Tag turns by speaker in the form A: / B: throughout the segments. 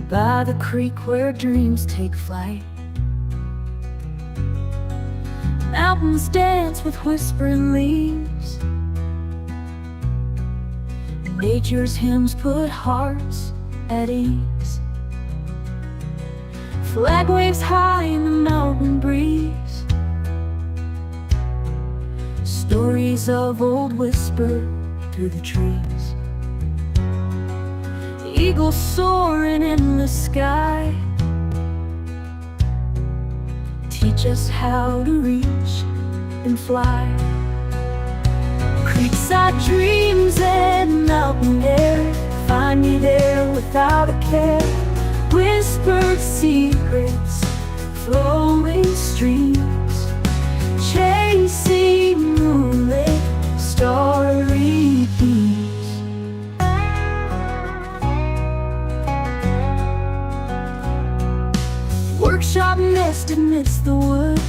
A: by the creek where dreams take flight. Mountains dance with whispering leaves, and nature's hymns put hearts at ease. Flag waves high in the mountain breeze, stories of old whisper through the trees. Eagles soar in endless sky, teach us how to reach and fly. Creekside dreams and mountain air, find me there without a care. Whispered secrets, flowing streams, chasing moonlit, starry beams. Workshop nest amidst the wood,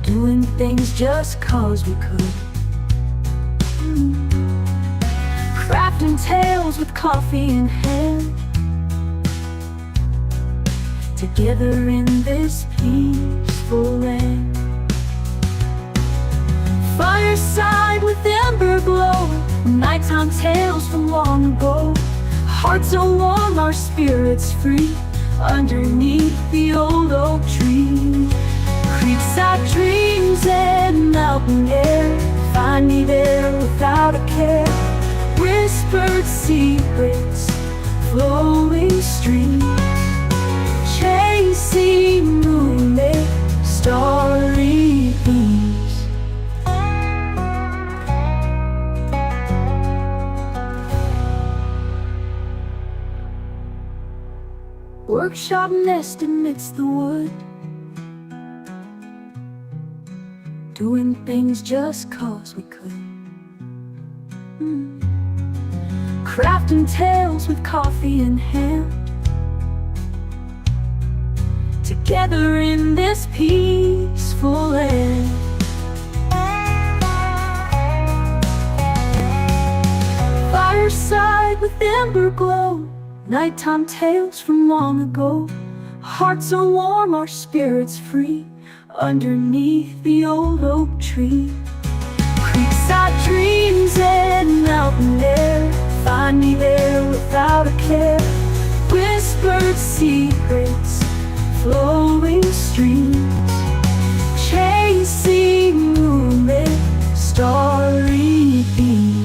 A: doing things just cause we could. Crafting tales with coffee in hand, together in this peaceful land. Fireside with ember glow, nighttime tales from long ago. Hearts are warm, our spirits free, underneath the old oak tree. Creekside dreams and mountain air, find me there without a care. Whispered secrets, flowing streams, chasing moonlit, starry beams. Workshop nest amidst the wood, doing things just cause we could. Crafting tales with coffee in hand, together in this peaceful land. Fireside with ember glow, nighttime tales from long ago. Hearts are warm, our spirits free, underneath the old oak tree. Creekside dreams and mountain air, find me there without a care. Whispered secrets, flowing streams, chasing moonlit, starry beams.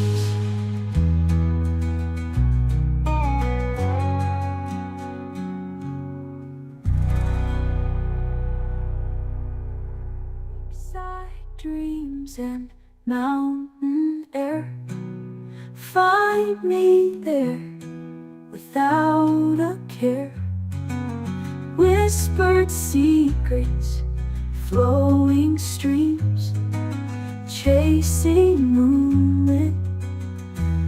A: Dreams and mountain air, find me there without a care. Whispered secrets, flowing streams, chasing moonlit,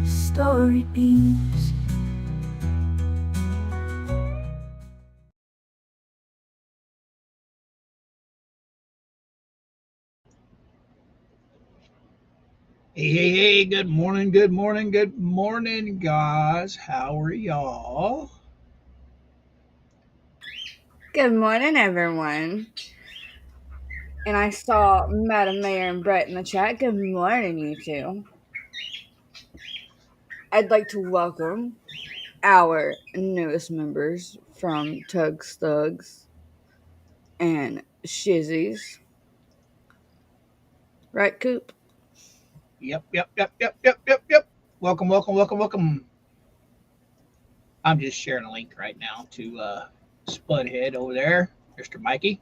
A: starry beams.
B: Hey, good morning, guys. How are y'all?
C: Good morning, everyone. And I saw Madam Mayor and Brett in the chat. Good morning, you two. I'd like to welcome our newest members from Tugs Thugs and Shizzies. Right, Coop?
B: Yep. Welcome. I'm just sharing a link right now to Spudhead over there, Mr. Mikey.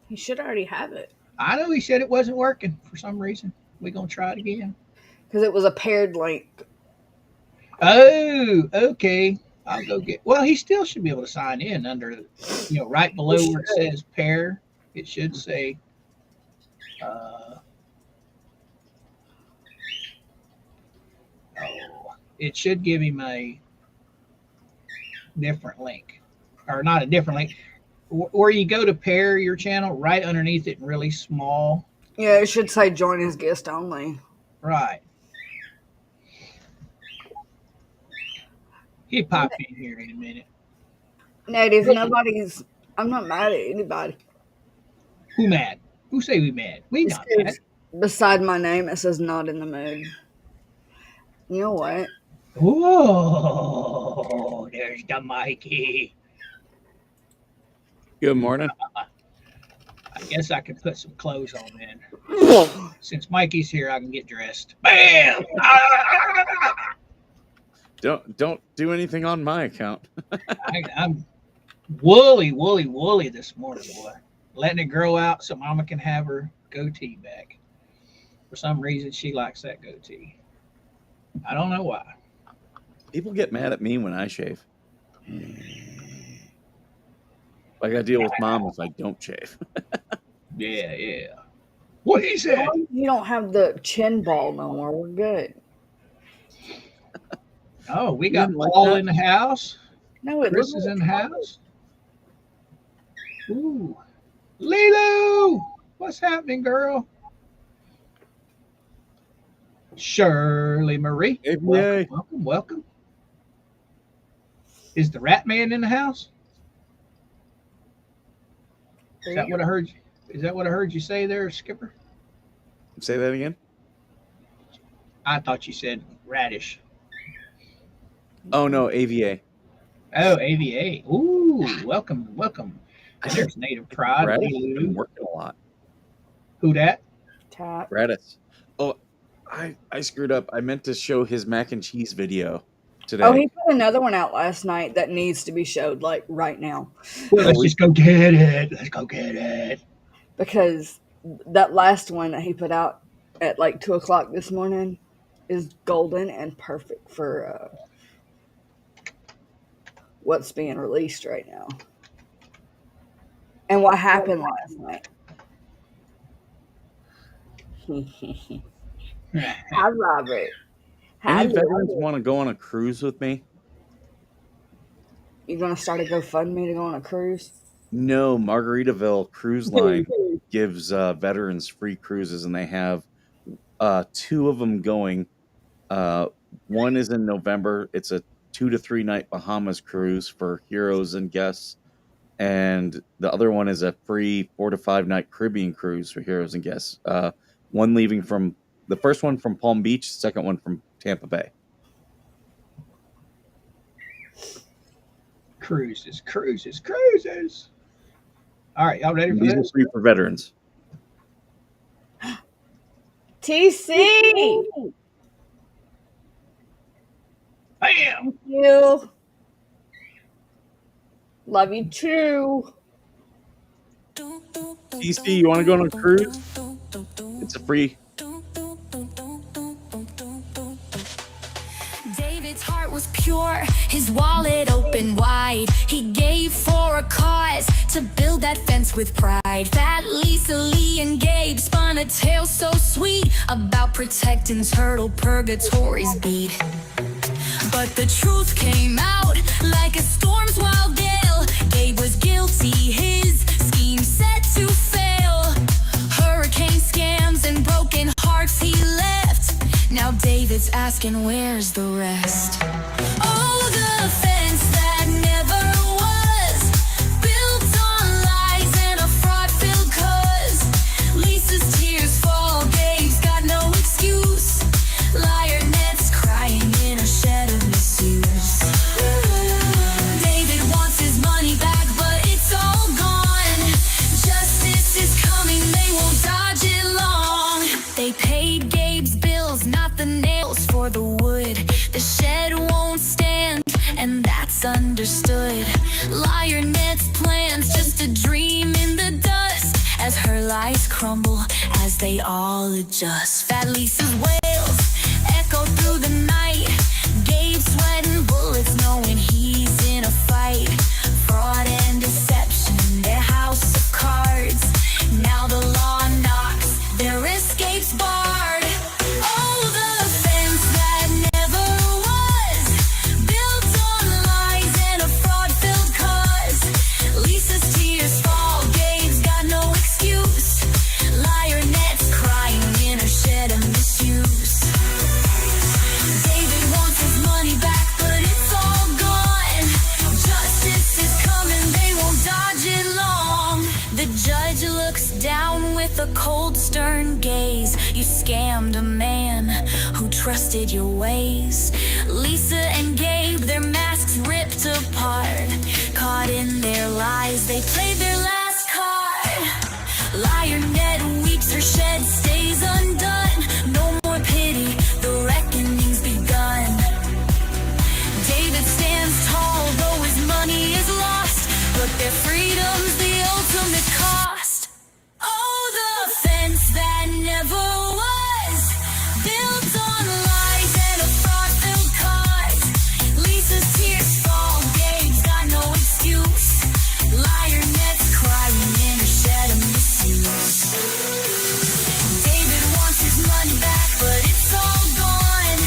C: He should already have it.
B: I know he said it wasn't working for some reason. We're going to try it again.
C: Because it was a paired link.
B: Oh, okay. I'll go get. Well, he still should be able to sign in under, right below where it says pair. It should say. It should give him a different link, or not a different link. Where you go to pair your channel, right underneath it, in really small.
C: Yeah, it should say join as guest only.
B: Right. He'll pop in here in a minute.
C: Native, I'm not mad at anybody.
B: Who mad? Who say we mad? We not mad.
C: Beside my name, it says not in the mood. You know what?
B: Whoa, there's the Mikey.
D: Good morning.
B: I guess I can put some clothes on then. Since Mikey's here, I can get dressed. Bam!
D: Don't do anything on my account.
B: I'm woolly this morning, boy. Letting it grow out so Mama can have her goatee back. For some reason, she likes that goatee. I don't know why.
D: People get mad at me when I shave. I got to deal with Mom if I don't shave.
B: Yeah. What he said?
C: You don't have the chin ball no more. We're good.
B: Oh, we got Paul in the house.
C: No,
B: Chris is in the house. Ooh. Lilo! What's happening, girl? Shirley Marie.
D: Hey,
B: Welcome. Is the Rat Man in the house? Is that what I heard? Is that what I heard you say there, Skipper?
D: Say that again?
B: I thought you said radish.
D: Oh, no, AVA.
B: Oh, AVA. Ooh, welcome. And there's Native Pride.
D: Radish has been working a lot.
B: Who that?
C: Tap.
D: Radish. Oh, I screwed up. I meant to show his mac and cheese video today.
C: Oh, he put another one out last night that needs to be showed, like, right now.
B: Well, let's just go get it. Let's go get it.
C: Because that last one that he put out at, like, 2 o'clock this morning is golden and perfect for what's being released right now. And what happened last night. Hi, Robert.
D: Any veterans want to go on a cruise with me?
C: You going to start a GoFundMe to go on a cruise?
D: No, Margaritaville Cruise Line gives veterans free cruises, and they have 2 of them going. One is in November. It's a 2 to 3 night Bahamas cruise for heroes and guests. And the other one is a free 4 to 5 night Caribbean cruise for heroes and guests. One leaving from the first one from Palm Beach, second one from Tampa Bay.
B: Cruises. All right, y'all ready for
D: These
B: this?
D: are free for veterans.
C: TC!
B: Bam!
C: Thank you. Love you too.
D: TC, you want to go on a cruise? It's a free.
A: David's heart was pure, his wallet open wide. He gave for a cause to build that fence with pride. That Lisa Lee and Gabe spun a tale so sweet about protecting Turtle Purgatory's beat. But the truth came out like a storm's wild gale. Gabe was guilty, his scheme set to fail. Hurricane scams and broken hearts he left. Now David's asking, where's the rest? Oh, the fence that never was, built on lies and a fraud-filled cause. Lisa's tears fall, Gabe's got no excuse. Liar Ned's crying in a shed of misuse. David wants his money back, but it's all gone. Justice is coming, they won't dodge it long. They paid Gabe's bills, not the nails for the wood. The shed won't stand, and that's understood. Liar Ned's plans, just a dream in the dust, as her lies crumble, as they all adjust. Fat Lisa's wails echo through the night. Gabe sweating bullets, knowing he's in a fight. Fraud and deception, their house of cards. Now the law knocks, their escape's barred. Oh, the fence that never was, built on lies and a fraud-filled cause. Lisa's tears fall, Gabe's got no excuse. Liar Ned's crying in her shed of misuse. welcomed a man who trusted your ways. Lisa and Gabe, their masks ripped apart. Caught in their lies, they played their last card. Liar Ned weeps, her shed stays undone. No more pity, the reckoning's begun. David stands tall, though his money is lost, but their freedom's the ultimate cost. Oh, the fence that never was, built on lies and a fraud-filled cause. Lisa's tears fall, Gabe's got no excuse. Liar Ned's crying in a shed of misuse. David wants his money back, but it's all gone.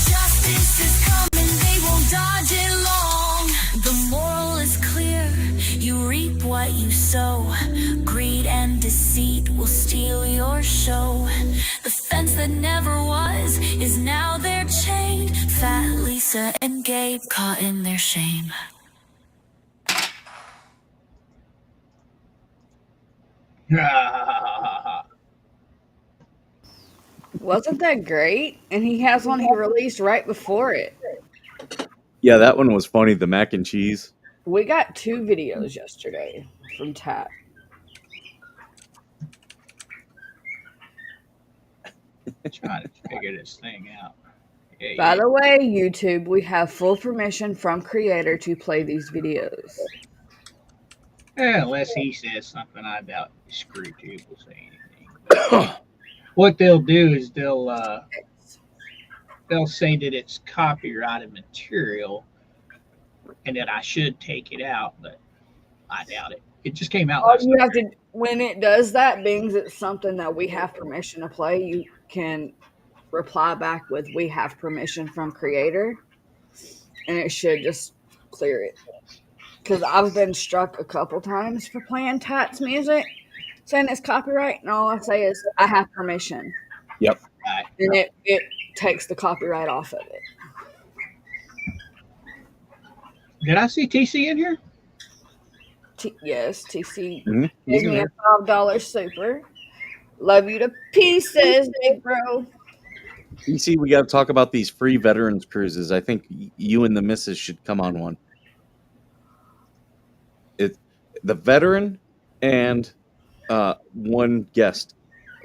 A: Justice is coming, they won't dodge it long. The moral is clear, you reap what you sow. Greed and deceit will steal your show. The fence that never was is now their chain. Fat Lisa and Gabe caught in their shame.
C: Wasn't that great? And he has one he released right before it.
D: Yeah, that one was funny. The mac and cheese.
C: We got 2 videos yesterday from Tat.
B: Trying to figure this thing out. Yeah,
C: By the way, YouTube, we have full permission from creator to play these videos.
B: yeah, unless he says something, I doubt ScrewTube will say anything. But what they'll do is they'll say that it's copyrighted material and that I should take it out, but I doubt it. It just came out
C: All
B: last
C: you
B: night.
C: have to, when it does that, being it's something that we have permission to play, you can reply back with "we have permission from creator," and it should just clear it. Because I've been struck a couple times for playing Tat's music, saying it's copyright, and all I say is I have permission,
D: Yep.
B: Right.
C: and it takes the copyright off of it.
B: Did I see TC in here?
C: Yes, TC
D: Mm-hmm.
C: gave me a $5 super. Love you to pieces, big bro.
D: You see, we got to talk about these free veterans cruises. I think you and the missus should come on one. The veteran and one guest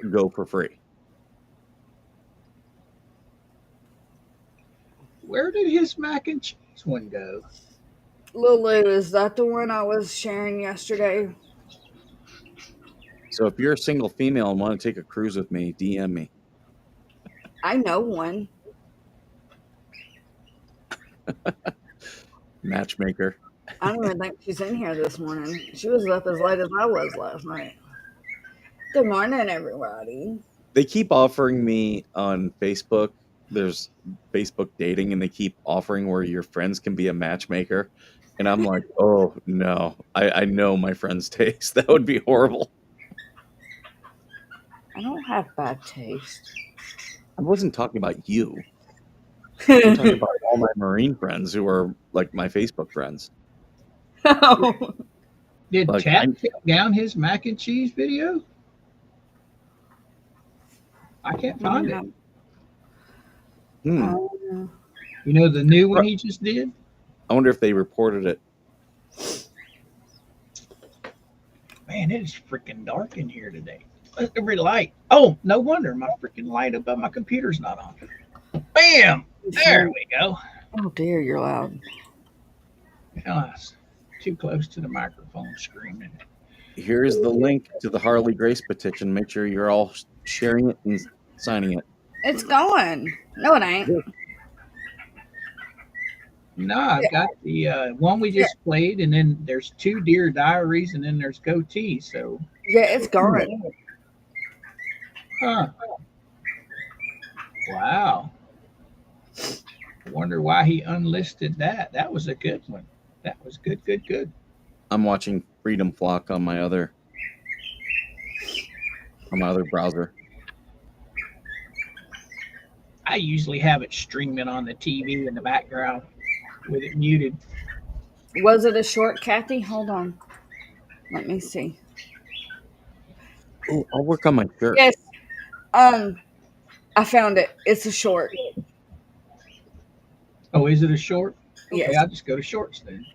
D: go for free.
B: Where did his mac and cheese one go?
C: Lulu, is that the one I was sharing yesterday?
D: So if you're a single female and want to take a cruise with me, DM me.
C: I know one.
D: Matchmaker.
C: I don't even think she's in here this morning. She was up as late as I was last night. Good morning, everybody.
D: They keep offering me on Facebook. There's Facebook dating, and they keep offering where your friends can be a matchmaker. And I'm like, oh, no. I know my friend's taste. That would be horrible.
C: I don't have bad taste.
D: I wasn't talking about you. I'm talking about all my Marine friends who are like my Facebook friends.
B: Did
D: Like,
B: Tat take down his mac and cheese video? I can't find it.
D: Hmm.
B: You know the new one he just did?
D: I wonder if they reported it.
B: Man, it is freaking dark in here today. Every light. Oh, no wonder my freaking light above my computer's not on. Bam! There we go.
C: Oh dear, you're loud.
B: Oh, too close to the microphone screaming.
D: Here's the link to the Harley Grace petition. Make sure you're all sharing it and signing it.
C: It's going. No, it ain't.
B: No, I've got the one we just played, and then there's 2 Dear Diaries, and then there's Goatee. So,
C: Yeah, it's going.
B: huh? Wow. I wonder why he unlisted that. That was a good one. That was good, good, good.
D: I'm watching Freedom Flock on my other browser.
B: I usually have it streaming on the TV in the background with it muted.
C: Was it a short, Kathy? Hold on. Let me see.
D: Oh, I'll work on my shirt.
C: Yes. I found it. It's a short.
B: Oh, is it a short? Okay,
C: Yes.
B: I'll just go to shorts then.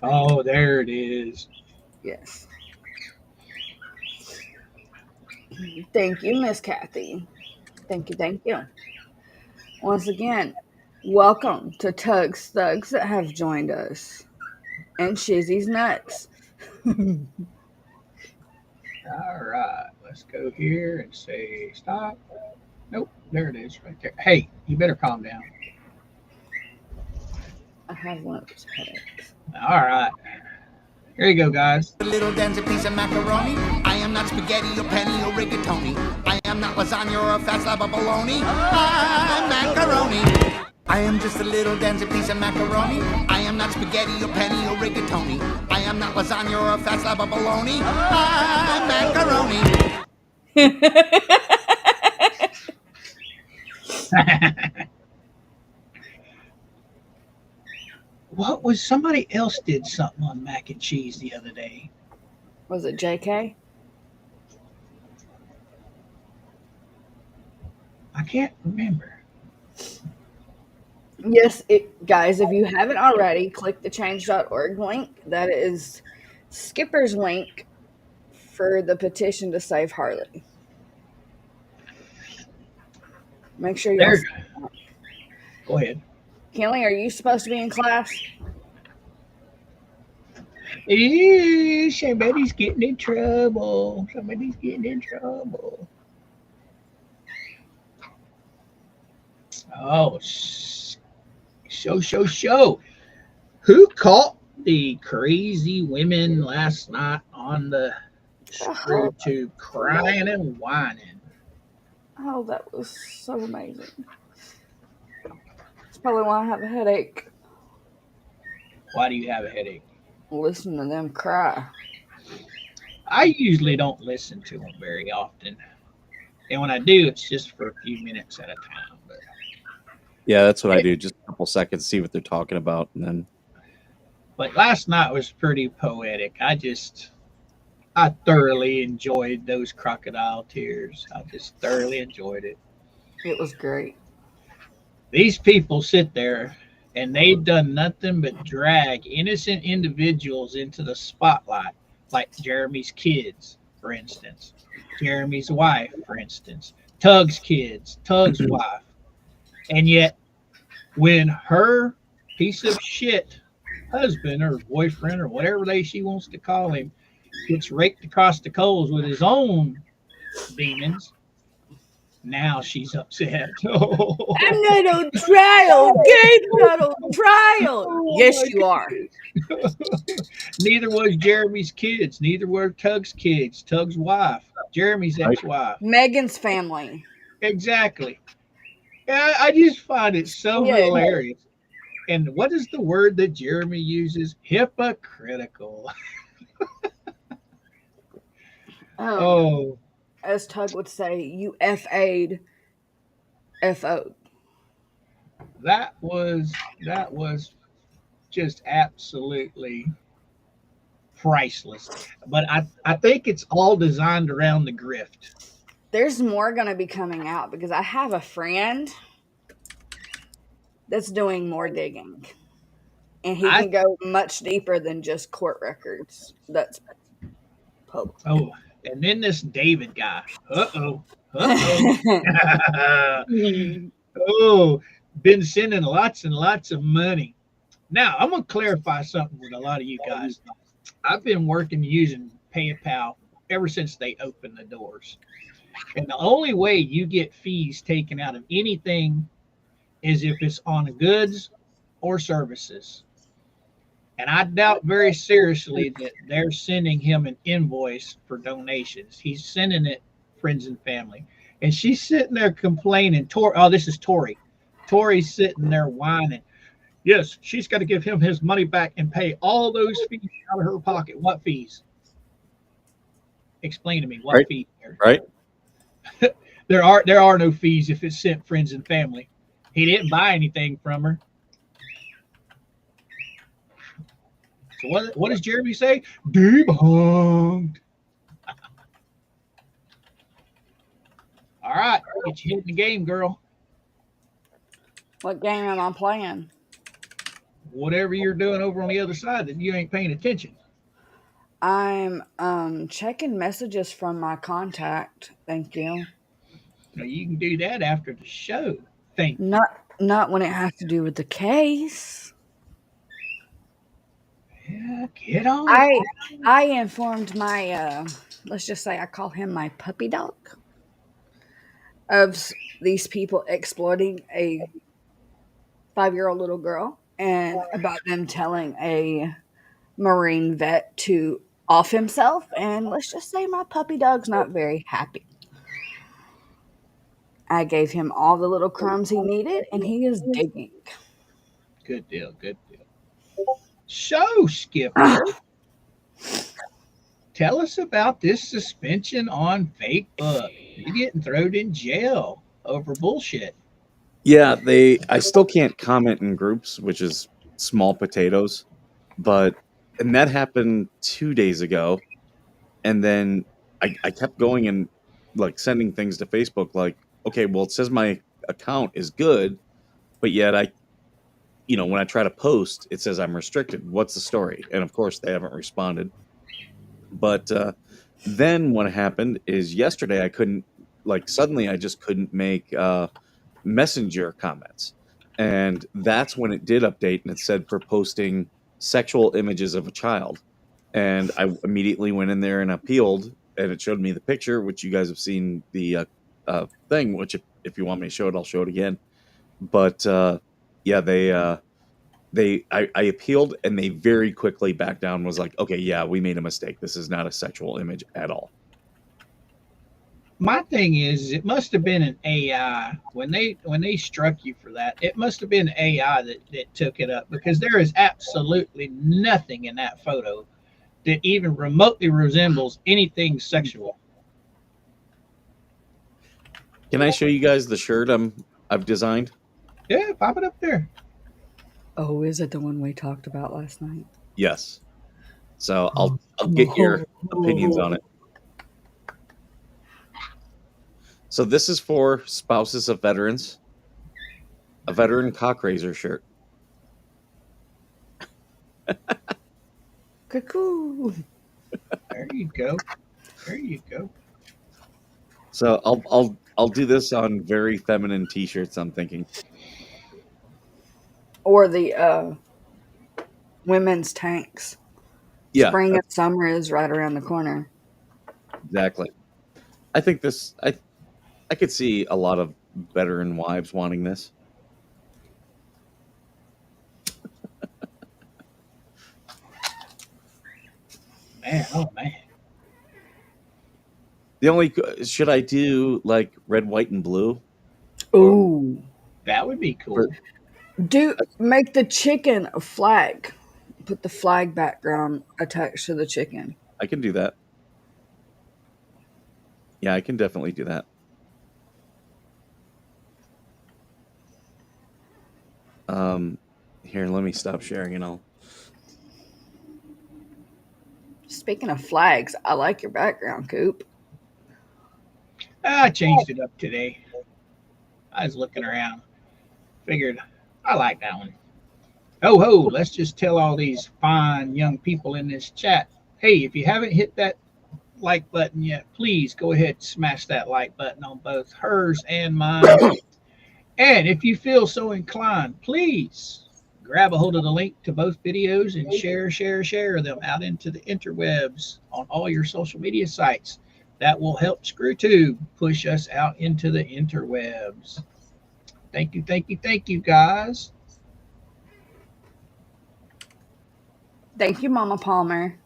B: Oh, there it is.
C: Yes. Thank you, Miss Kathy. Thank you, thank you. Once again, welcome to Tugs Thugs that have joined us. And Shizzy's Nuts.
B: All right, let's go here and say stop. Nope, there it is right there. Hey, you better calm down.
C: I have one of those headaches.
B: All right. Here you go, guys.
E: A little dense piece of macaroni. I am not spaghetti or penny or rigatoni. I am not lasagna or a fat slab of bologna. I'm macaroni. I am just a little dense piece of macaroni. I am not spaghetti or penny or rigatoni. I am not lasagna or a fat slab of bologna. I'm macaroni.
B: What was somebody else did something on mac and cheese the other day?
C: Was it JK?
B: I can't remember.
C: Yes, guys, if you haven't already, click the change.org link. That is Skipper's link for the petition to save Harley. Make sure you
B: Go ahead.
C: Kelly, are you supposed to be in class?
B: Somebody's getting in trouble. Somebody's getting in trouble. Oh, show. Who caught the crazy women last night on the screw tube crying and whining?
C: Oh, that was so amazing. That's probably why I have a headache.
B: Why do you have a headache?
C: Listen to them cry.
B: I usually don't listen to them very often. And when I do, it's just for a few minutes at a time. But
D: yeah, that's what I do. Just a couple seconds, see what they're talking about, and then.
B: But last night was pretty poetic. I thoroughly enjoyed those crocodile tears. I just thoroughly enjoyed it.
C: It was great.
B: These people sit there and they've done nothing but drag innocent individuals into the spotlight, like Jeremy's kids, for instance, Jeremy's wife, for instance, Tug's kids, Tug's wife. And yet, when her piece of shit husband or boyfriend or whatever she wants to call him gets raked across the coals with his own demons, now she's upset.
C: I'm not on trial. Gabe's not on trial. Yes, you are.
B: Neither was Jeremy's kids. Neither were Tug's kids. Tug's wife. Jeremy's ex-wife.
C: Megan's family.
B: Exactly. Yeah, I just find it so hilarious. And what is the word that Jeremy uses? Hypocritical. Oh.
C: As Tug would say, you F-A'd F-O'd.
B: That was just absolutely priceless. But I think it's all designed around the grift.
C: There's more going to be coming out because I have a friend that's doing more digging. And he can go much deeper than just court records. That's public.
B: Oh, and then this David guy. Uh-oh. Oh, been sending lots and lots of money. Now, I'm going to clarify something with a lot of you guys. I've been working using PayPal ever since they opened the doors. And the only way you get fees taken out of anything is if it's on goods or services. And I doubt very seriously that they're sending him an invoice for donations. He's sending it friends and family. And she's sitting there complaining. This is Tori. Tori's sitting there whining. Yes, she's got to give him his money back and pay all those fees out of her pocket. What fees? Explain to me what fees.
D: Right.
B: There are no fees if it's sent friends and family. He didn't buy anything from her. So what does Jeremy say? Debunked. All right. Get you hit in the game, girl.
C: What game am I playing?
B: Whatever you're doing over on the other side that you ain't paying attention.
C: I'm checking messages from my contact. Thank you.
B: Now you can do that after the show. Thank you.
C: Not when it has to do with the case.
B: Yeah, get on it.
C: I informed my let's just say I call him my puppy dog of these people exploiting a 5-year-old little girl and about them telling a Marine vet to off himself, and let's just say my puppy dog's not very happy. I gave him all the little crumbs he needed, and he is digging.
B: Good deal. Good deal. So, Skipper, tell us about this suspension on Facebook. You're getting thrown in jail over bullshit.
D: Yeah, I still can't comment in groups, which is small potatoes. And that happened 2 days ago. And then I kept going and like sending things to Facebook like, okay, well, it says my account is good, but yet when I try to post, it says I'm restricted. What's the story? And of course, they haven't responded. But then what happened is yesterday I couldn't, like, suddenly I just couldn't make messenger comments. And that's when it did update and it said for posting sexual images of a child. And I immediately went in there and appealed, and it showed me the picture, which you guys have seen the thing, which if you want me to show it, I'll show it again. But yeah, I appealed, and they very quickly backed down and was like, okay, yeah, we made a mistake. This is not a sexual image at all.
B: My thing is, it must have been an AI when they struck you for that. It must have been AI that took it up, because there is absolutely nothing in that photo that even remotely resembles anything sexual.
D: Can I show you guys the shirt I've designed?
B: Yeah, pop it up there.
C: Oh, is it the one we talked about last night?
D: Yes. So I'll get your opinions on it. So this is for spouses of veterans. A veteran cock raiser shirt.
C: Cuckoo.
B: There you go. There you go.
D: So I'll do this on very feminine t-shirts, I'm thinking.
C: Or the women's tanks.
D: Yeah.
C: Spring and summer is right around the corner.
D: Exactly. I think I could see a lot of veteran wives wanting this.
B: Man, oh man.
D: Should I do like red, white, and blue?
C: Ooh.
B: That would be cool.
C: Make the chicken a flag. Put the flag background attached to the chicken.
D: I can do that. Yeah, I can definitely do that. Here, let me stop sharing and all.
C: Speaking of flags, I like your background, Coop.
B: I changed it up today. I was looking around. Figured I like that one. Ho ho, let's just tell all these fine young people in this chat. Hey, if you haven't hit that like button yet, please go ahead and smash that like button on both hers and mine. And if you feel so inclined, please grab a hold of the link to both videos and share them out into the interwebs on all your social media sites. That will help ScrewTube push us out into the interwebs. Thank you, guys.
C: Thank you, Mama Palmer.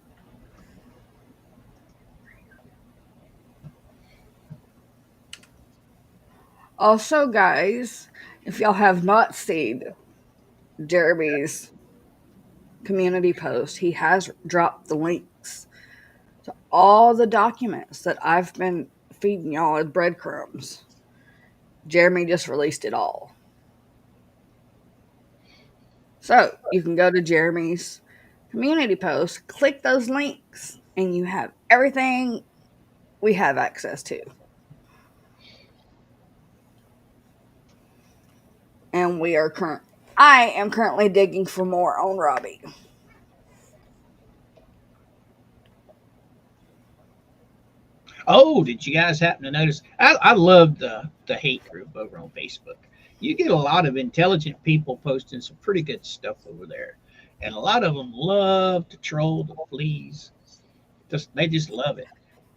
C: Also, guys, if y'all have not seen Jeremy's community post, he has dropped the links to all the documents that I've been feeding y'all as breadcrumbs. Jeremy just released it all. So you can go to Jeremy's community post, click those links, and you have everything we have access to. And I am currently digging for more on Robbie.
B: Oh, did you guys happen to notice? I love the hate group over on Facebook. You get a lot of intelligent people posting some pretty good stuff over there, and a lot of them love to troll the fleas. They just love it.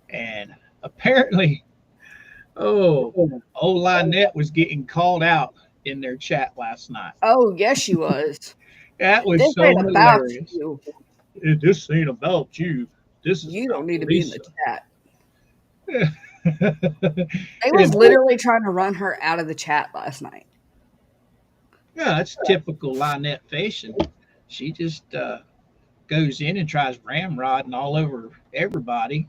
B: And apparently, old Lynette was getting called out in their chat last night.
C: Oh, yes, she was.
B: That was
C: This
B: so
C: ain't about
B: hilarious.
C: you.
B: This ain't about you. This is
C: You don't
B: about
C: need to be in the
B: Lisa.
C: chat. They was literally trying to run her out of the chat last night.
B: Yeah, that's typical Lynette fashion. She just goes in and tries ramrodding all over everybody.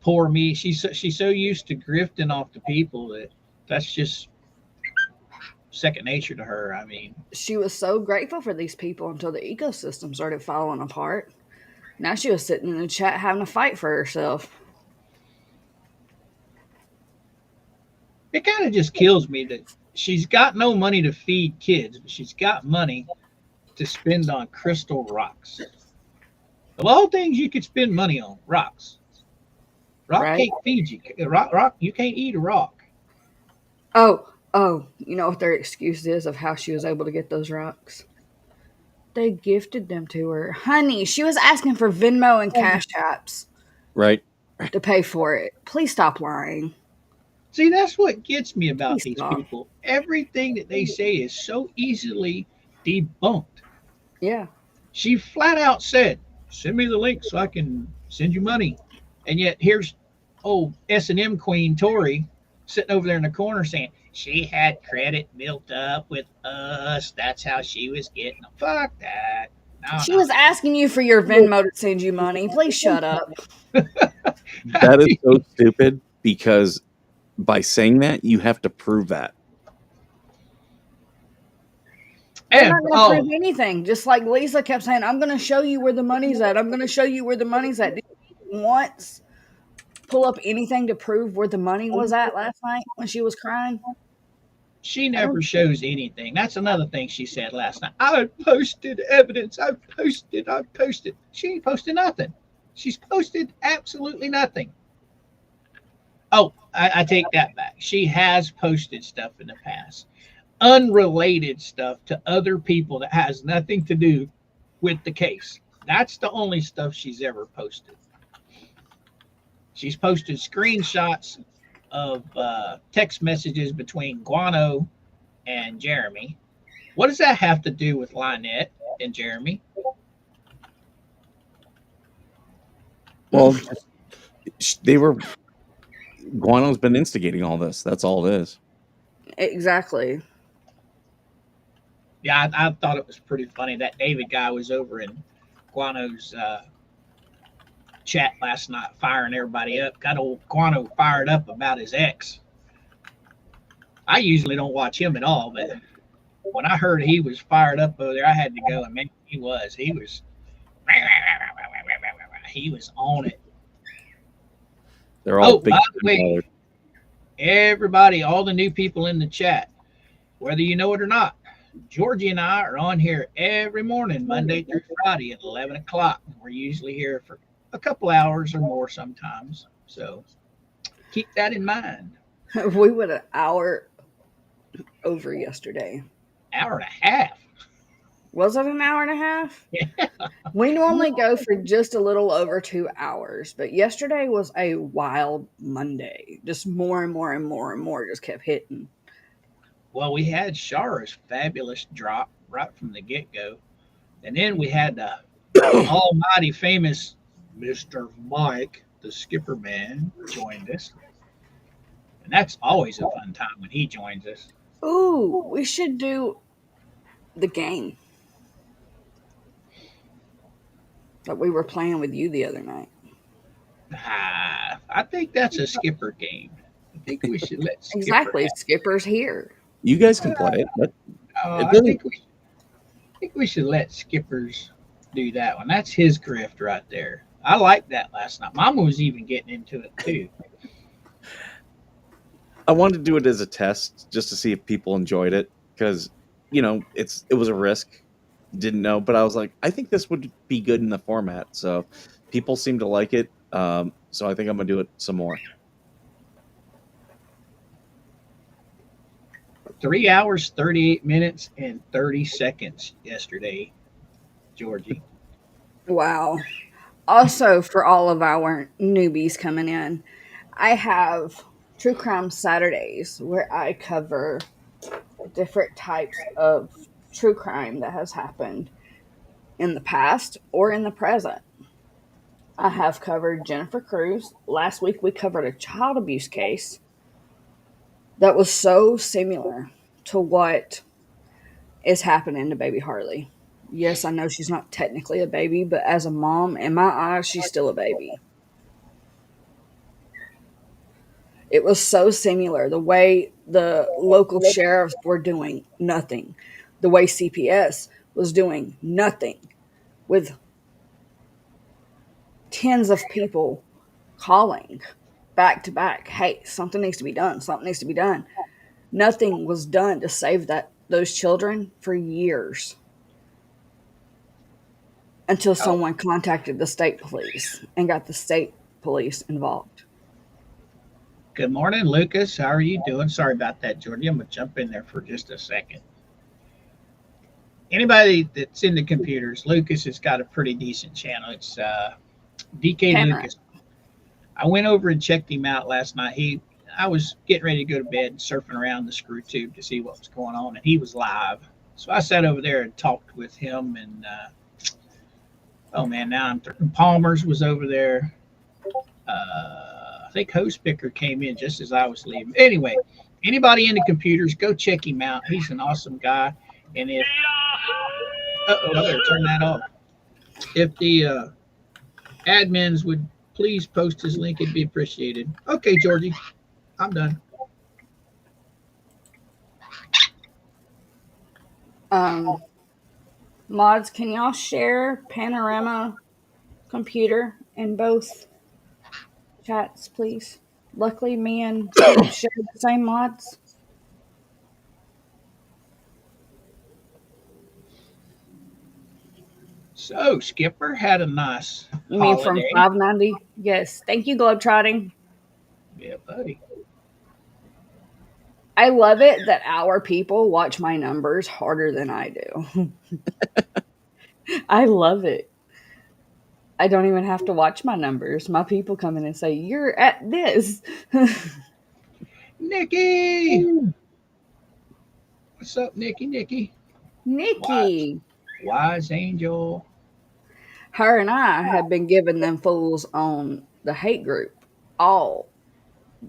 B: Poor me. She's so used to grifting off the people that's just second nature to her. I mean,
C: She was so grateful for these people until the ecosystem started falling apart. Now she was sitting in the chat having a fight for herself.
B: it kind of just kills me that she's got no money to feed kids, but she's got money to spend on crystal rocks. Of all things you could spend money on, rocks. Rock
C: Right.
B: can't feed you. Rock, you can't eat a rock.
C: Oh, you know what their excuse is of how she was able to get those rocks? They gifted them to her. Honey, she was asking for Venmo and Cash Apps
D: Right.
C: to pay for it. Please stop lying.
B: See, that's what gets me about
C: Please
B: these
C: stop.
B: people. Everything that they say is so easily debunked.
C: Yeah.
B: She flat out said, "Send me the link so I can send you money." And yet here's old S&M Queen Tori sitting over there in the corner saying she had credit built up with us. That's how she was getting them. Fuck that. No,
C: She was asking you for your Venmo to send you money. Please shut up.
D: That is so stupid because by saying that, you have to prove that.
C: They're not going to prove anything. Just like Lisa kept saying, I'm going to show you where the money's at. I'm going to show you where the money's at. Did you once pull up anything to prove where the money was at last night when she was crying?
B: She never shows anything. That's another thing she said last night. I posted evidence. I've posted. She ain't posted nothing. She's posted absolutely nothing. Oh, I take that back. She has posted stuff in the past. Unrelated stuff to other people that has nothing to do with the case. That's the only stuff she's ever posted. She's posted screenshots of text messages between Guano and Jeremy. What does that have to do with Lynette and Jeremy?
D: Well, Guano's been instigating all this. That's all it is.
C: Exactly.
B: Yeah, I thought it was pretty funny. That David guy was over in Guano's chat last night, firing everybody up. Got old Guano fired up about his ex. I usually don't watch him at all, but when I heard he was fired up over there, I had to go, and man, he was on it.
D: They're all big.
B: By the way, everybody, all the new people in the chat, whether you know it or not, Georgie and I are on here every morning, Monday through Friday at 11 o'clock. We're usually here for a couple hours or more sometimes. So keep that in mind.
C: We went an hour over yesterday.
B: Hour and a half.
C: Was it an hour and a half?
B: Yeah.
C: We normally go for just a little over 2 hours, but yesterday was a wild Monday. Just more and more and more and more just kept hitting.
B: Well, we had Shara's fabulous drop right from the get-go. And then we had the almighty famous Mr. Mike, the skipper man, joined us. And that's always a fun time when he joins us.
C: Ooh, we should do the game that we were playing with you the other night.
B: I think that's a skipper game. I think we should let Skipper
C: Exactly.
B: have it.
C: Skipper's here.
D: You guys can play it. But
B: I think we should let Skippers do that one. That's his grift right there. I liked that last night. Mama was even getting into it too.
D: I wanted to do it as a test just to see if people enjoyed it. because it was a risk. Didn't know, but I was like, I think this would be good in the format. So people seem to like it. So I think I'm gonna do it some more.
B: 3 hours, 38 minutes, and 30 seconds yesterday, Georgie.
C: Wow. Also, for all of our newbies coming in, I have True Crime Saturdays where I cover different types of true crime that has happened in the past or in the present. I have covered Jennifer Cruz. Last week we covered a child abuse case that was so similar to what is happening to baby Harley. Yes, I know she's not technically a baby, but as a mom, in my eyes, she's still a baby. It was so similar. The way the local sheriffs were doing nothing, the way CPS was doing nothing, with tens of people calling back to back, hey, something needs to be done, something needs to be done. Nothing was done to save those children for years until
B: Oh,
C: someone contacted the state police and got the state police involved.
B: good morning, Lucas. How are you doing? Sorry about that, Georgie. I'm going to jump in there for just a second. Anybody that's into computers, Lucas has got a pretty decent channel. It's DK
C: Panorama.
B: Lucas. I went over and checked him out last night. I was getting ready to go to bed, surfing around the screw tube to see what was going on, and he was live. So I sat over there and talked with him, and oh man, Palmer's was over there. I think Host Picker came in just as I was leaving. Anyway, anybody into computers, go check him out. He's an awesome guy. And if I better turn that off. If the admins would please post his link, it'd be appreciated. Okay, Georgie, I'm done.
C: Mods, can y'all share Panorama computer in both chats, please? Luckily, me and Skip share the same mods.
B: So Skipper had a nice
C: You mean from
B: holiday.
C: 590? Yes. Thank you, Globetrotting.
B: Yeah, buddy.
C: I love it that our people watch my numbers harder than I do. I love it. I don't even have to watch my numbers. My people come in and say, "You're at this."
B: Nikki! What's up, Nikki? Nikki. Wise,
C: Nikki.
B: wise angel.
C: Her and I have been giving them fools on the hate group all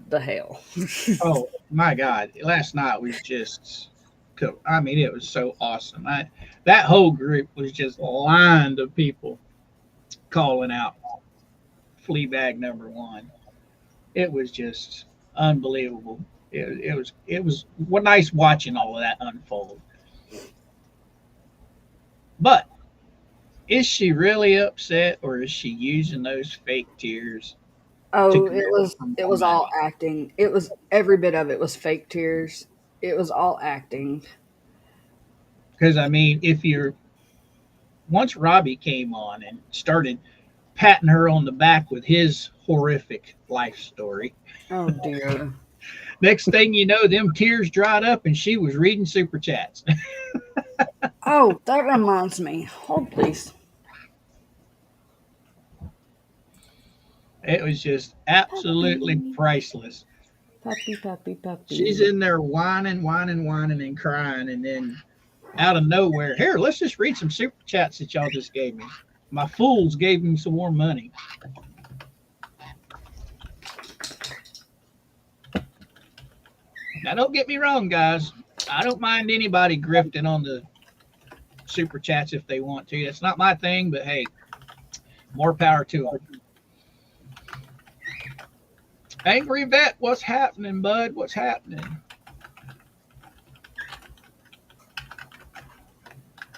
C: the hell.
B: Oh my God! Last night was just, I mean, it was so awesome. That whole group was just lined of people calling out Fleabag #1. It was just unbelievable. It was nice watching all of that unfold. But is she really upset, or is she using those fake tears to
C: Oh,
B: get some
C: it
B: more
C: was all
B: money?
C: acting. It was every bit of it was fake tears. It was all acting.
B: Because I mean, once Robbie came on and started patting her on the back with his horrific life story,
C: Oh dear.
B: next thing you know, them tears dried up and she was reading super chats.
C: Oh, that reminds me. Hold please.
B: It was just absolutely
C: Puppy,
B: priceless.
C: puppy, puppy,
B: She's
C: puppy.
B: in there whining, whining, whining, and crying, and then out of nowhere, here, let's just read some super chats that y'all just gave me. My fools gave me some more money. Now, don't get me wrong, guys. I don't mind anybody grifting on the super chats if they want to. That's not my thing, but hey, more power to them. Angry Vet, what's happening, bud? What's happening?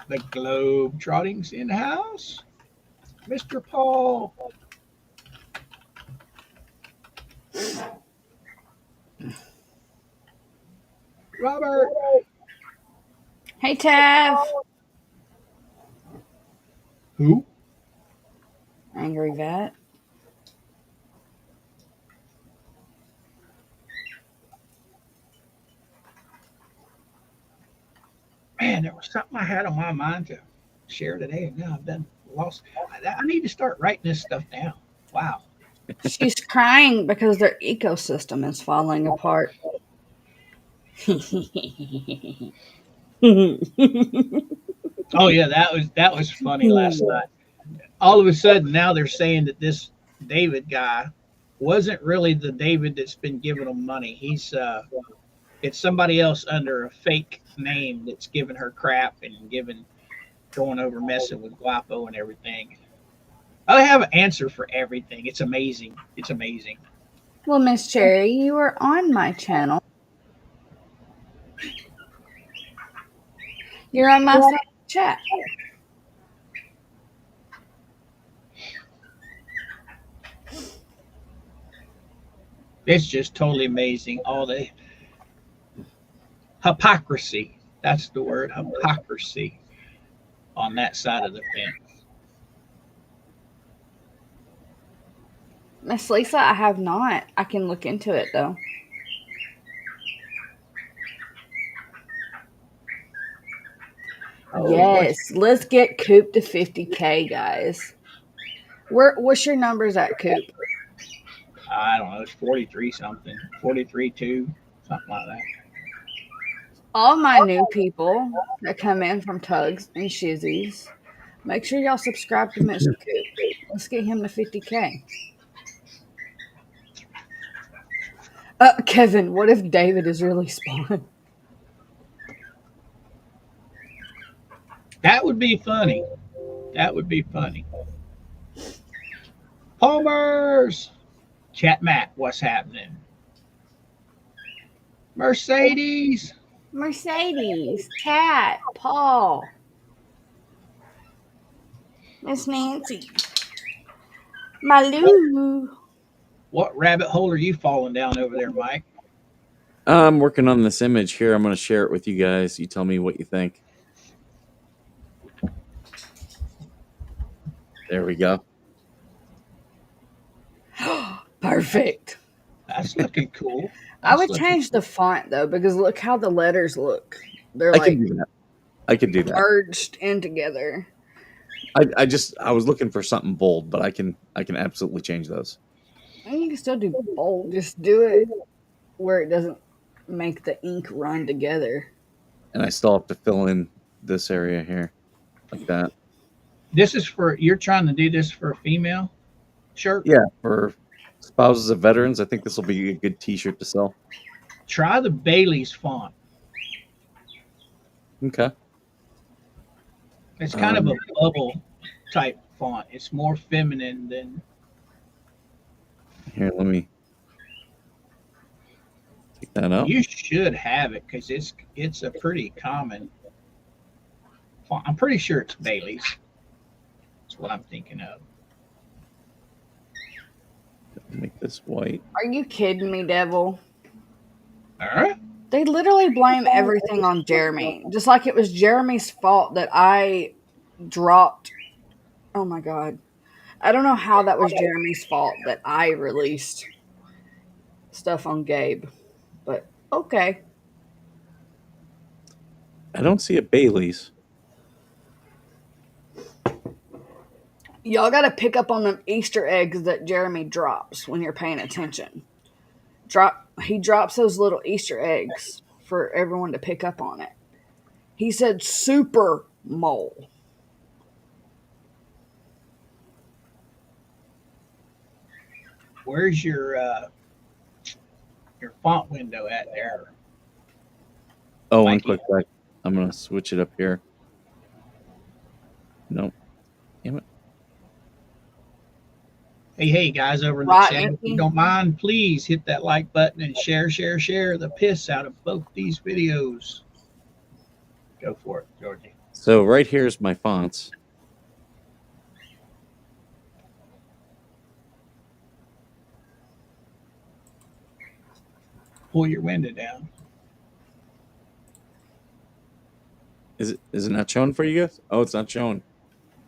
B: The Globe Trotting's in house. Mr. Paul. Robert.
C: Hey, Tav.
B: Who?
C: Angry Vet.
B: Man, there was something I had on my mind to share today, and now I've been lost. I need to start writing this stuff down. Wow.
C: She's crying because their ecosystem is falling apart.
B: Oh yeah, that was funny last night. All of a sudden, now they're saying that this David guy wasn't really the David that's been giving them money. He's it's somebody else under a fake name that's giving her crap and going over messing with Guapo and everything. I have an answer for everything. It's amazing. It's amazing.
C: Well, Miss Cherry, you are on my channel. You're on my favorite chat.
B: It's just totally amazing. All the hypocrisy. That's the word, hypocrisy on that side of the fence.
C: Miss Lisa, I have not. I can look into it though.
B: Oh,
C: Yes, let's get Coop to 50K, guys. What's your numbers at, Coop?
B: I don't know. It's 43 something, 43 2, something like that.
C: All my new people that come in from Tugs and Shizzies, make sure y'all subscribe to Mr. Coop. Let's get him to 50K. Kevin, what if David is really Spawn?
B: That would be funny. That would be funny. Homers! Chat Matt, what's happening? Mercedes!
C: Mercedes, Cat, Paul, Miss Nancy, Malou.
B: What rabbit hole are you falling down over there, Mike?
D: I'm working on this image here. I'm going to share it with you guys. You tell me what you think. There we go.
C: Perfect.
B: That's looking cool.
C: I would change the font though, because look how the letters look. They're
D: I
C: like
D: can do that. I could do that.
C: merged in together.
D: I was looking for something bold, but I can absolutely change those.
C: And you can still do bold. Just do it where it doesn't make the ink run together.
D: And I still have to fill in this area here like that.
B: This is you're trying to do this for a female shirt?
D: Yeah, for spouses of veterans, I think this will be a good t-shirt to sell.
B: Try the Bailey's font.
D: Okay.
B: It's kind of a bubble type font. It's more feminine than.
D: Here, let me take that out.
B: You should have it because it's a pretty common font. I'm pretty sure it's Bailey's. That's what I'm thinking of.
D: Make this white.
C: Are you kidding me, Devil?
B: Alright.
C: They literally blame everything on Jeremy. Just like it was Jeremy's fault that I dropped. Oh my God. I don't know how that was Jeremy's fault that I released stuff on Gabe. But okay.
D: I don't see a Bailey's.
C: Y'all got to pick up on them Easter eggs that Jeremy drops when you're paying attention. He drops those little Easter eggs for everyone to pick up on it. He said super mole.
B: Where's your font window at there?
D: Oh, one quick back. I'm gonna switch it up here. Nope. Damn it.
B: Hey guys over in the chat, if you don't mind, please hit that like button and share the piss out of both these videos. Go for it, Georgie.
D: So right here's my fonts.
B: Pull your window down.
D: Is it not showing for you guys? Oh, it's not showing.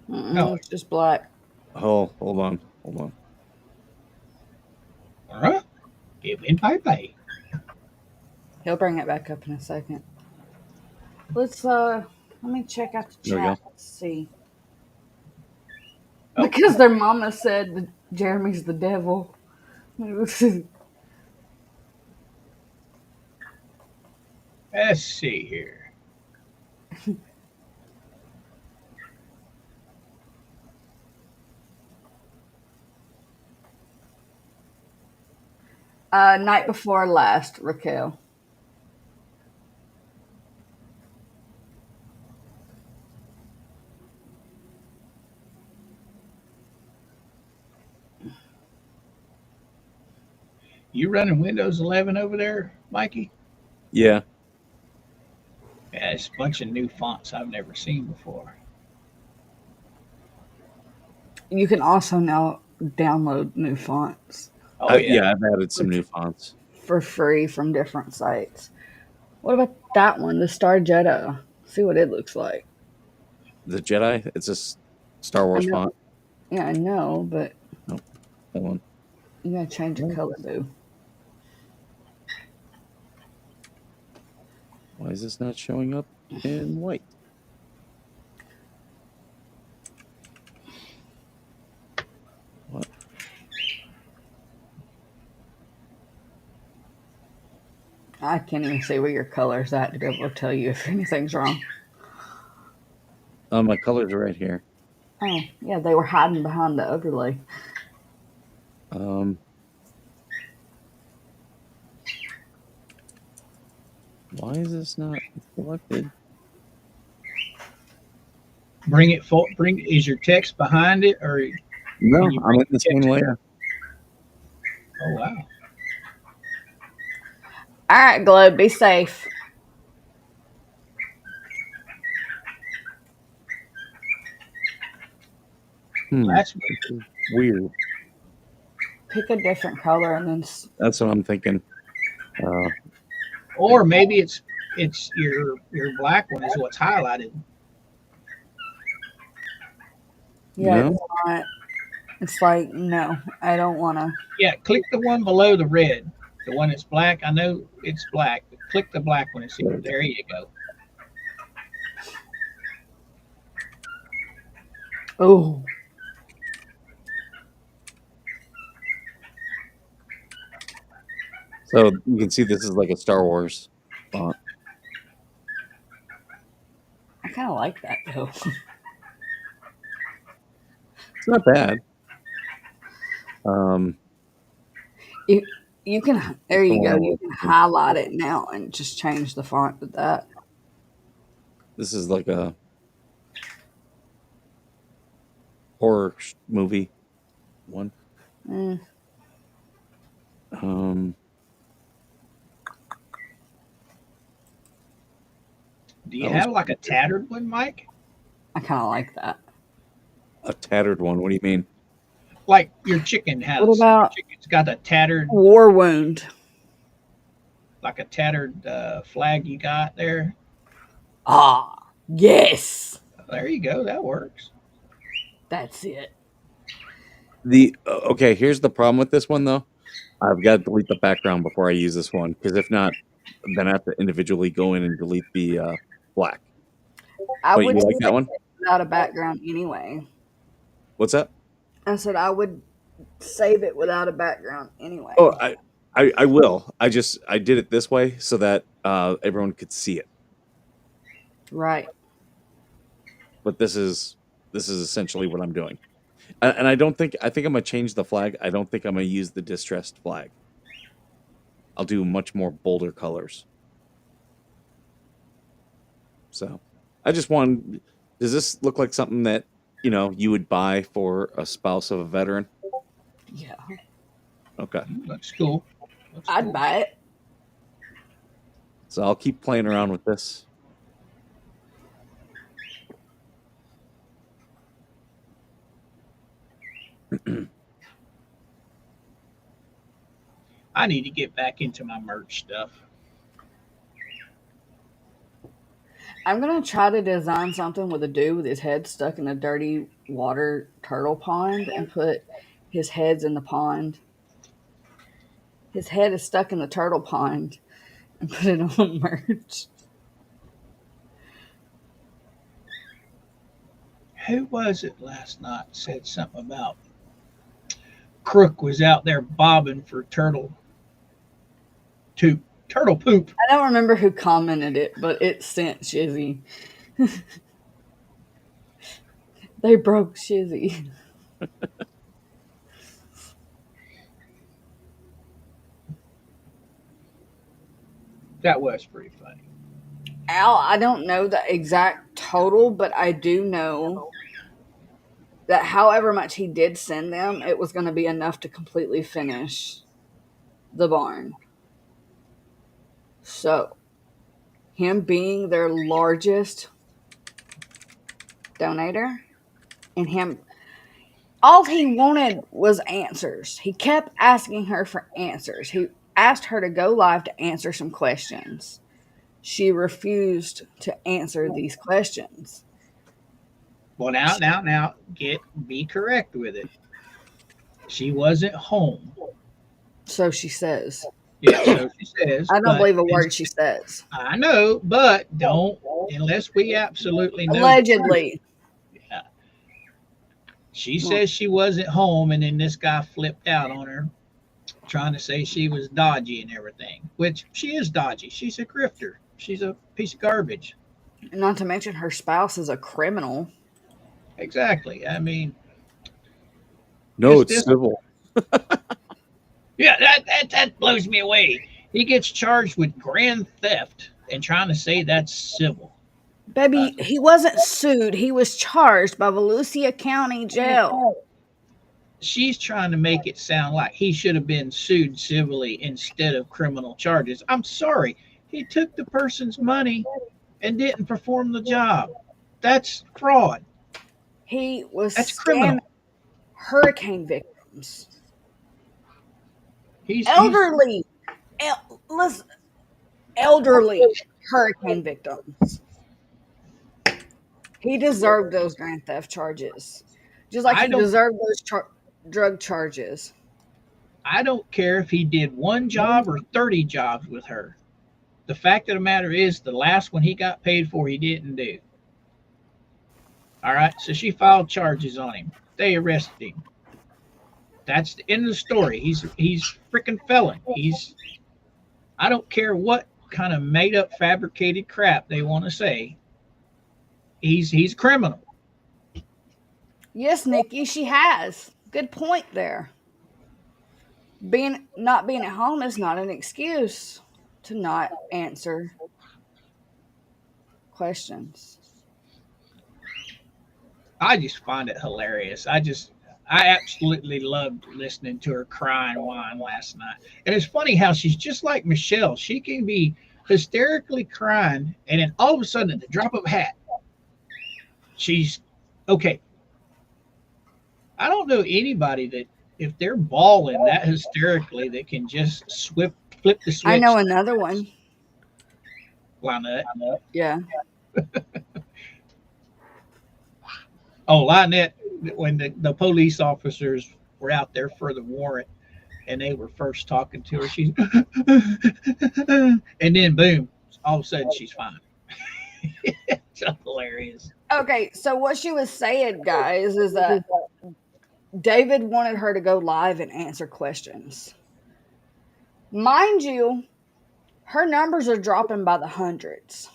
B: No.
C: It's just black.
D: Oh, hold on.
B: Huh? Give me bye.
C: He'll bring it back up in a second. Let me check out the
D: There we
C: chat.
D: go.
C: Let's see.
B: Oh.
C: Because their mama said that Jeremy's the devil.
B: Let's see here.
C: Night before last, Raquel.
B: You running Windows 11 over there, Mikey?
D: Yeah.
B: Yeah, it's a bunch of new fonts I've never seen before.
C: You can also now download new fonts
B: Oh yeah.
D: I've added some new fonts.
C: for free from different sites. What about that one, the Star Jetta? See what it looks like.
D: The Jedi, it's a Star Wars
C: know.
D: font.
C: Yeah, I know, but
D: Nope. Hold on.
C: you gotta change the color, boo.
D: Why is this not showing up in white? What?
C: I can't even see where your color's at to be able to tell you if anything's wrong.
D: My colors are right here.
C: Oh, yeah, they were hiding behind the overlay.
D: Why is this not selected?
B: Is your text behind it or
D: No,
B: Can you
D: I'm in the same
B: text?
D: layer.
B: oh wow.
C: All right, Globe, be safe.
B: That's
D: Weird.
C: Pick a different color and then.
D: That's what I'm thinking.
B: or maybe it's your black one is what's highlighted.
C: Yeah,
D: No?
C: it's not. It's like, no, I don't want to.
B: Yeah, click the one below the red. The one that's black. I know it's black, but click the black one and see. There you go.
C: Oh.
D: So you can see this is like a Star Wars font.
C: I kind of like that, though.
D: It's not bad.
C: You can, there you go. You can highlight it now and just change the font to that.
D: This is like a horror movie one.
C: Mm.
B: Do you have like a tattered one, Mike?
C: I kind of like that.
D: A tattered one? What do you mean?
B: Like your chicken has.
C: What about
B: Chicken's got a tattered,
C: War Wound?
B: like a tattered flag you got there.
C: Ah, yes.
B: There you go. That works.
C: That's it.
D: Okay, here's the problem with this one though. I've got to delete the background before I use this one because if not, then I have to individually go in and delete the black.
C: I
D: Wait,
C: would
D: you like that one?
C: without a background anyway.
D: What's that?
C: I said I would save it without a background anyway.
D: Oh, I will. I did it this way so that everyone could see it.
C: Right.
D: But this is essentially what I'm doing. And I think I'm gonna change the flag. I don't think I'm gonna use the distressed flag. I'll do much more bolder colors. So I just want. Does this look like something that you would buy for a spouse of a veteran?
C: Yeah.
D: Okay.
B: Looks cool.
C: I'd buy it.
D: So I'll keep playing around with this.
B: I need to get back into my merch stuff.
C: I'm gonna try to design something with a dude with his head stuck in a dirty water turtle pond and put his heads in the pond. His head is stuck in the turtle pond and put it on merch.
B: Who was it last night said something about Crook was out there bobbing for turtle poop.
C: I don't remember who commented it, but it sent Shizzy. They broke Shizzy.
B: That was pretty funny.
C: Al, I don't know the exact total, but I do know that however much he did send them, it was going to be enough to completely finish the barn. So, him being their largest donator, and him, all he wanted was answers. He kept asking her for answers. He asked her to go live to answer some questions. She refused to answer these questions.
B: Well, now, be correct with it. She wasn't home.
C: So she says.
B: Yeah, so she says.
C: I don't believe a word she says.
B: I know, but don't unless we absolutely know.
C: Allegedly.
B: Yeah. She says she wasn't home, and then this guy flipped out on her, trying to say she was dodgy and everything, which she is dodgy. She's a grifter. She's a piece of garbage.
C: Not to mention her spouse is a criminal.
B: Exactly. I mean,
D: No, it's civil.
B: Yeah, that blows me away. He gets charged with grand theft and trying to say that's civil.
C: Baby, he wasn't sued. He was charged by Volusia County Jail.
B: She's trying to make it sound like he should have been sued civilly instead of criminal charges. I'm sorry. He took the person's money and didn't perform the job. That's fraud.
C: He was
B: That's criminal.
C: Hurricane victims.
B: He's
C: elderly hurricane victims. He deserved those grand theft charges, just like he deserved those drug charges.
B: I don't care if he did one job or 30 jobs with her. The fact of the matter is, the last one he got paid for, he didn't do. All right, so she filed charges on him. They arrested him. That's the end of the story. He's freaking felon. I don't care what kind of made up fabricated crap they want to say. He's a criminal.
C: Yes, Nikki, she has. Good point there. Not being at home is not an excuse to not answer questions.
B: I just find it hilarious. I absolutely loved listening to her cry and whine last night. And it's funny how she's just like Michelle. She can be hysterically crying, and then all of a sudden, at the drop of a hat, she's okay. I don't know anybody that, if they're bawling that hysterically, that can just flip the switch.
C: I know another one.
B: Lynette.
C: Yeah.
B: Oh, Lynette, when the police officers were out there for the warrant and they were first talking to her, she's and then boom, all of a sudden she's fine. It's hilarious.
C: Okay, so what she was saying, guys, is that David wanted her to go live and answer questions. Mind you, her numbers are dropping by the hundreds.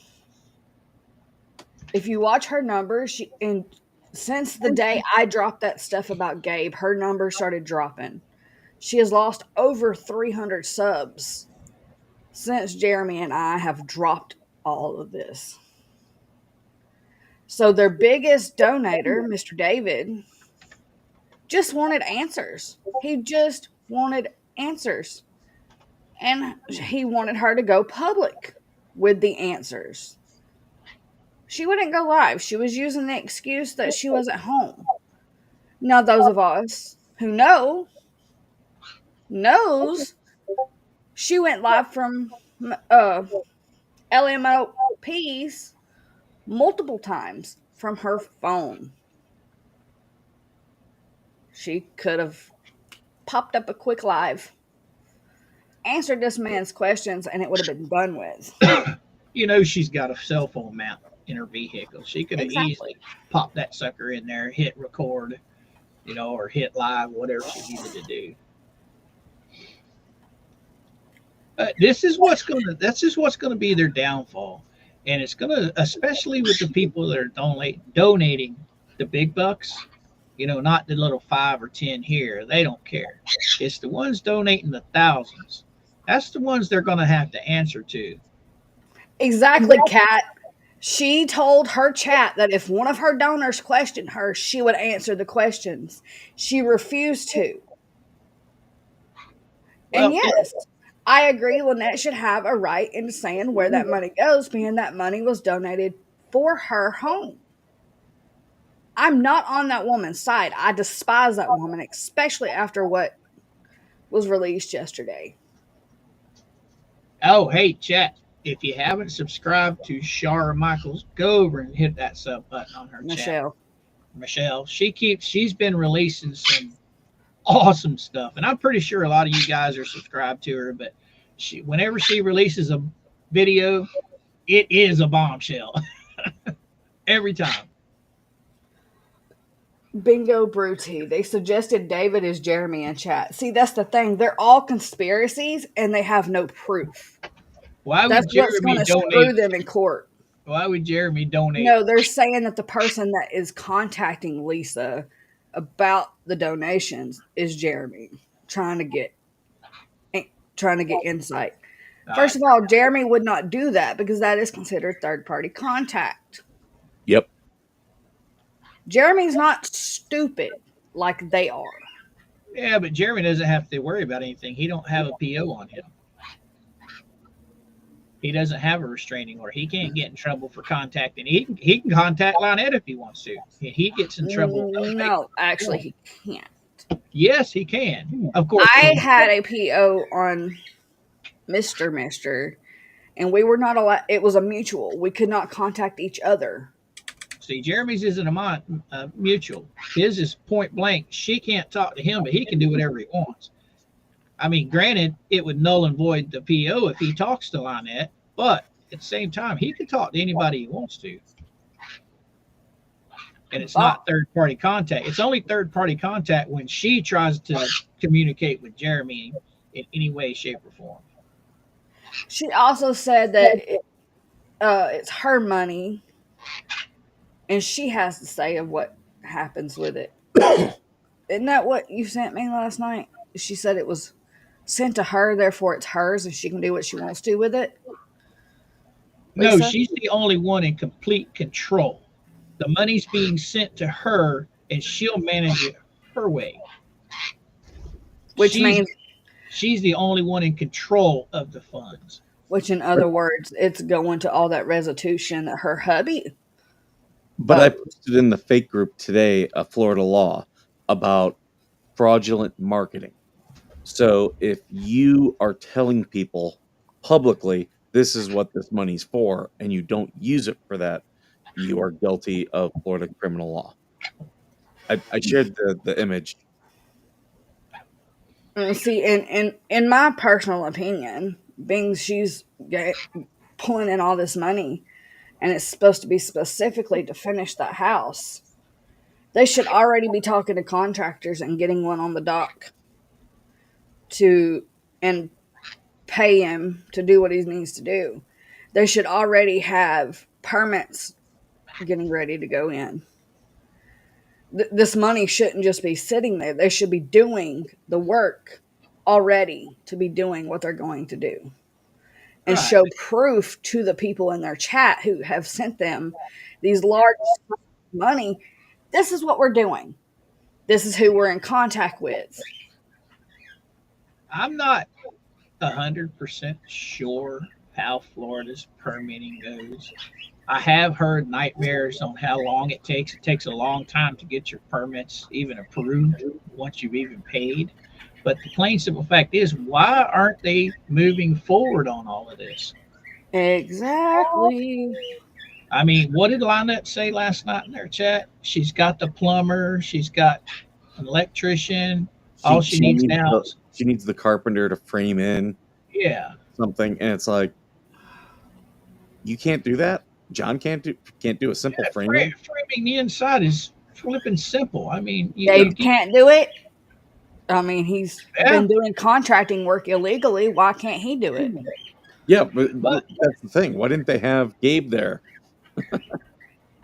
C: If you watch her numbers, since the day I dropped that stuff about Gabe, her numbers started dropping. She has lost over 300 subs since Jeremy and I have dropped all of this. So their biggest donator, Mr. David, just wanted answers. He just wanted answers. And he wanted her to go public with the answers. She wouldn't go live. She was using the excuse that she wasn't home. Now, those of us who knows she went live from LMOPs multiple times from her phone. She could have popped up a quick live, answered this man's questions, and it would have been done with.
B: You know, she's got a cell phone mount in her vehicle. She could have
C: Exactly.
B: easily popped that sucker in there, hit record, or hit live, whatever she needed to do. This is what's gonna be their downfall, and it's gonna, especially with the people that are donating the big bucks. Not the little 5 or 10 here. They don't care. It's the ones donating the thousands. That's the ones they're gonna have to answer to.
C: Exactly, Kat. She told her chat that if one of her donors questioned her, she would answer the questions. She refused to.
B: Well,
C: And yes, I agree Lynette should have a right in saying where that money goes, being that money was donated for her home. I'm not on that woman's side. I despise that woman, especially after what was released yesterday.
B: oh, hey, chat. If you haven't subscribed to Shara Michaels, go over and hit that sub button on her chat. Michelle, she's been releasing some awesome stuff, and I'm pretty sure a lot of you guys are subscribed to her. But whenever she releases a video, it is a bombshell every time.
C: Bingo Bruti. They suggested David is Jeremy in chat. See, that's the thing. They're all conspiracies, and they have no proof.
B: Why
C: That's
B: would Jeremy
C: what's going to screw
B: donate?
C: them in court.
B: Why would Jeremy donate?
C: No, they're saying that the person that is contacting Lisa about the donations is Jeremy, trying to get insight. First of all, Jeremy would not do that because that is considered third-party contact.
D: Yep.
C: Jeremy's not stupid like they are.
B: Yeah, but Jeremy doesn't have to worry about anything. He don't have a PO on him. He doesn't have a restraining order. He can't get in trouble for contacting. He can contact Lynette if he wants to. He gets in trouble.
C: No, actually, he can't.
B: Yes, he can. Of course.
C: I had a PO on Mr. And we were not allowed. It was a mutual. We could not contact each other.
B: See, Jeremy's isn't a mutual. His is point blank. She can't talk to him, but he can do whatever he wants. I mean, granted, it would null and void the PO if he talks to Lynette, but at the same time, he can talk to anybody he wants to. And it's not third-party contact. It's only third-party contact when she tries to communicate with Jeremy in any way, shape, or form.
C: She also said that it's her money, and she has to say of what happens with it. Isn't that what you sent me last night? She said it was sent to her, therefore it's hers, and she can do what she wants to with it.
B: No,
C: Lisa?
B: she's the only one in complete control. The money's being sent to her, and she'll manage it her way.
C: Which means...
B: She's the only one in control of the funds.
C: Which, in other words, it's going to all that restitution that her hubby...
D: But I posted in the fake group today a Florida law about fraudulent marketing. So if you are telling people publicly this is what this money's for and you don't use it for that, you are guilty of Florida criminal law. I shared the image.
C: See, in my personal opinion, being she's pulling in all this money and it's supposed to be specifically to finish that house, they should already be talking to contractors and getting one on the dock and pay him to do what he needs to do. They should already have permits getting ready to go in. This money shouldn't just be sitting there. They should be doing the work already to be doing what they're going to do. And show proof to the people in their chat who have sent them these large money. This is what we're doing. This is who we're in contact with.
B: I'm not 100% sure how Florida's permitting goes. I have heard nightmares on how long it takes. It takes a long time to get your permits even approved once you've even paid. But the plain simple fact is, why aren't they moving forward on all of this?
C: Exactly.
B: I mean, what did Lynette say last night in their chat? She's got the plumber, she's got an electrician. All she needs now is,
D: she needs the carpenter to frame in
B: yeah.
D: something, and it's like, you can't do that. John can't do a simple framing.
B: Framing the inside is flipping simple. I mean,
C: Dave can't do it. I mean, he's been doing contracting work illegally. Why can't he do it?
D: Yeah, but that's the thing. Why didn't they have Gabe there?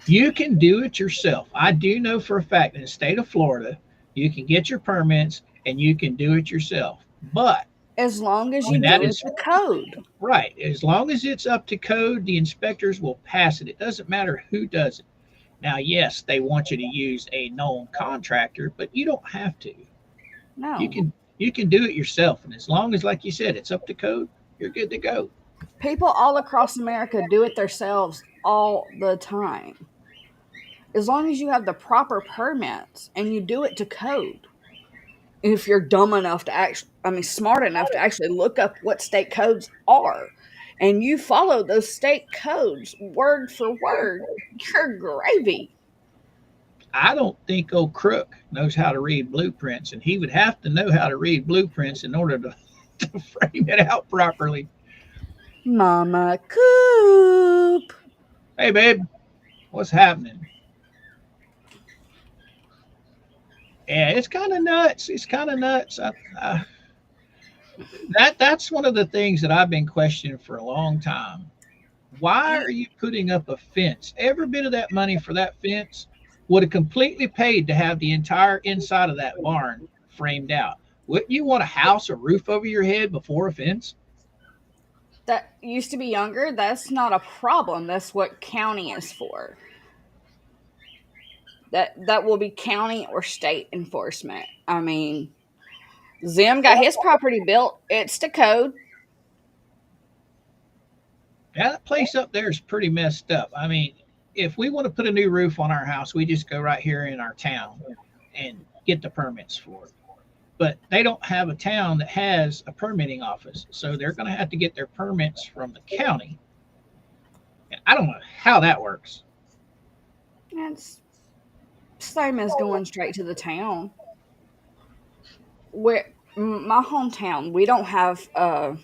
B: You can do it yourself. I do know for a fact in the state of Florida, you can get your permits and you can do it yourself. But
C: as long as you do it to code.
B: Right. As long as it's up to code, the inspectors will pass it. It doesn't matter who does it. Now, yes, they want you to use a known contractor, but you don't have to.
C: No.
B: You can do it yourself. And as long as, like you said, it's up to code, you're good to go.
C: People all across America do it themselves all the time. As long as you have the proper permits and you do it to code. If you're dumb enough to smart enough to actually look up what state codes are, and you follow those state codes word for word, you're gravy.
B: I don't think old Crook knows how to read blueprints, and he would have to know how to read blueprints in order to frame it out properly.
C: Mama Coop.
B: Hey, babe, what's happening? Yeah, it's kind of nuts. It's kind of nuts. That's one of the things that I've been questioning for a long time. Why are you putting up a fence? Every bit of that money for that fence would have completely paid to have the entire inside of that barn framed out. Wouldn't you want a house or roof over your head before a fence?
C: That used to be younger. That's not a problem. That's what county is for. That will be county or state enforcement. I mean, Zim got his property built. It's to code.
B: Yeah, that place up there is pretty messed up. I mean, if we want to put a new roof on our house, we just go right here in our town and get the permits for it. But they don't have a town that has a permitting office. So they're going to have to get their permits from the county. And I don't know how that works.
C: It's same as going straight to the town. Where my hometown, we don't have the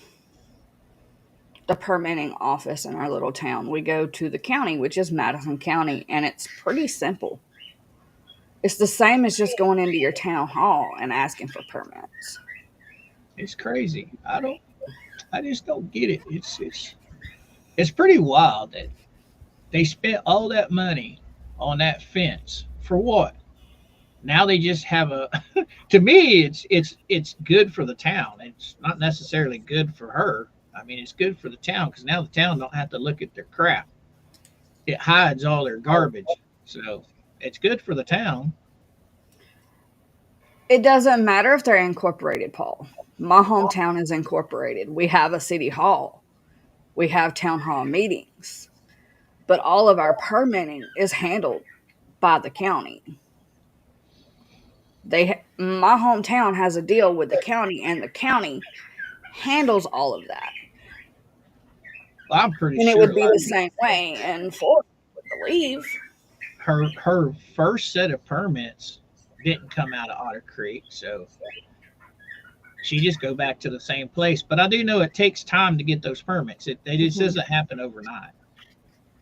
C: permitting office in our little town. We go to the county, which is Madison County, and it's pretty simple. It's the same as just going into your town hall and asking for permits.
B: It's crazy. I just don't get it. It's pretty wild that they spent all that money on that fence for what? Now they just have to me it's good for the town. It's not necessarily good for her. I mean, it's good for the town because now the town don't have to look at their crap. It hides all their garbage. So it's good for the town.
C: It doesn't matter if they're incorporated, Paul. My hometown is incorporated. We have a city hall. We have town hall meetings. But all of our permitting is handled by the county. My hometown has a deal with the county, and the county handles all of that.
B: Well, I'm pretty
C: and
B: sure.
C: And it would be the same way in Florida, I believe.
B: Her first set of permits didn't come out of Otter Creek, so she just go back to the same place. But I do know it takes time to get those permits. It just doesn't happen overnight.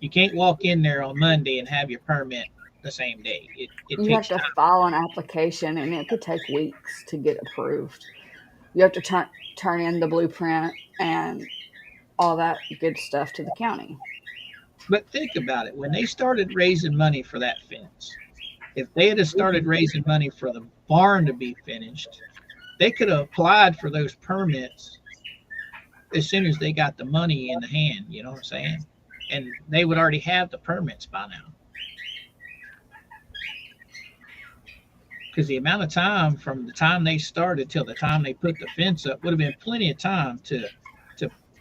B: You can't walk in there on Monday and have your permit the same day. It
C: you
B: takes
C: have to
B: time.
C: file an application, and it could take weeks to get approved. You have to turn in the blueprint and all that good stuff to the county.
B: But think about it. When they started raising money for that fence, if they had started raising money for the barn to be finished, they could have applied for those permits as soon as they got the money in the hand. You know what I'm saying? And they would already have the permits by now. Because the amount of time from the time they started till the time they put the fence up would have been plenty of time to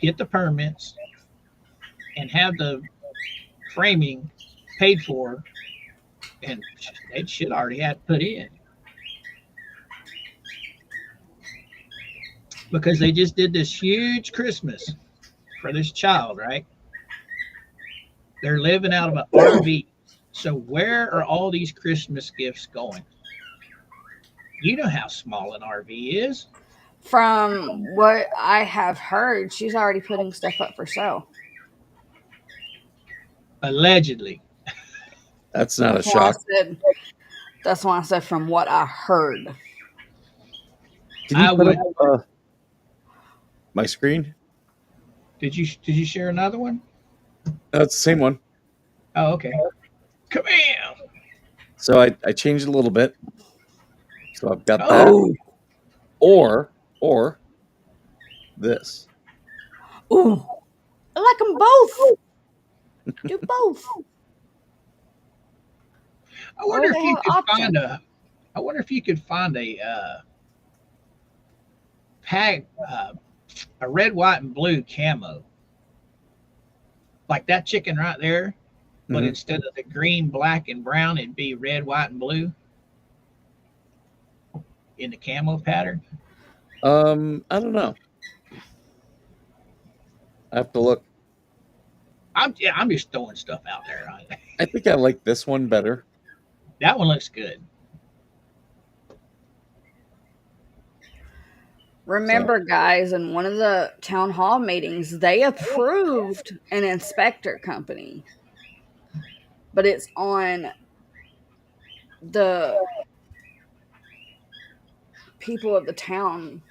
B: get the permits and have the framing paid for, and they should already had put in. Because they just did this huge Christmas for this child, right? They're living out of an RV. So where are all these Christmas gifts going? You know how small an RV is.
C: From what I have heard, she's already putting stuff up for sale.
B: Allegedly.
D: That's not a
C: That's why I
D: shock.
C: said. That's why I said from what I heard.
D: Can you
B: I
D: put
B: would.
D: up my screen?
B: Did you share another one?
D: That's the same one.
B: Oh, okay. Come here.
D: So I changed it a little bit. So I've got that.
B: Oh,
D: Or this.
C: Ooh, I like them both. Do both.
B: I wonder
C: they
B: if you
C: have
B: could
C: options.
B: find a. I wonder if you could find a red, white, and blue camo, like that chicken right there. But
D: Mhm.
B: instead of the green, black, and brown, it'd be red, white, and blue in the camo pattern.
D: I don't know. I have to look.
B: I'm just throwing stuff out there.
D: I think I like this one better.
B: That one looks good.
C: Remember, guys, in one of the town hall meetings, they approved an inspector company, but it's on the people of the town,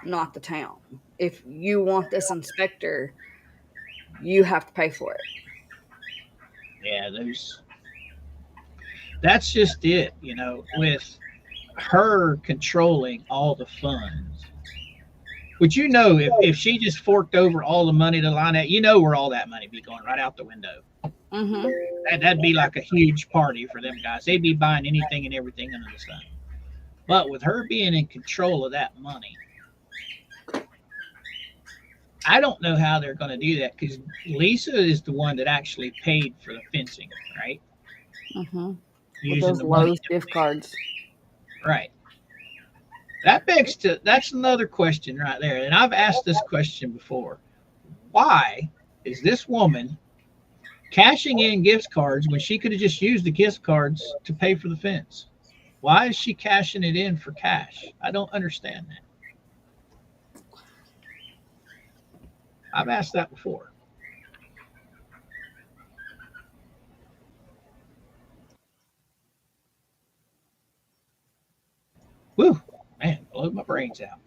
C: not the town. If you want this inspector, you have to pay for it.
B: Yeah, that's just it, with her controlling all the funds. Would you know if she just forked over all the money to line that, where all that money be going right out the window.
C: Mm-hmm.
B: That'd be like a huge party for them guys. They'd be buying anything and everything under the sun. But with her being in control of that money, I don't know how they're going to do that because Lisa is the one that actually paid for the fencing, right?
C: Mm-hmm. With
B: Using
C: those
B: the money.
C: Lowe's gift cards.
B: Right. That's another question right there. And I've asked this question before. Why is this woman cashing in gift cards when she could have just used the gift cards to pay for the fence? Why is she cashing it in for cash? I don't understand that. I've asked that before. Whew, man, blew my brains out.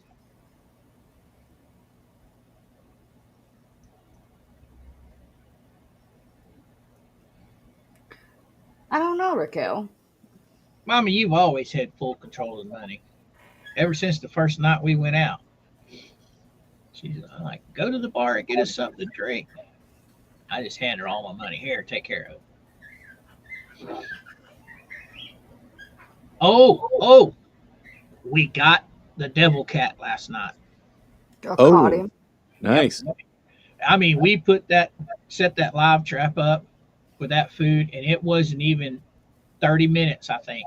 C: I don't know, Raquel.
B: Mama, you've always had full control of the money. Ever since the first night we went out. She's like, go to the bar and get us something to drink. I just hand her all my money. Here, take care of it. Oh, we got the devil cat last night.
C: I caught him.
D: Nice.
B: I mean, we set that live trap up with that food, and it wasn't even 30 minutes, I think.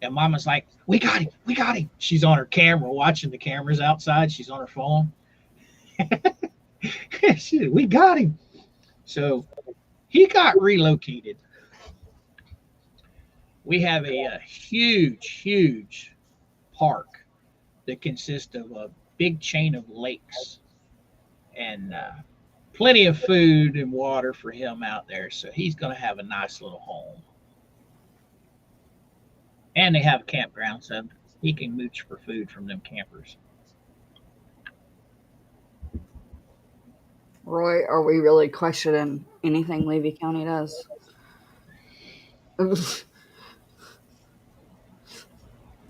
B: And Mama's like, we got him. She's on her camera, watching the cameras outside. She's on her phone. She said, we got him. So he got relocated. We have a huge park that consists of a big chain of lakes and plenty of food and water for him out there. So he's going to have a nice little home. And they have a campground, so he can mooch for food from them campers.
C: Roy, are we really questioning anything Levy County does?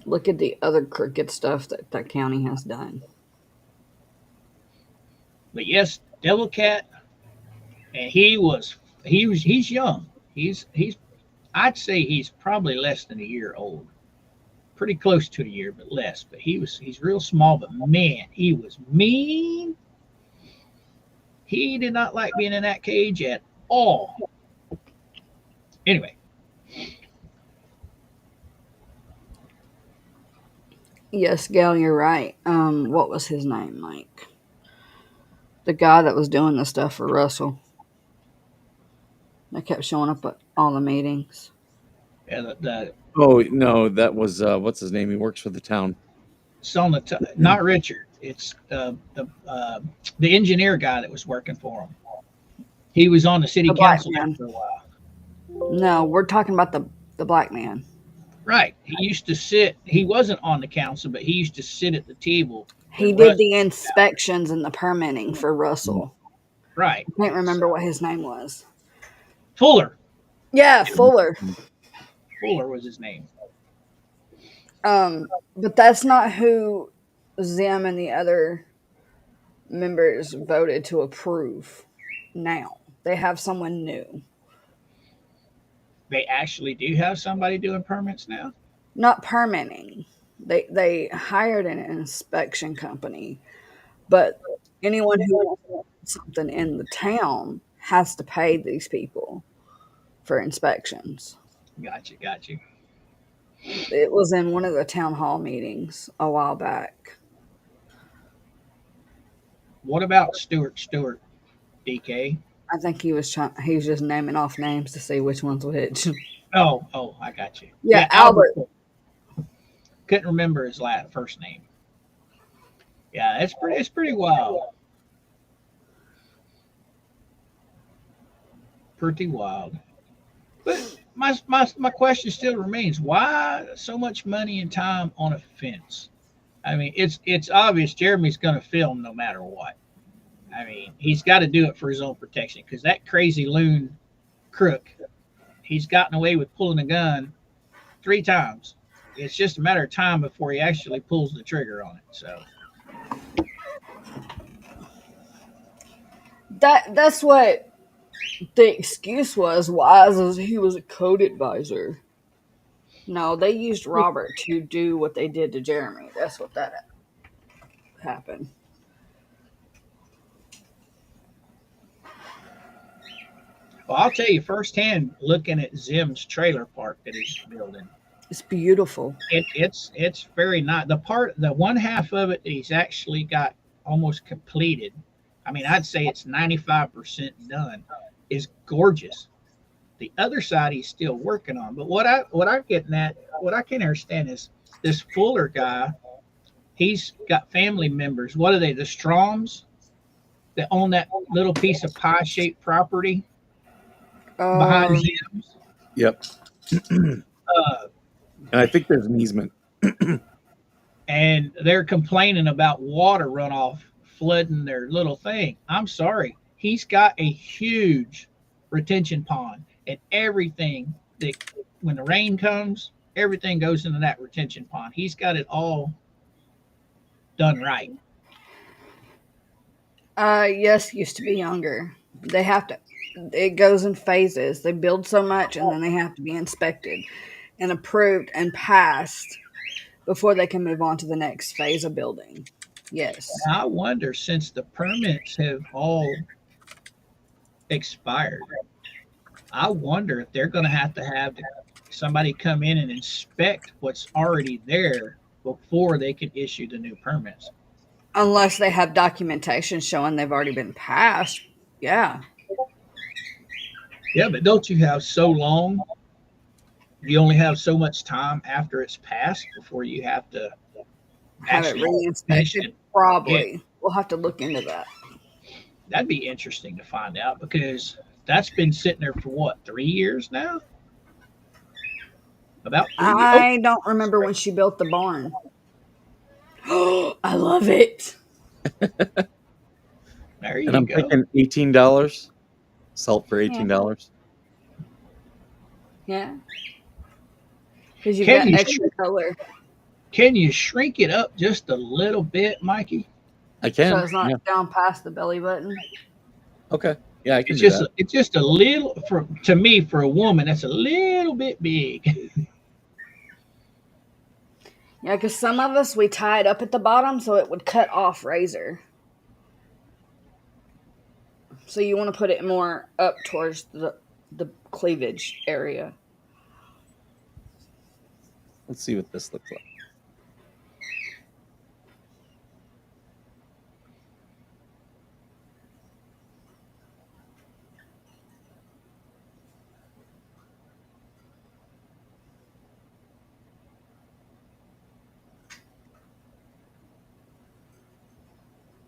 C: Look at the other crooked stuff that the county has done.
B: But yes, Devil Cat, and he's young. He's I'd say he's probably less than a year old. Pretty close to a year, but less. But he's real small, but man, he was mean. He did not like being in that cage at all. Anyway.
C: Yes, Gail, you're right. What was his name, Mike? The guy that was doing the stuff for Russell. They kept showing up at all the meetings.
B: Yeah,
D: Oh no, that was what's his name? He works for the town.
B: it's on not Richard. It's the engineer guy that was working for him. He was on the city
C: The black
B: council there
C: man.
B: for a while.
C: No, we're talking about the black man.
B: Right. He used to sit. He wasn't on the council, but he used to sit at the table
C: He
B: when
C: did
B: Russ.
C: the inspections and the permitting for Russell.
B: Right.
C: I can't remember what his name was.
B: Fuller.
C: Yeah, Fuller.
B: Fuller was his name.
C: But that's not who Zim and the other members voted to approve. Now they have someone new.
B: They actually do have somebody doing permits now.
C: Not permitting. They hired an inspection company, but anyone who wants something in the town has to pay these people for inspections.
B: Got you.
C: It was in one of the town hall meetings a while back.
B: What about Stewart, DK?
C: I think he was just naming off names to see which one's which.
B: Oh, I got you.
C: Yeah, Albert.
B: Couldn't remember his first name. Yeah, it's pretty wild. Pretty wild. But my question still remains: why so much money and time on a fence? I mean, it's obvious Jeremy's going to film no matter what. I mean, he's got to do it for his own protection because that crazy loon crook, he's gotten away with pulling a gun 3 times. It's just a matter of time before he actually pulls the trigger on it. So
C: That's what the excuse was. Why is he was a code advisor? No, they used Robert to do what they did to Jeremy. That's what that happened.
B: well, I'll tell you firsthand, looking at Zim's trailer park that he's building.
C: It's beautiful.
B: It's very nice. The one half of it that he's actually got almost completed. I mean, I'd say it's 95% done. Is gorgeous. The other side he's still working on. But what I'm getting at, what I can't understand is this Fuller guy. He's got family members. What are they? The Stroms that own that little piece of pie-shaped property behind Zim's.
D: Yep.
B: Uh,
D: And I think there's an easement.
B: and they're complaining about water runoff flooding their little thing. I'm sorry. He's got a huge retention pond, and everything that when the rain comes, everything goes into that retention pond. He's got it all done right.
C: Yes, used to be younger. They have to. It goes in phases. They build so much, and then they have to be inspected and approved and passed before they can move on to the next phase of building. Yes.
B: I wonder, since the permits have all expired, I wonder if they're going to have somebody come in and inspect what's already there before they can issue the new permits.
C: Unless they have documentation showing they've already been passed. Yeah.
B: Yeah, but don't you have so long? You only have so much time after it's passed before you have to
C: Have it
B: actually
C: reinspected?
B: finish it.
C: Probably.
B: Yeah.
C: We'll have to look into that.
B: That'd be interesting to find out because that's been sitting there for what, 3 years now? About 3 years.
C: I don't remember when she built the barn. Oh, I love it.
B: There you
D: And I'm
B: go.
D: thinking $18. Salt for $18.
C: Yeah. Because you
B: Can
C: got
B: you
C: extra color.
B: Can you shrink it up just a little bit, Mikey?
D: I can.
C: So it's not
D: Yeah.
C: down past the belly button.
D: Okay. Yeah, I can
B: It's
D: do
B: just
D: that.
B: it's just a little to me for a woman. That's a little bit big.
C: Yeah, because some of us, we tie it up at the bottom so it would cut off razor. So you want to put it more up towards the cleavage area.
D: Let's see what this looks like.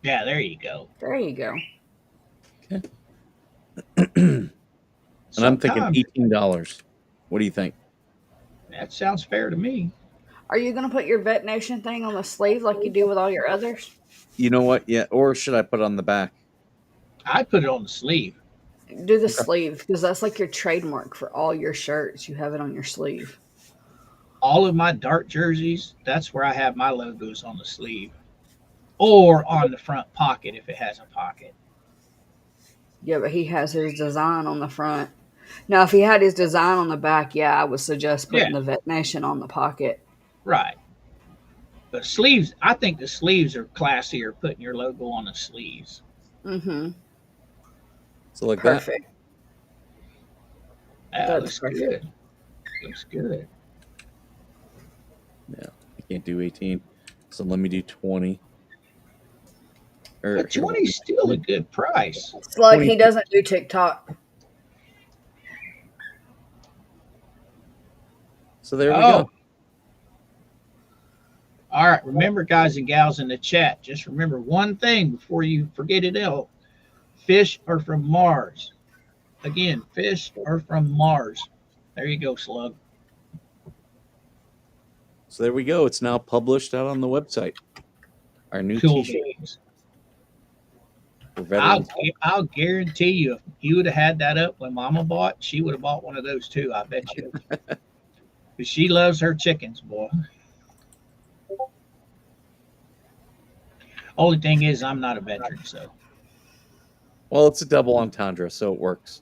B: Yeah, there you go.
C: There you go.
D: And I'm thinking
B: Sometimes
D: $18. What do you think?
B: that sounds fair to me.
C: Are you going to put your Vet Nation thing on the sleeve like you do with all your others?
D: You know what? Yeah. Or should I put it on the back?
B: I'd put it on the sleeve.
C: Do the
D: Okay.
C: sleeve because that's like your trademark for all your shirts. You have it on your sleeve.
B: All of my Dart jerseys, that's where I have my logos on the sleeve or on the front pocket if it has a pocket.
C: Yeah, but he has his design on the front. Now, if he had his design on the back, yeah, I would suggest putting
B: Yeah,
C: the Vet Nation on the pocket.
B: right. But sleeves, I think the sleeves are classier putting your logo on the sleeves.
C: Mm-hmm.
D: So like
C: Perfect.
B: That
C: That's
B: looks
C: perfect.
B: good. Looks good.
D: that. Yeah. I can't do 18. So let me do 20.
B: But 20 is still a good price.
C: It's like
D: 20.
C: he doesn't do TikTok.
D: So there we
B: Oh,
D: go.
B: all right. Remember, guys and gals in the chat, just remember one thing before you forget it all. Fish are from Mars. Again, fish are from Mars. There you go, Slug.
D: So there we go. It's now published out on the website. Our new
B: Cool
D: T-shirt
B: beans.
D: for veterans.
B: I'll guarantee you, if you would have had that up when Mama bought, she would have bought one of those too. I bet you. Because she loves her chickens, boy. Only thing is, I'm not a veteran, so.
D: Well, it's a double entendre, so it works.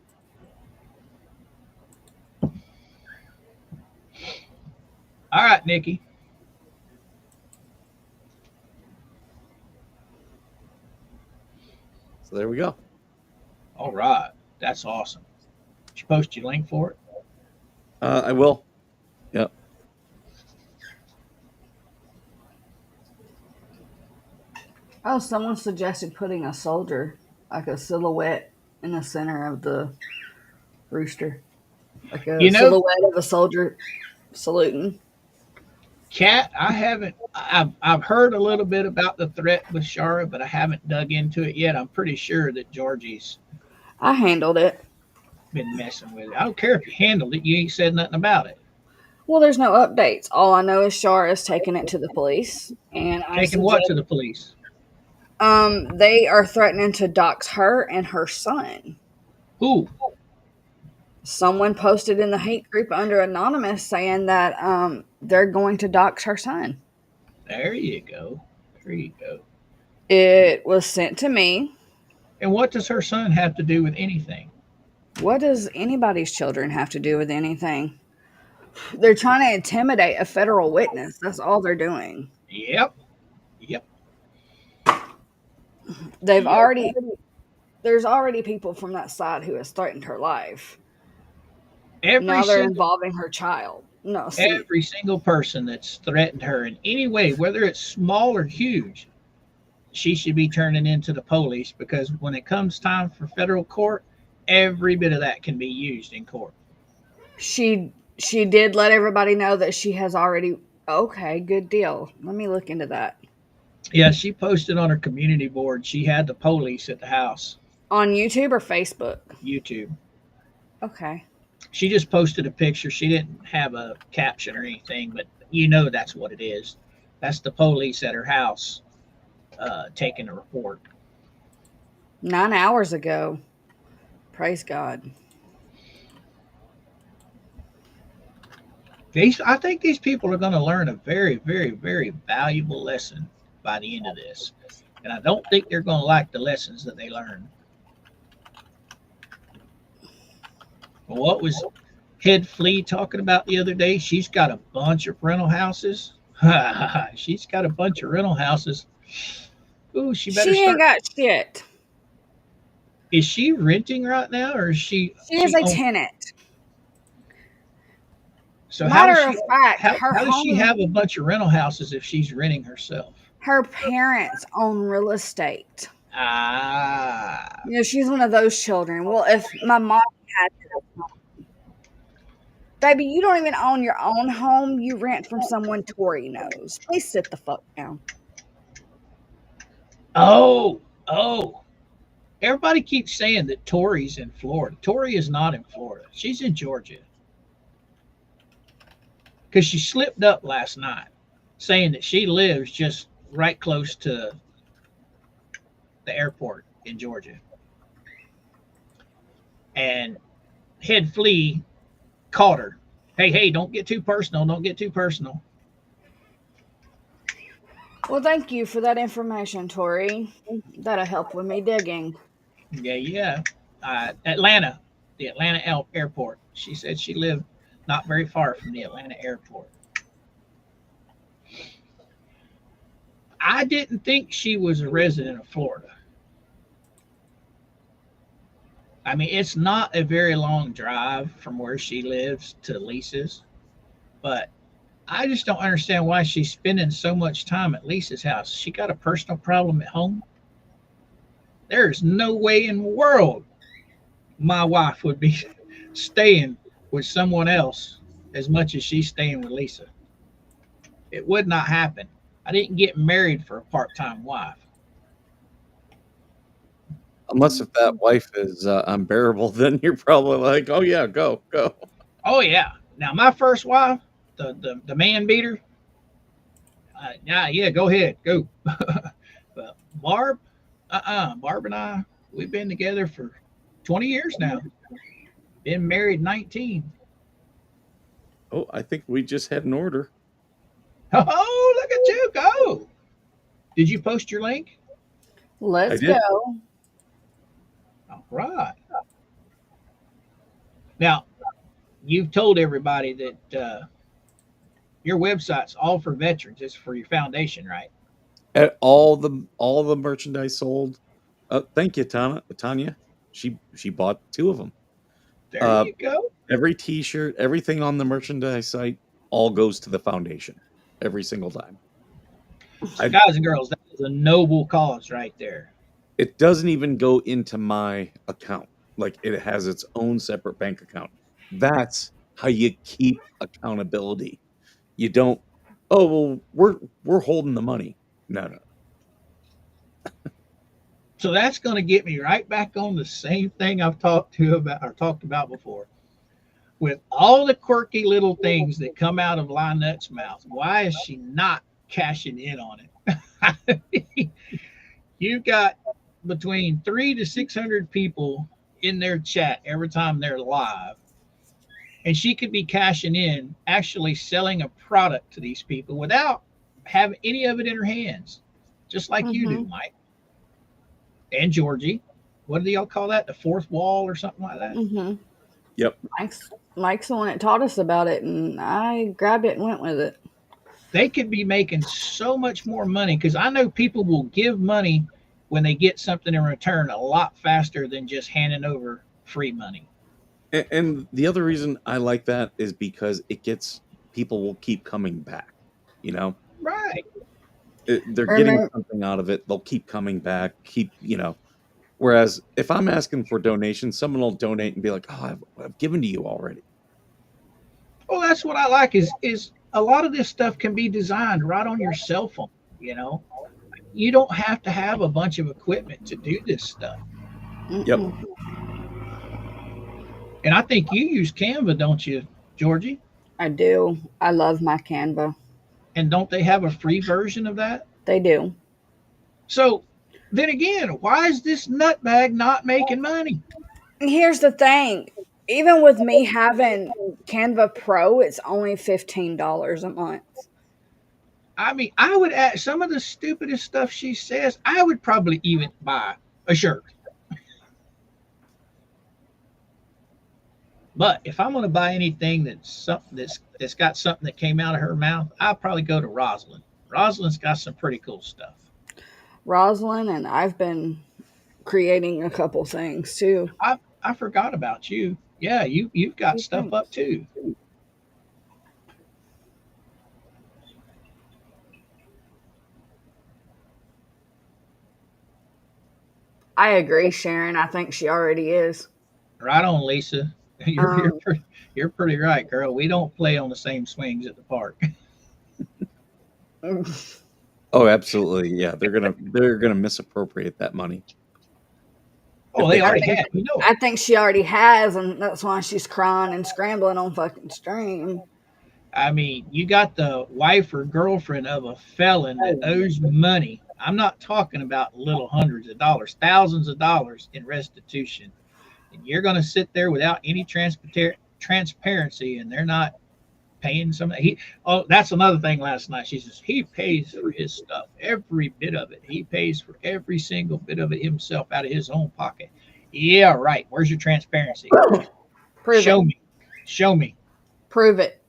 B: All right, Nikki.
D: So there we go.
B: All right. That's awesome. Did you post your link for it?
D: I will. Yep.
C: Oh, someone suggested putting a soldier, like a silhouette, in the center of the rooster. Like a
B: You know,
C: silhouette of a soldier saluting.
B: Kat, I haven't. I've heard a little bit about the threat with Shara, but I haven't dug into it yet. I'm pretty sure that Georgie's
C: I handled it.
B: been messing with it. I don't care if you handled it. You ain't said nothing about it.
C: Well, there's no updates. All I know is Shar is taking it to the police, and I
B: Taking what
C: suggest
B: to the police?
C: they are threatening to dox her and her son.
B: Who?
C: Someone posted in the hate group under anonymous saying that they're going to dox her son.
B: There you go. There you go.
C: It was sent to me.
B: And what does her son have to do with anything?
C: What does anybody's children have to do with anything? They're trying to intimidate a federal witness. That's all they're doing.
B: Yep. Yep.
C: They've
B: Yep.
C: already there's already people from that side who has threatened her life. Now they're involving her child. No, see,
B: every single person that's threatened her in any way, whether it's small or huge, she should be turning into the police, because when it comes time for federal court, every bit of that can be used in court.
C: she did let everybody know that she has already. Okay, good deal. Let me look into that.
B: Yeah, she posted on her community board. She had the police at the house.
C: On YouTube or Facebook?
B: YouTube.
C: Okay.
B: She just posted a picture. She didn't have a caption or anything, but you know that's what it is. That's the police at her house taking a report.
C: 9 hours ago. Praise God.
B: I think these people are going to learn a very, very, very valuable lesson by the end of this. And I don't think they're going to like the lessons that they learn. Well, what was Head Flea talking about the other day? She's got a bunch of rental houses. She's got a bunch of rental houses. Ooh, she better
C: She ain't
B: start.
C: got shit.
B: Is she renting right now, or is she?
C: She is a tenant.
B: So how
C: Matter
B: does
C: of
B: she?
C: fact,
B: How does she have a bunch of rental houses if she's renting herself?
C: her parents own real estate.
B: Ah,
C: You know, she's one of those children. Well, if my mom had it, baby, you don't even own your own home. You rent from someone Tori knows. Please sit the fuck down.
B: Oh. Everybody keeps saying that Tori's in Florida. Tori is not in Florida. She's in Georgia because she slipped up last night saying that she lives just right close to the airport in Georgia. And Head Flea caught her. Hey, don't get too personal. Don't get too personal.
C: Well, thank you for that information, Tori. That'll help with me digging.
B: Yeah. Atlanta, the Atlanta airport. She said she lived not very far from the Atlanta airport. I didn't think she was a resident of Florida. I mean, it's not a very long drive from where she lives to Lisa's, but I just don't understand why she's spending so much time at Lisa's house. She got a personal problem at home. There's no way in the world my wife would be staying with someone else as much as she's staying with Lisa. It would not happen. I didn't get married for a part-time wife.
D: Unless if that wife is unbearable, then you're probably like, oh yeah, go.
B: Oh yeah. Now my first wife, the man beater. Yeah, go ahead, go. But Barb, Barb and I, we've been together for 20 years now. Been married 19.
D: Oh, I think we just had an order.
B: Oh, look at you go. Did you post your link?
C: Let's go.
B: All right. Now, you've told everybody that your website's all for veterans. It's for your foundation, right?
D: At all the merchandise sold. Thank you, Tanya. She bought 2 of them.
B: There you go.
D: Every T-shirt, everything on the merchandise site, all goes to the foundation every single time.
B: Guys and girls, that is a noble cause right there.
D: It doesn't even go into my account. Like, it has its own separate bank account. That's how you keep accountability. You don't, oh, well, we're holding the money. No.
B: So that's going to get me right back on the same thing I've talked about before. With all the quirky little things that come out of Lynette's mouth, why is she not cashing in on it? You've got between 300 to 600 people in their chat every time they're live, and she could be cashing in, actually selling a product to these people without having any of it in her hands, just like you do, Mike and Georgie. What do y'all call that? The fourth wall or something like that?
D: Yep.
C: Mike's the one that taught us about it, and I grabbed it and went with it.
B: They could be making so much more money, because I know people will give money when they get something in return a lot faster than just handing over free money.
D: And the other reason I like that is because it gets people will keep coming back, you know?
B: Right.
D: They're getting something out of it. They'll keep coming back, Whereas if I'm asking for donations, someone will donate and be like, oh, I've given to you already.
B: Well, that's what I like is a lot of this stuff can be designed right on your cell phone, you know? You don't have to have a bunch of equipment to do this stuff.
D: Yep.
B: And I think you use Canva, don't you, Georgie?
C: I do. I love my Canva.
B: And don't they have a free version of that?
C: They do.
B: So then again, why is this nutbag not making money?
C: Here's the thing. Even with me having Canva Pro, it's only $15 a month.
B: I mean, I would add some of the stupidest stuff she says. I would probably even buy a shirt. But if I'm going to buy anything that's got something that came out of her mouth, I'll probably go to Rosalind. Rosalind's got some pretty cool stuff.
C: Rosalind, and I've been creating a couple things too.
B: I forgot about you. Yeah, you've got stuff up too.
C: I agree, Sharon. I think she already is.
B: Right on, Lisa. You're pretty right, girl. We don't play on the same swings at the park.
D: Oh, absolutely. Yeah, they're gonna misappropriate that money.
B: Oh, they already have. You know it.
C: I think she already has, and that's why she's crying and scrambling on fucking stream.
B: I mean, you got the wife or girlfriend of a felon that owes money. I'm not talking about little hundreds of dollars, thousands of dollars in restitution. And you're going to sit there without any transparency, and they're not paying some. That's another thing last night. She says he pays for his stuff, every bit of it. He pays for every single bit of it himself out of his own pocket. Yeah, right. Where's your transparency? Show me. Show me.
C: Prove it.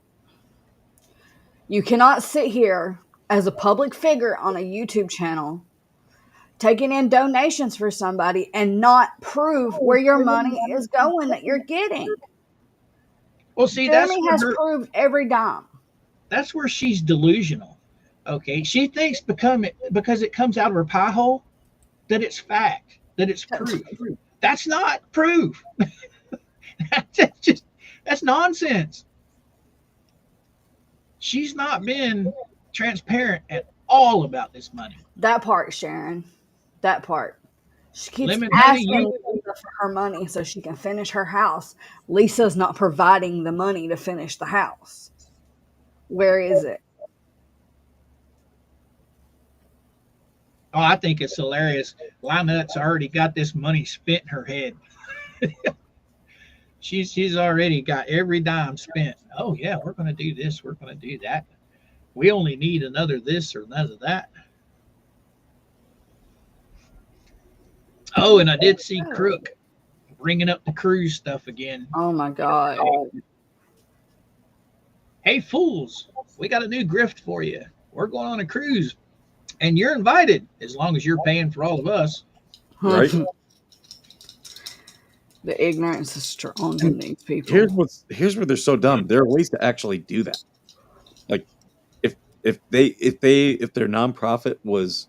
C: You cannot sit here as a public figure on a YouTube channel taking in donations for somebody and not prove where your money is going that you're getting.
B: Well, see,
C: Jeremy has proved every dime.
B: That's where she's delusional. Okay, she thinks because it comes out of her pie hole that it's fact, that it's proof. That's not proof. That's nonsense. She's not been transparent at all about this money.
C: That part, Sharon. That part. She keeps
B: Lemon
C: asking
B: honey,
C: Lisa for her money so she can finish her house. Lisa's not providing the money to finish the house. Where is it?
B: Oh, I think it's hilarious. Lynette's already got this money spent in her head. She's already got every dime spent. Oh yeah, we're going to do this. We're going to do that. We only need another this or another that. Oh, and I did see Crook bringing up the cruise stuff again.
C: Oh my God.
B: Hey, fools, we got a new grift for you. We're going on a cruise, and you're invited as long as you're paying for all of us.
D: Right.
C: The ignorance is strong in these people.
D: Here's where they're so dumb. There are ways to actually do that. Like if their nonprofit was,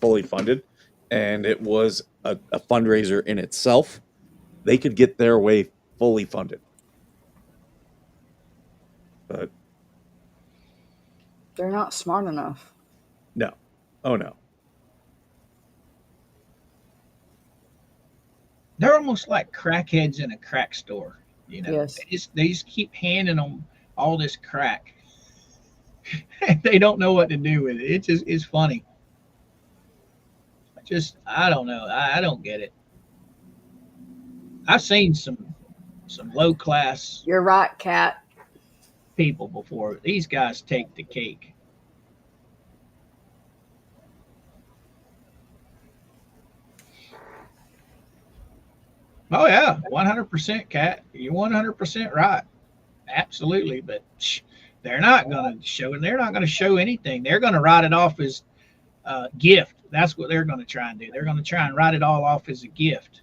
D: fully funded, and it was a fundraiser in itself, they could get their way fully funded. But
C: they're not smart enough.
D: No. Oh no.
B: They're almost like crackheads in a crack store.
C: Yes.
B: They just keep handing them all this crack. They don't know what to do with it. It's funny. I don't know. I don't get it. I've seen some low class.
C: You're right, Kat.
B: People before. These guys take the cake. Oh yeah, 100%, Kat. You're 100% right. Absolutely, but they're not going to show, and they're not going to show anything. They're going to write it off as a gift. That's what they're going to try and do. They're going to try and write it all off as a gift.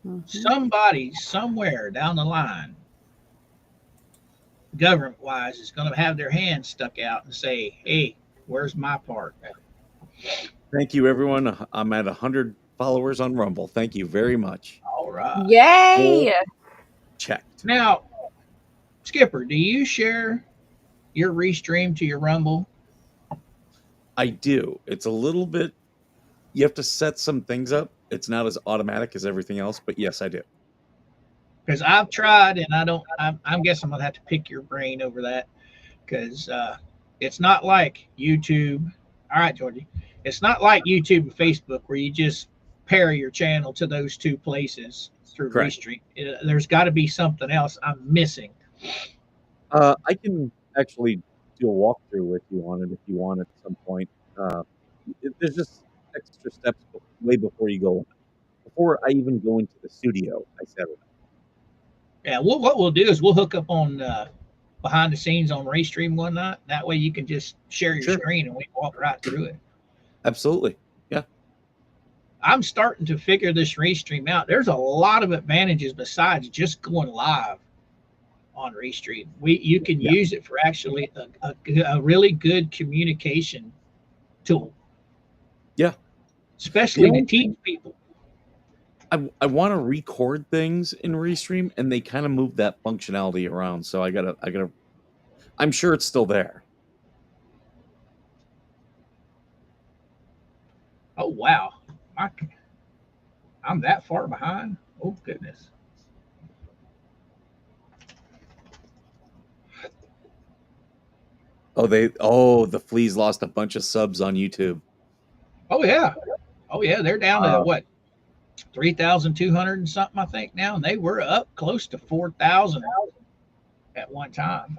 B: Mm-hmm. Somebody somewhere down the line, government-wise, is going to have their hand stuck out and say, "Hey, where's my part?"
D: Thank you, everyone. I'm at 100 followers on Rumble. Thank you very much.
B: All right.
C: Yay!
D: Checked.
B: Now, Skipper, do you share your restream to your Rumble?
D: I do. It's a little bit. You have to set some things up. It's not as automatic as everything else, but yes, I do.
B: Because I've tried, and I'm guessing I'm gonna have to pick your brain over that, because it's not like YouTube. All right, Georgie. It's not like YouTube and Facebook where you just pair your channel to those two places through Restream. There's got to be something else I'm missing.
D: I can actually do a walkthrough with you on it if you want at some point. There's just extra steps way before you go. Before I even go into the studio, I set it up.
B: Yeah, what we'll do is we'll hook up on behind the scenes on Restream one night. That way you can just share your screen and we can walk right through it.
D: Absolutely. Yeah.
B: I'm starting to figure this Restream out. There's a lot of advantages besides just going live on Restream. You can use it for actually a really good communication tool.
D: Yeah.
B: Especially to teach people.
D: I want to record things in Restream, and they kind of move that functionality around. So I gotta. I'm sure it's still there,
B: Oh wow, I, I'm that far behind. Oh goodness.
D: The fleas lost a bunch of subs on YouTube.
B: Oh yeah. Oh yeah. They're down to
D: Uh,
B: what 3,200 and something I think now, and they were up close to 4,000 at one time.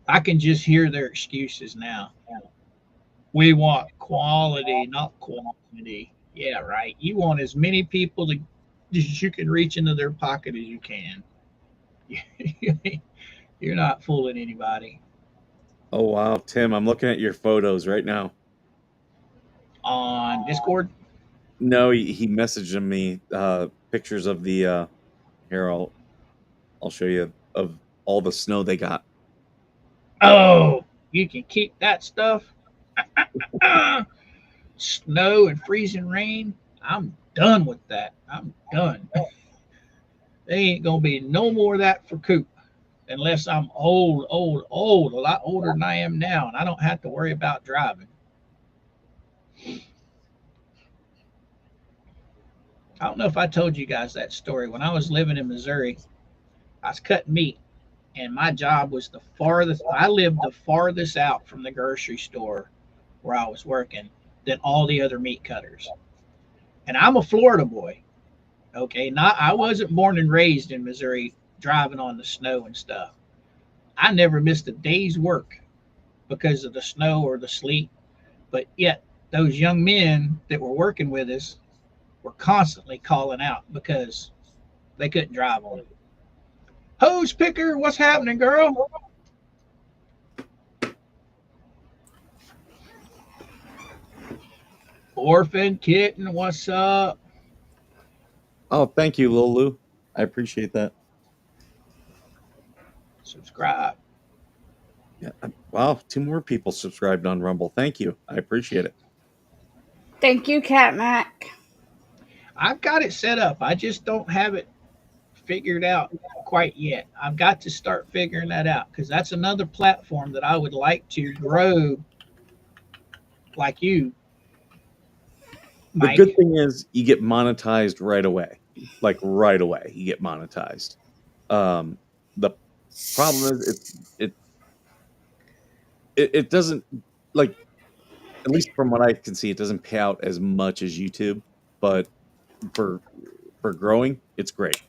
B: I can just hear their excuses now. We want quality, not quantity. Yeah, right. You want as many people to as you can reach into their pocket as you can. You're not fooling anybody.
D: oh wow, Tim, I'm looking at your photos right now.
B: On Discord,
D: No, he messaged me pictures of the here I'll show you of all the snow they got.
B: oh, you can keep that stuff. Snow and freezing rain. I'm done with that. I'm done. There ain't gonna be no more of that for Coop unless I'm old, old, old, a lot older than I am now, and I don't have to worry about driving. I don't know if I told you guys that story. When I was living in Missouri, I was cutting meat, and my job was the farthest. I lived the farthest out from the grocery store where I was working than all the other meat cutters. And I'm a Florida boy. Okay, not I wasn't born and raised in Missouri driving on the snow and stuff. I never missed a day's work because of the snow or the sleet. But yet those young men that were working with us were constantly calling out because they couldn't drive on it. Hose picker, what's happening, girl? Orphan kitten, what's up?
D: Oh, thank you, Lil Lou. I appreciate that.
B: Subscribe.
D: Yeah. Wow, 2 more people subscribed on Rumble. Thank you. I appreciate it.
C: Thank you, Cat Mac.
B: I've got it set up. I just don't have it figured out quite yet. I've got to start figuring that out because that's another platform that I would like to grow like you, Mike.
D: The good thing is you get monetized right away. Like right away, you get monetized. The problem is it doesn't, like, at least from what I can see, it doesn't pay out as much as YouTube, but for growing, it's great.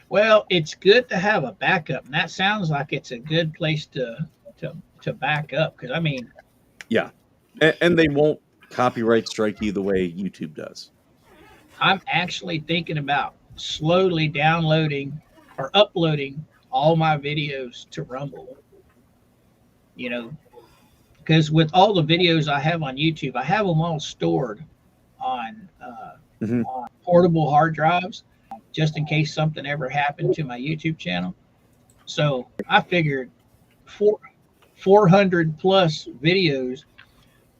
B: Well, it's good to have a backup, and that sounds like it's a good place to back up because I mean,
D: Yeah, and they won't copyright strike you the way YouTube does.
B: I'm actually thinking about slowly downloading or uploading all my videos to Rumble. You know, because with all the videos I have on YouTube, I have them all stored on on portable hard drives just in case something ever happened to my YouTube channel. So I figured 400 plus videos,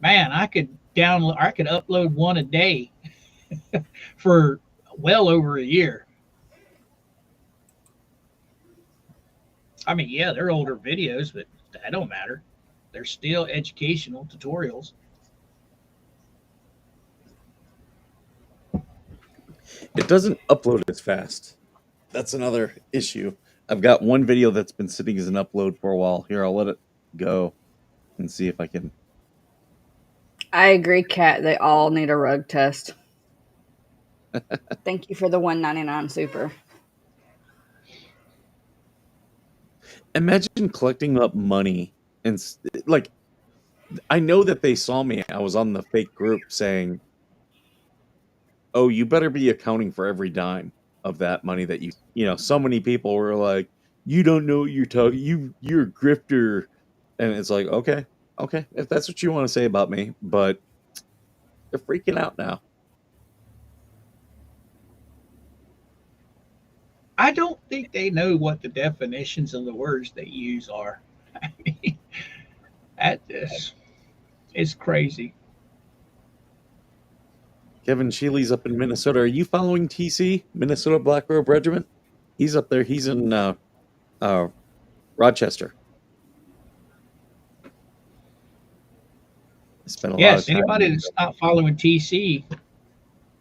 B: man, I could upload one a day for well over a year. I mean, yeah, they're older videos, but that don't matter. They're still educational tutorials.
D: It doesn't upload as fast. That's another issue. I've got one video that's been sitting as an upload for a while. Here, I'll let it go and see if I can.
C: I agree, Cat. They all need a rug test. Thank you for the $1.99 super.
D: Imagine collecting up money and like, I know that they saw me. I was on the fake group saying, "Oh, you better be accounting for every dime of that money that you know." So many people were like, "You don't know what you're talking. You're a grifter," and it's like, okay, if that's what you want to say about me, but they're freaking out now.
B: I don't think they know what the definitions of the words they use are. I mean, at this, it's crazy.
D: Kevin Sheely's up in Minnesota. Are you following TC, Minnesota Black Robe Regiment? He's up there. He's in Rochester. spent a lot
B: Yes,
D: of time.
B: anybody that's not following TC,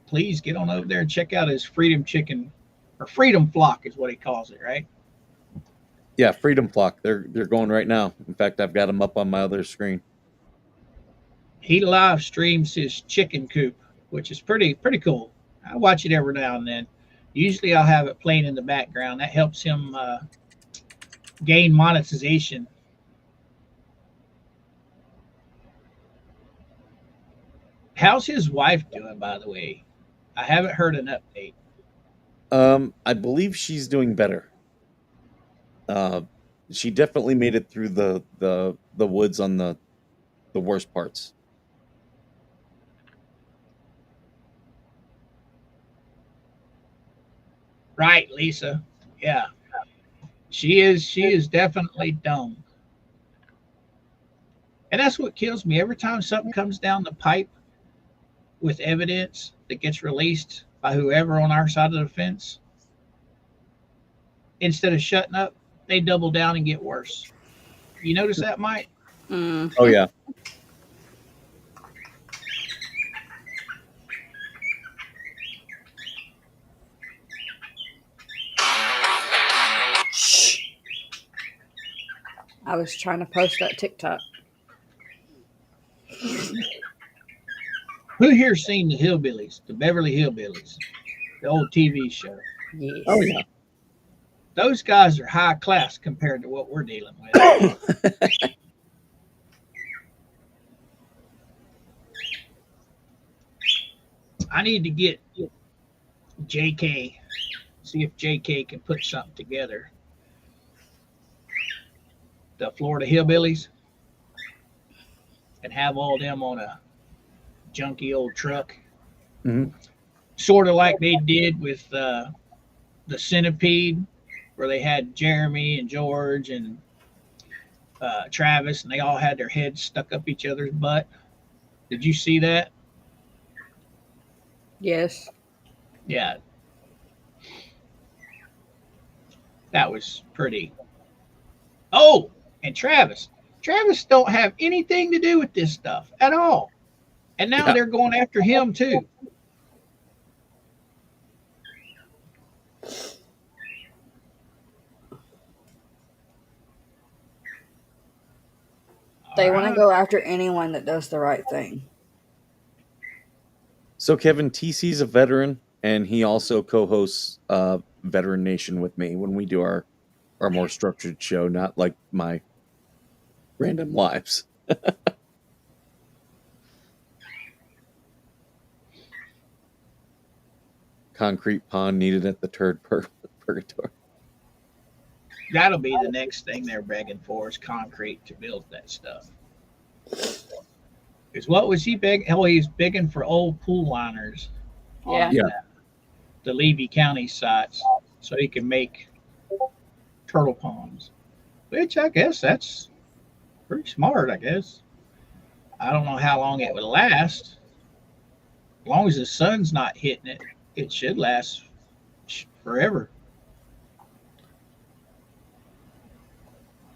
B: please get on over there and check out his Freedom Chicken, or Freedom Flock is what he calls it, right?
D: Yeah, Freedom Flock. They're going right now. In fact, I've got them up on my other screen.
B: He live streams his chicken coop, which is pretty cool. I watch it every now and then. Usually I'll have it playing in the background. That helps him gain monetization. How's his wife doing, by the way? I haven't heard an update.
D: I believe she's doing better. She definitely made it through the woods on the worst parts.
B: Right, Lisa. Yeah. She is definitely dumb. And that's what kills me. Every time something comes down the pipe with evidence that gets released by whoever on our side of the fence, instead of shutting up, they double down and get worse. You notice that, Mike?
C: Mm.
D: Oh yeah.
C: I was trying to post that TikTok.
B: Who here's seen the Hillbillies, the Beverly Hillbillies, the old TV show?
C: Yes.
D: Oh yeah.
B: Those guys are high class compared to what we're dealing with. I need to get JK, see if JK can put something together. The Florida Hillbillies, and have all them on a junky old truck.
D: Mhm.
B: Sort of like they did with the Centipede, where they had Jeremy and George and Travis, and they all had their heads stuck up each other's butt. Did you see that?
C: Yes.
B: Yeah. That was pretty. Oh, and Travis. Travis don't have anything to do with this stuff at all. And now
D: Yeah.
B: they're going after him too.
C: They
B: All
C: want to
B: right.
C: go after anyone that does the right thing.
D: So Kevin, TC's a veteran, and he also co-hosts Veteran Nation with me when we do our more structured show, not like my random lives. Concrete pond needed at the purgatory.
B: That'll be the next thing they're begging for is concrete to build that stuff. Because what was he begging? Oh, he's begging for old pool liners
C: Yeah.
B: on
D: Yeah.
B: the Levy County sites so he can make turtle ponds. Which I guess that's pretty smart, I guess. I don't know how long it would last. As long as the sun's not hitting it, it should last forever.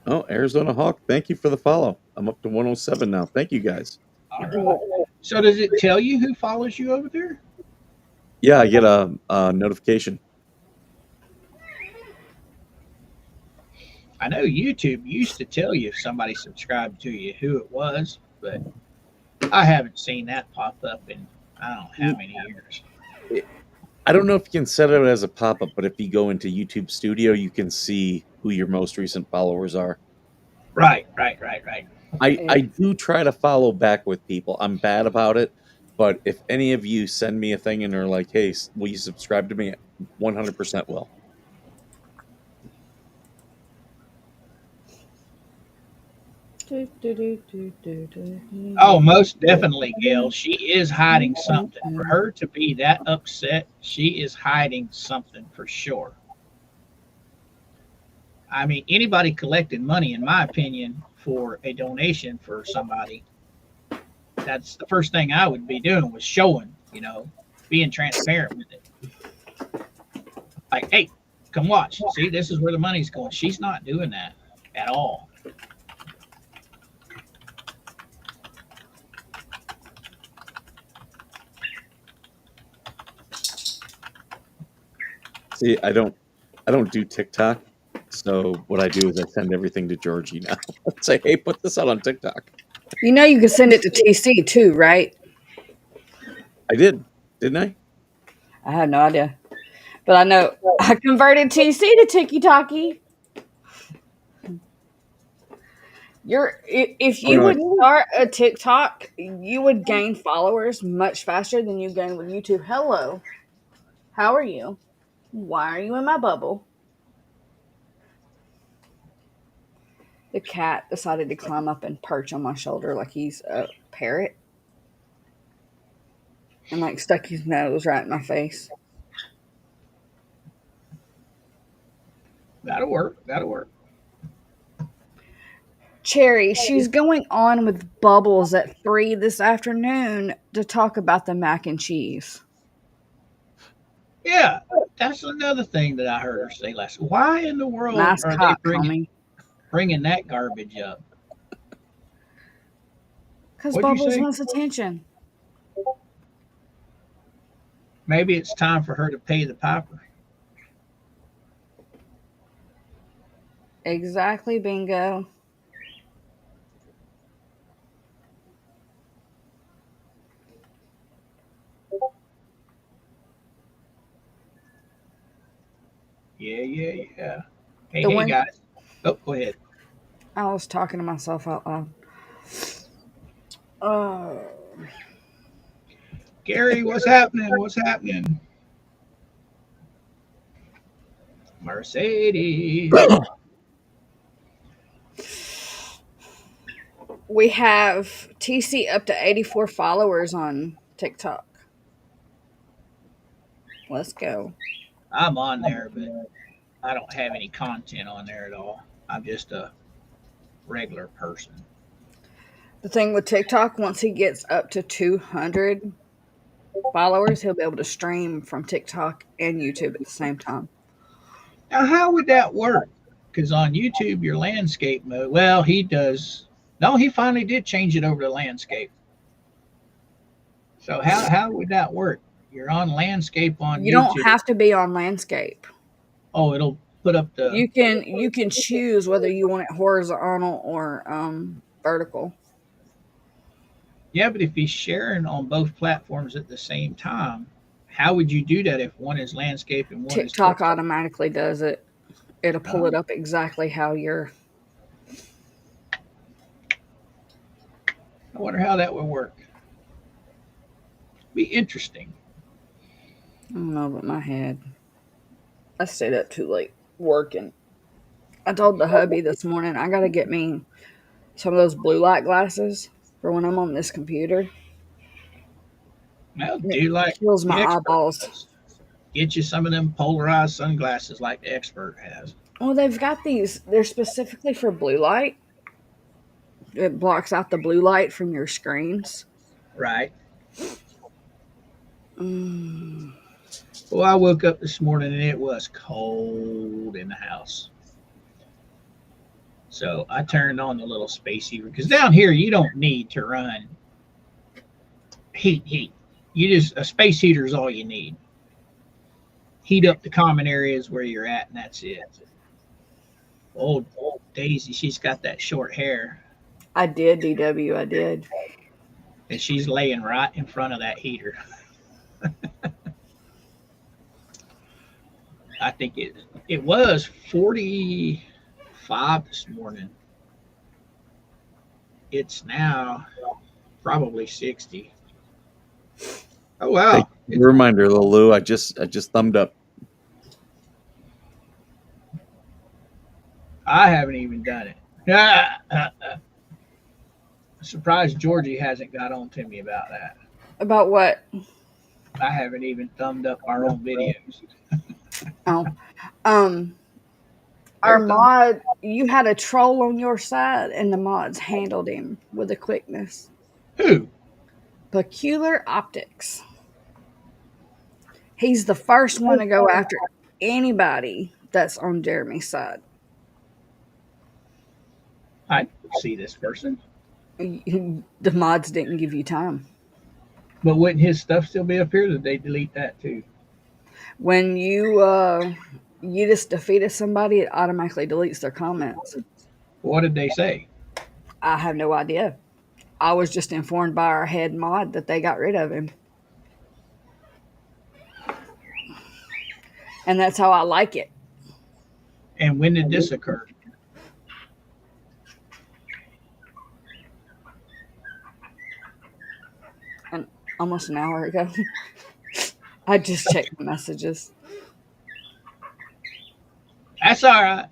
D: Oh, Arizona Hawk, thank you for the follow. I'm up to 107 now. Thank you guys.
B: All right. So does it tell you who follows you over there?
D: Yeah, I get a notification.
B: I know YouTube used to tell you if somebody subscribed to you who it was, but I haven't seen that pop up in I don't know how many years.
D: I don't know if you can set it as a pop-up, but if you go into YouTube Studio, you can see who your most recent followers are.
B: Right.
D: I do try to follow back with people. I'm bad about it, but if any of you send me a thing and are like, hey, will you subscribe to me? 100% will.
B: Oh, most definitely, Gail. She is hiding something. For her to be that upset, she is hiding something for sure. I mean, anybody collecting money, in my opinion, for a donation for somebody, that's the first thing I would be doing was showing, being transparent with it. Like, hey, come watch. See, this is where the money's going. She's not doing that at all.
D: See, I don't do TikTok. So what I do is I send everything to Georgie now. I'd say, hey, put this out on TikTok.
C: You know you can send it to TC too, right?
D: I did, didn't I?
C: I had no idea. But I know I converted TC to Tiki Talkie. If
D: Oh
C: you
D: no,
C: would start a TikTok, you would gain followers much faster than you gain with YouTube. Hello. How are you? Why are you in my bubble? The cat decided to climb up and perch on my shoulder like he's a parrot. And like stuck his nose right in my face.
B: That'll work. That'll work.
C: Cherry, she's going on with Bubbles at 3 this afternoon to talk about the mac and cheese.
B: Yeah, that's another thing that I heard her say last. Why in the world
C: Nice
B: are they
C: cock, homie.
B: bringing that garbage up?
C: Because
B: What'd you
C: Bubbles
B: say?
C: wants attention.
B: Maybe it's time for her to pay the piper.
C: Exactly, bingo.
B: Yeah. Hey,
C: The one
B: guys. Oh, go ahead.
C: I was talking to myself out loud. Oh,
B: Gary, what's happening? What's happening? Mercedes.
C: we have TC up to 84 followers on TikTok. Let's go.
B: I'm on there, but I don't have any content on there at all. I'm just a regular person.
C: The thing with TikTok, once he gets up to 200 followers, he'll be able to stream from TikTok and YouTube at the same time.
B: Now, how would that work? Because on YouTube, your landscape mode, well, he does. No, he finally did change it over to landscape. So how would that work? You're on landscape on
C: You
B: YouTube.
C: don't have to be on landscape.
B: Oh, it'll put up the.
C: You can choose whether you want it horizontal or vertical.
B: Yeah, but if he's sharing on both platforms at the same time, how would you do that if one is landscape and one is
C: TikTok automatically does it. It'll pull it up exactly how you're.
B: I wonder how that would work. Be interesting.
C: I don't know, but my head. I stayed up too late working. I told the hubby this morning I got to get me some of those blue light glasses for when I'm on this computer.
B: Well,
C: It
B: do like
C: kills my
B: the expert
C: eyeballs.
B: does. Get you some of them polarized sunglasses like the expert has.
C: Well, they've got these. They're specifically for blue light. It blocks out the blue light from your screens.
B: Right.
C: Mm.
B: Well, I woke up this morning and it was cold in the house. So I turned on the little space heater because down here you don't need to run heat. You just a space heater is all you need. Heat up the common areas where you're at, and that's it. Old Daisy, she's got that short hair.
C: I did, DW. I did.
B: And she's laying right in front of that heater. I think it was 45 this morning. It's now probably 60. Oh wow!
D: Hey, reminder, Lou. I just thumbed up.
B: I haven't even done it. Surprised Georgie hasn't got on to me about that.
C: About what?
B: I haven't even thumbed up our own videos.
C: Oh, our mod. You had a troll on your side, and the mods handled him with a quickness.
B: Who?
C: Peculiar Optics. He's the first one to go after anybody that's on Jeremy's side.
B: I see this person.
C: The mods didn't give you time.
B: But wouldn't his stuff still be up here? Did they delete that too?
C: When you just defeated somebody, it automatically deletes their comments.
B: What did they say?
C: I have no idea. I was just informed by our head mod that they got rid of him. And that's how I like it.
B: And when did this occur?
C: And almost an hour ago. I just checked the messages.
B: That's all right.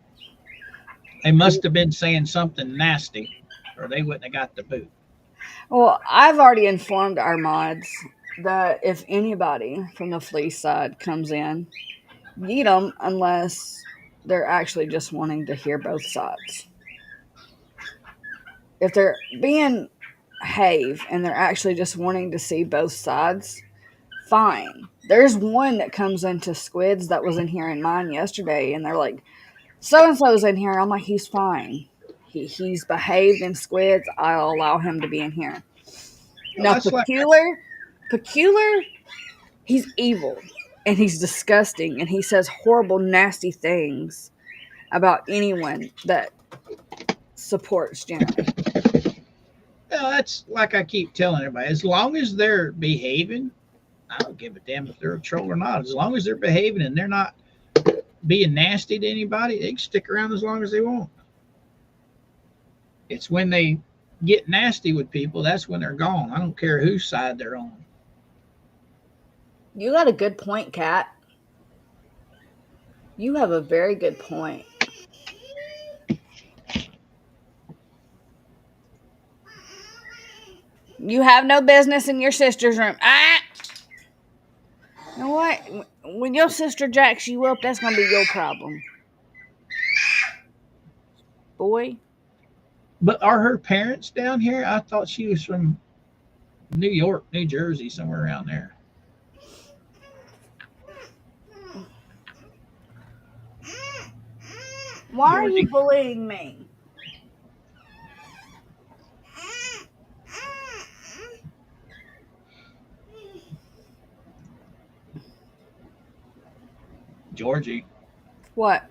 B: They must have been saying something nasty, or they wouldn't have got the boot.
C: Well, I've already informed our mods that if anybody from the fleece side comes in, yeet them unless they're actually just wanting to hear both sides. If they're being have and they're actually just wanting to see both sides, fine. There's one that comes into Squids that was in here in mine yesterday, and they're like, so and so's in here. I'm like, he's fine. He's behaved in Squids. I'll allow him to be in here.
B: Well,
C: Now,
B: that's like
C: Peculiar, he's evil and he's disgusting and he says horrible, nasty things about anyone that supports Jeremy.
B: well, that's like I keep telling everybody. As long as they're behaving, I don't give a damn if they're a troll or not. As long as they're behaving and they're not being nasty to anybody, they can stick around as long as they want. It's when they get nasty with people, that's when they're gone. I don't care whose side they're on.
C: You got a good point, Kat. You have a very good point. You have no business in your sister's room. Ah! You know what? When your sister jacks you up, that's going to be your problem. Boy.
B: But are her parents down here? I thought she was from New York, New Jersey, somewhere around there.
C: Why are you bullying me?
B: Georgie.
C: What?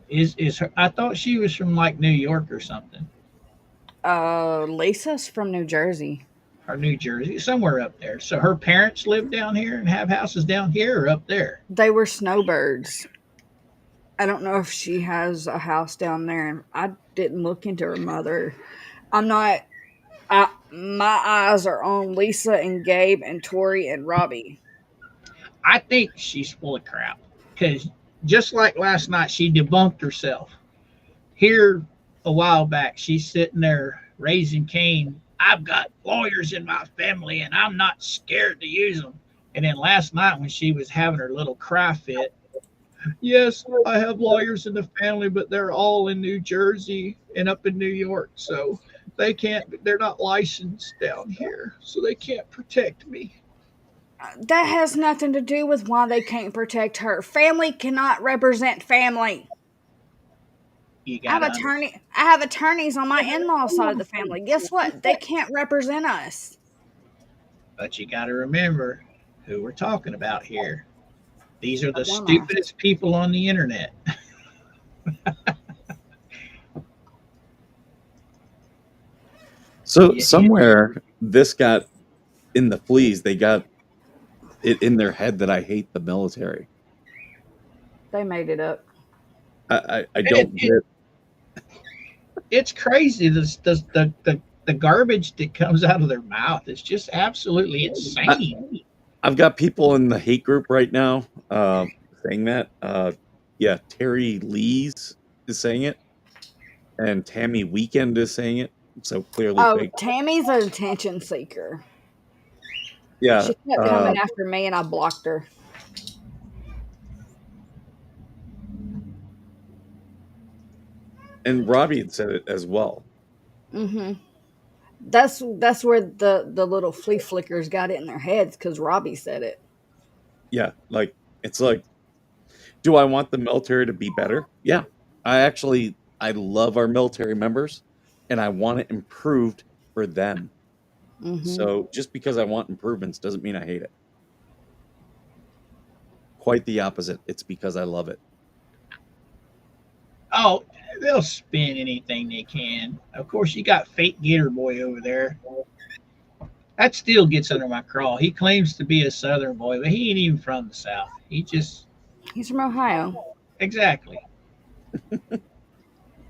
B: Is her? I thought she was from like New York or something,
C: Lisa's from New Jersey.
B: or New Jersey, somewhere up there. So her parents live down here and have houses down here or up there.
C: They were snowbirds. I don't know if she has a house down there. I didn't look into her mother. I'm not. My eyes are on Lisa and Gabe and Tori and Robbie.
B: I think she's full of crap because just like last night, she debunked herself. Here a while back, she's sitting there raising Cain. I've got lawyers in my family and I'm not scared to use them. And then last night when she was having her little cry fit, yes, I have lawyers in the family, but they're all in New Jersey and up in New York. So they're not licensed down here. So they can't protect me.
C: That has nothing to do with why they can't protect her. Family cannot represent family. I have attorneys on my in-law side of the family. Guess what? They can't represent us.
B: But you got to remember who we're talking about here. These are the stupidest people on the internet.
D: So somewhere this got in the fleas, they got it in their head that I hate the military.
C: They made it up.
D: I don't get it.
B: It's crazy. The garbage that comes out of their mouth is just absolutely insane.
D: I've got people in the hate group right now saying that. Yeah, Terry Lees is saying it, and Tammy Weekend is saying it. So clearly, fake.
C: Tammy's an attention seeker.
D: Yeah,
C: she kept coming after me, and I blocked her.
D: And Robbie had said it as well.
C: Mm-hmm. That's where the little flea flickers got it in their heads because Robbie said it.
D: Yeah, like it's like, do I want the military to be better? Yeah, I love our military members, and I want it improved for them. Mm-hmm. So just because I want improvements doesn't mean I hate it. quite the opposite. It's because I love it.
B: Oh, they'll spin anything they can. Of course, you got fake Gator Boy over there. That still gets under my craw. He claims to be a Southern boy, but he ain't even from the South. He just
C: He's from Ohio.
B: exactly.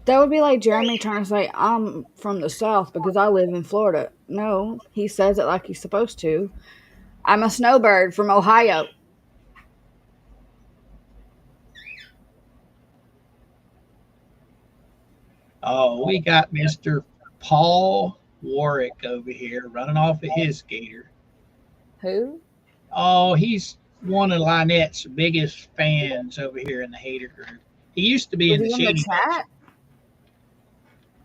C: That would be like Jeremy trying to say, I'm from the South because I live in Florida. No, he says it like he's supposed to. I'm a snowbird from Ohio.
B: Oh, we got Mr. Paul Warwick over here running off of his Gator.
C: Who?
B: Oh, he's one of Lynette's biggest fans over here in the hater group. He used to be
C: Is
B: in the
C: he in the
B: Shady
C: chat?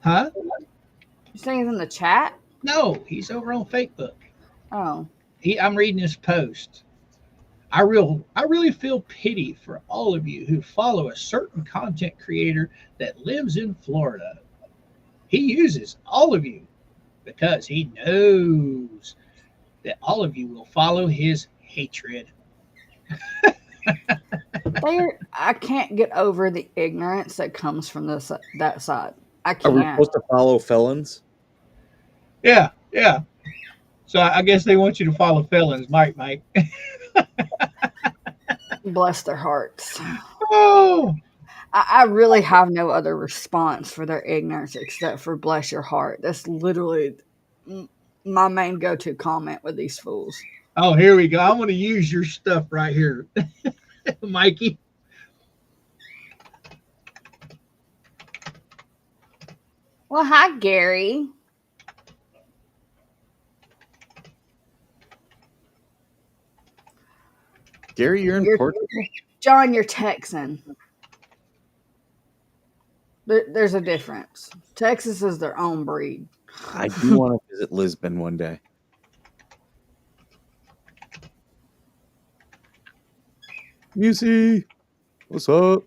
B: Huh?
C: You saying he's in the chat?
B: No, he's over on Facebook.
C: Oh.
B: I'm reading his post. I really feel pity for all of you who follow a certain content creator that lives in Florida. He uses all of you because he knows that all of you will follow his hatred.
C: I can't get over the ignorance that comes from that side. I
D: Are we
C: can't.
D: supposed to follow felons?
B: Yeah. So I guess they want you to follow felons, Mike.
C: Bless their hearts.
B: Oh,
C: I really have no other response for their ignorance except for bless your heart. That's literally my main go-to comment with these fools.
B: oh, here we go. I'm going to use your stuff right here, Mikey.
C: Well, hi, Gary.
D: Gary, you're in Portland.
C: John, you're Texan. There's a difference. Texas is their own breed.
D: I do want to visit Lisbon one day. Musi, what's up?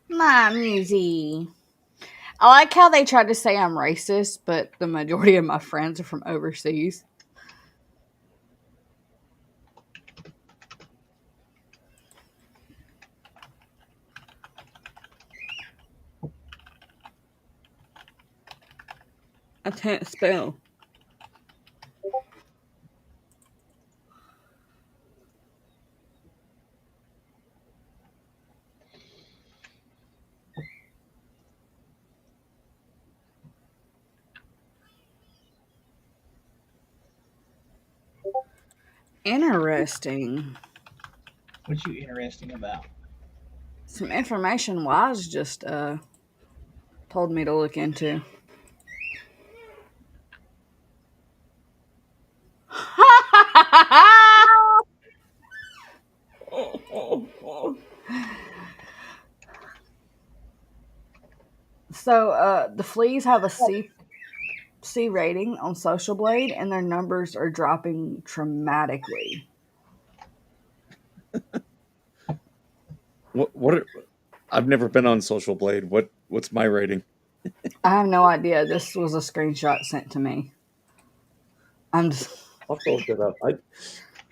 C: My Musi. I like how they tried to say I'm racist, but the majority of my friends are from overseas. I can't spell. Interesting.
B: What you interesting about?
C: Some information Wise just told me to look into. So the fleas have a C rating on Social Blade, and their numbers are dropping dramatically.
D: I've never been on Social Blade. What's my rating?
C: I have no idea. This was a screenshot sent to me. I'm just.
D: I'll look it up.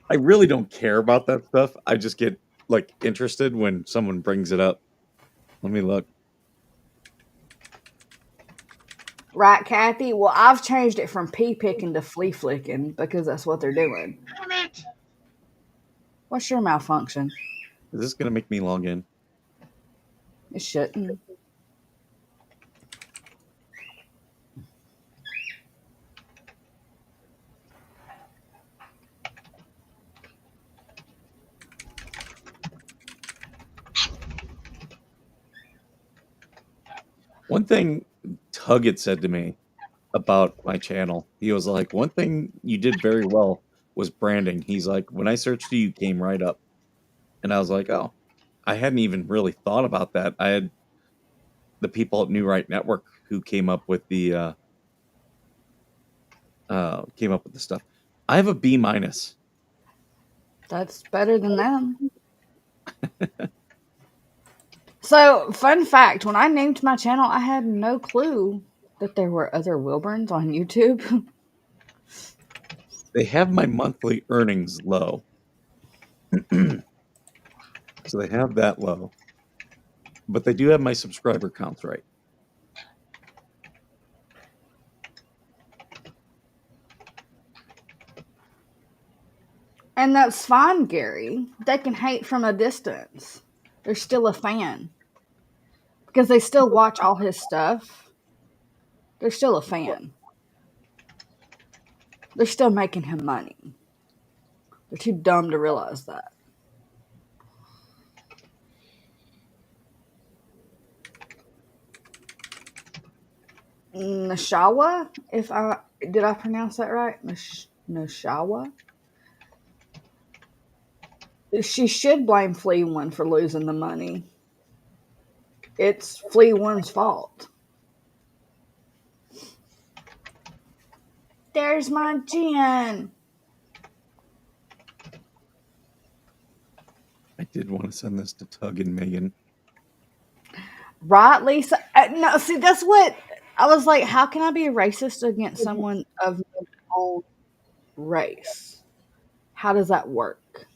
D: I really don't care about that stuff. I just get like interested when someone brings it up. Let me look.
C: Right, Kathy? Well, I've changed it from pee picking to flea flicking because that's what they're doing.
B: Damn it.
C: What's your malfunction?
D: Is this gonna make me log in?
C: It shouldn't.
D: One thing Tug had said to me about my channel, he was like, one thing you did very well was branding. He's like, when I searched you came right up. And I was like, oh, I hadn't even really thought about that. I had the people at New Right Network who came up with the stuff. I have a B-.
C: That's better than them. So, fun fact, when I named my channel, I had no clue that there were other Wilburns on YouTube.
D: They have my monthly earnings low. So they have that low. But they do have my subscriber counts right.
C: And that's fine, Gary. They can hate from a distance. They're still a fan. Because they still watch all his stuff. They're still a fan. They're still making him money. They're too dumb to realize that. Nashawa, did I pronounce that right? Nashawa? She should blame Flea One for losing the money. It's Flea One's fault. There's my gin.
D: I did want to send this to Tug and Megan.
C: Right, Lisa? No, see, that's what I was like. How can I be a racist against someone of my own race? How does that work?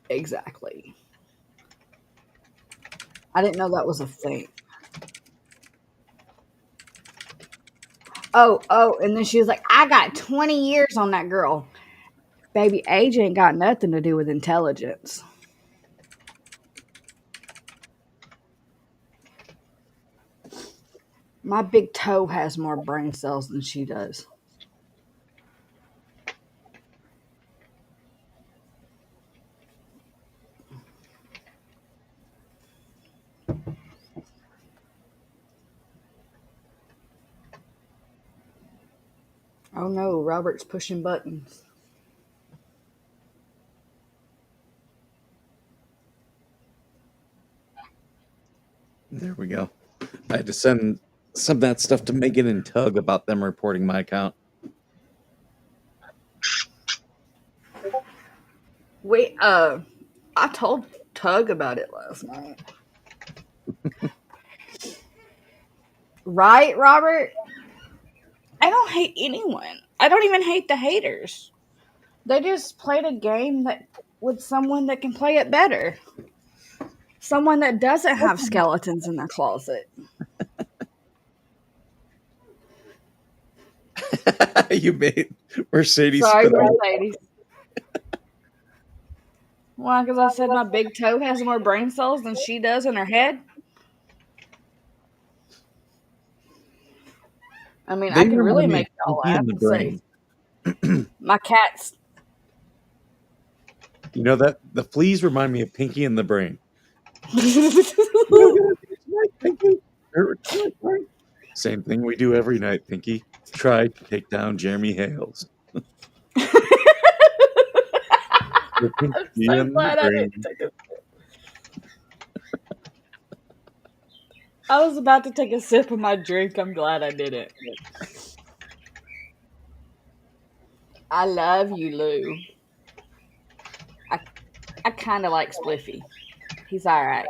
C: Exactly. I didn't know that was a thing. Oh, and then she was like, I got 20 years on that girl. Baby, age ain't got nothing to do with intelligence. My big toe has more brain cells than she does. Oh no, Robert's pushing buttons.
D: There we go. I had to send some of that stuff to Megan and Tug about them reporting my account.
C: I told Tug about it last night. Right, Robert? I don't hate anyone. I don't even hate the haters. They just played a game with someone that can play it better. Someone that doesn't have skeletons in their closet.
D: You made Mercedes.
C: Sorry, Mercedes. Why? Because I said my big toe has more brain cells than she does in her head? I mean, I could really make y'all laugh and say, my cat's...
D: You know that? The fleas remind me of Pinky and the Brain. Same thing we do every night, Pinky. Try to take down Jeremy Hales.
C: I'm so glad I didn't take a sip. I was about to take a sip of my drink. I'm glad I didn't. I love you, Lou. I kind of like Spliffy. He's all right.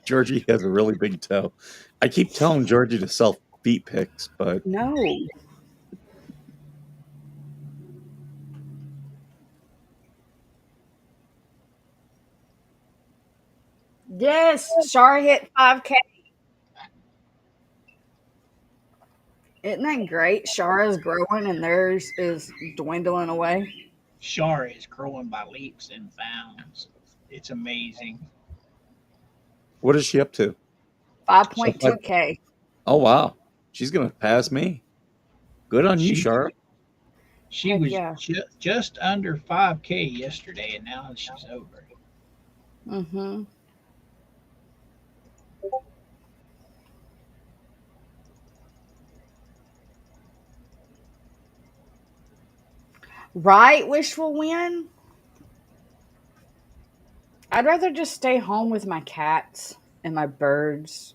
D: Georgie has a really big toe. I keep telling Georgie to sell feet pics, but
C: no. Yes, Shar hit 5K. Isn't that great? Shar is growing and theirs is dwindling away.
B: Shar is growing by leaps and bounds. It's amazing.
D: What is she up to?
C: 5.2K.
D: Oh, wow. She's going to pass me. Good on you, Shar.
B: She was just under 5K yesterday, and now she's over.
C: Mm-hmm. Right, wishful win? I'd rather just stay home with my cats and my birds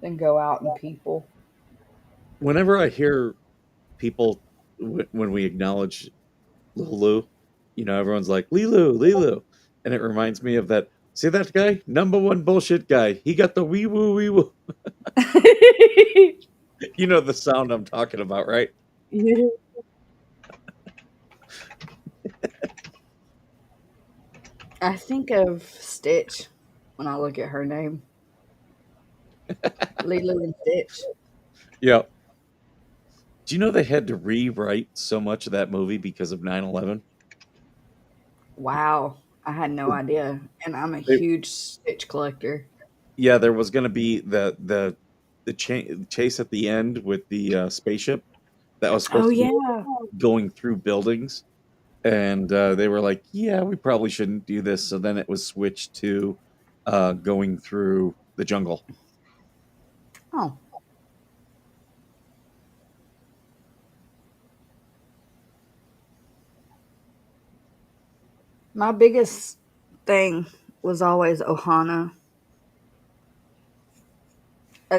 C: than go out and people.
D: Whenever I hear people, when we acknowledge Lulu, you know, everyone's like, Lilu. And it reminds me of that. See that guy? Number one bullshit guy. He got the wee woo. You know the sound I'm talking about, right?
C: Yeah. I think of Stitch when I look at her name. Lilo and Stitch.
D: Yeah. Do you know they had to rewrite so much of that movie because of 9/11?
C: Wow. I had no idea. And I'm a huge Stitch collector.
D: Yeah, there was going to be the chase at the end with the spaceship that was
C: Oh,
D: supposed to be
C: yeah.
D: going through buildings, and they were like, "Yeah, we probably shouldn't do this." So then it was switched to going through the jungle.
C: Oh. My biggest thing was always Ohana. Uh,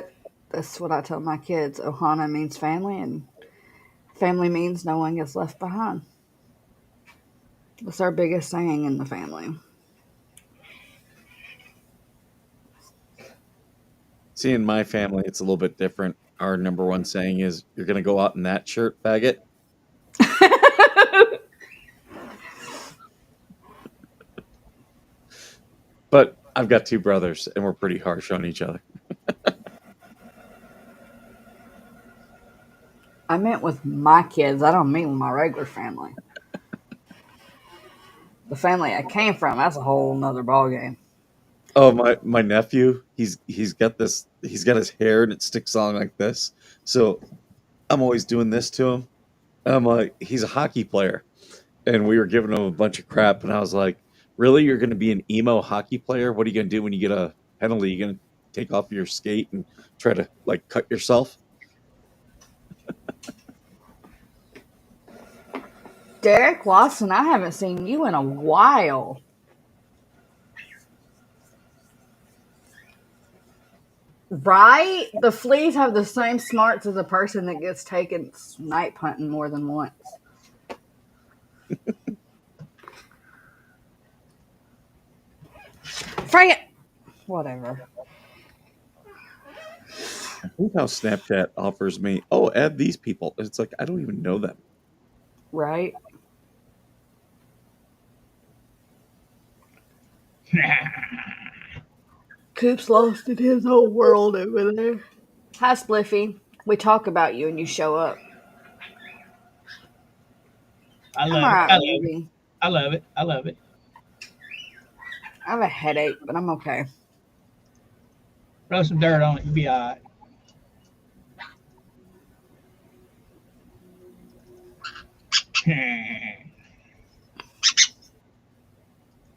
C: That's what I tell my kids. Ohana means family, and family means no one gets left behind. That's our biggest saying in the family.
D: See, in my family, it's a little bit different. Our number one saying is, "You're going to go out in that shirt, faggot." But I've got two brothers, and we're pretty harsh on each other.
C: I meant with my kids. I don't mean with my regular family. The family I came from, that's a whole nother ballgame.
D: Oh, my nephew, he's got his hair and it sticks on like this. So I'm always doing this to him. I'm like, he's a hockey player, and we were giving him a bunch of crap, and I was like, really, you're going to be an emo hockey player? What are you going to do when you get a penalty? You going to take off your skate and try to like cut yourself?
C: Derek Watson, I haven't seen you in a while. Right? The fleas have the same smarts as a person that gets taken snipe hunting more than once. Freya! Whatever.
D: I hate how Snapchat offers me, oh, add these people. It's like I don't even know them.
C: Right? Coop's lost in his whole world over there. Hi, Spliffy. We talk about you and you show up.
B: I
C: I'm
B: love it.
C: alright,
B: I love it.
C: baby.
B: I love it. I love it.
C: I have a headache, but I'm okay.
B: Throw some dirt on it. You'll be all right.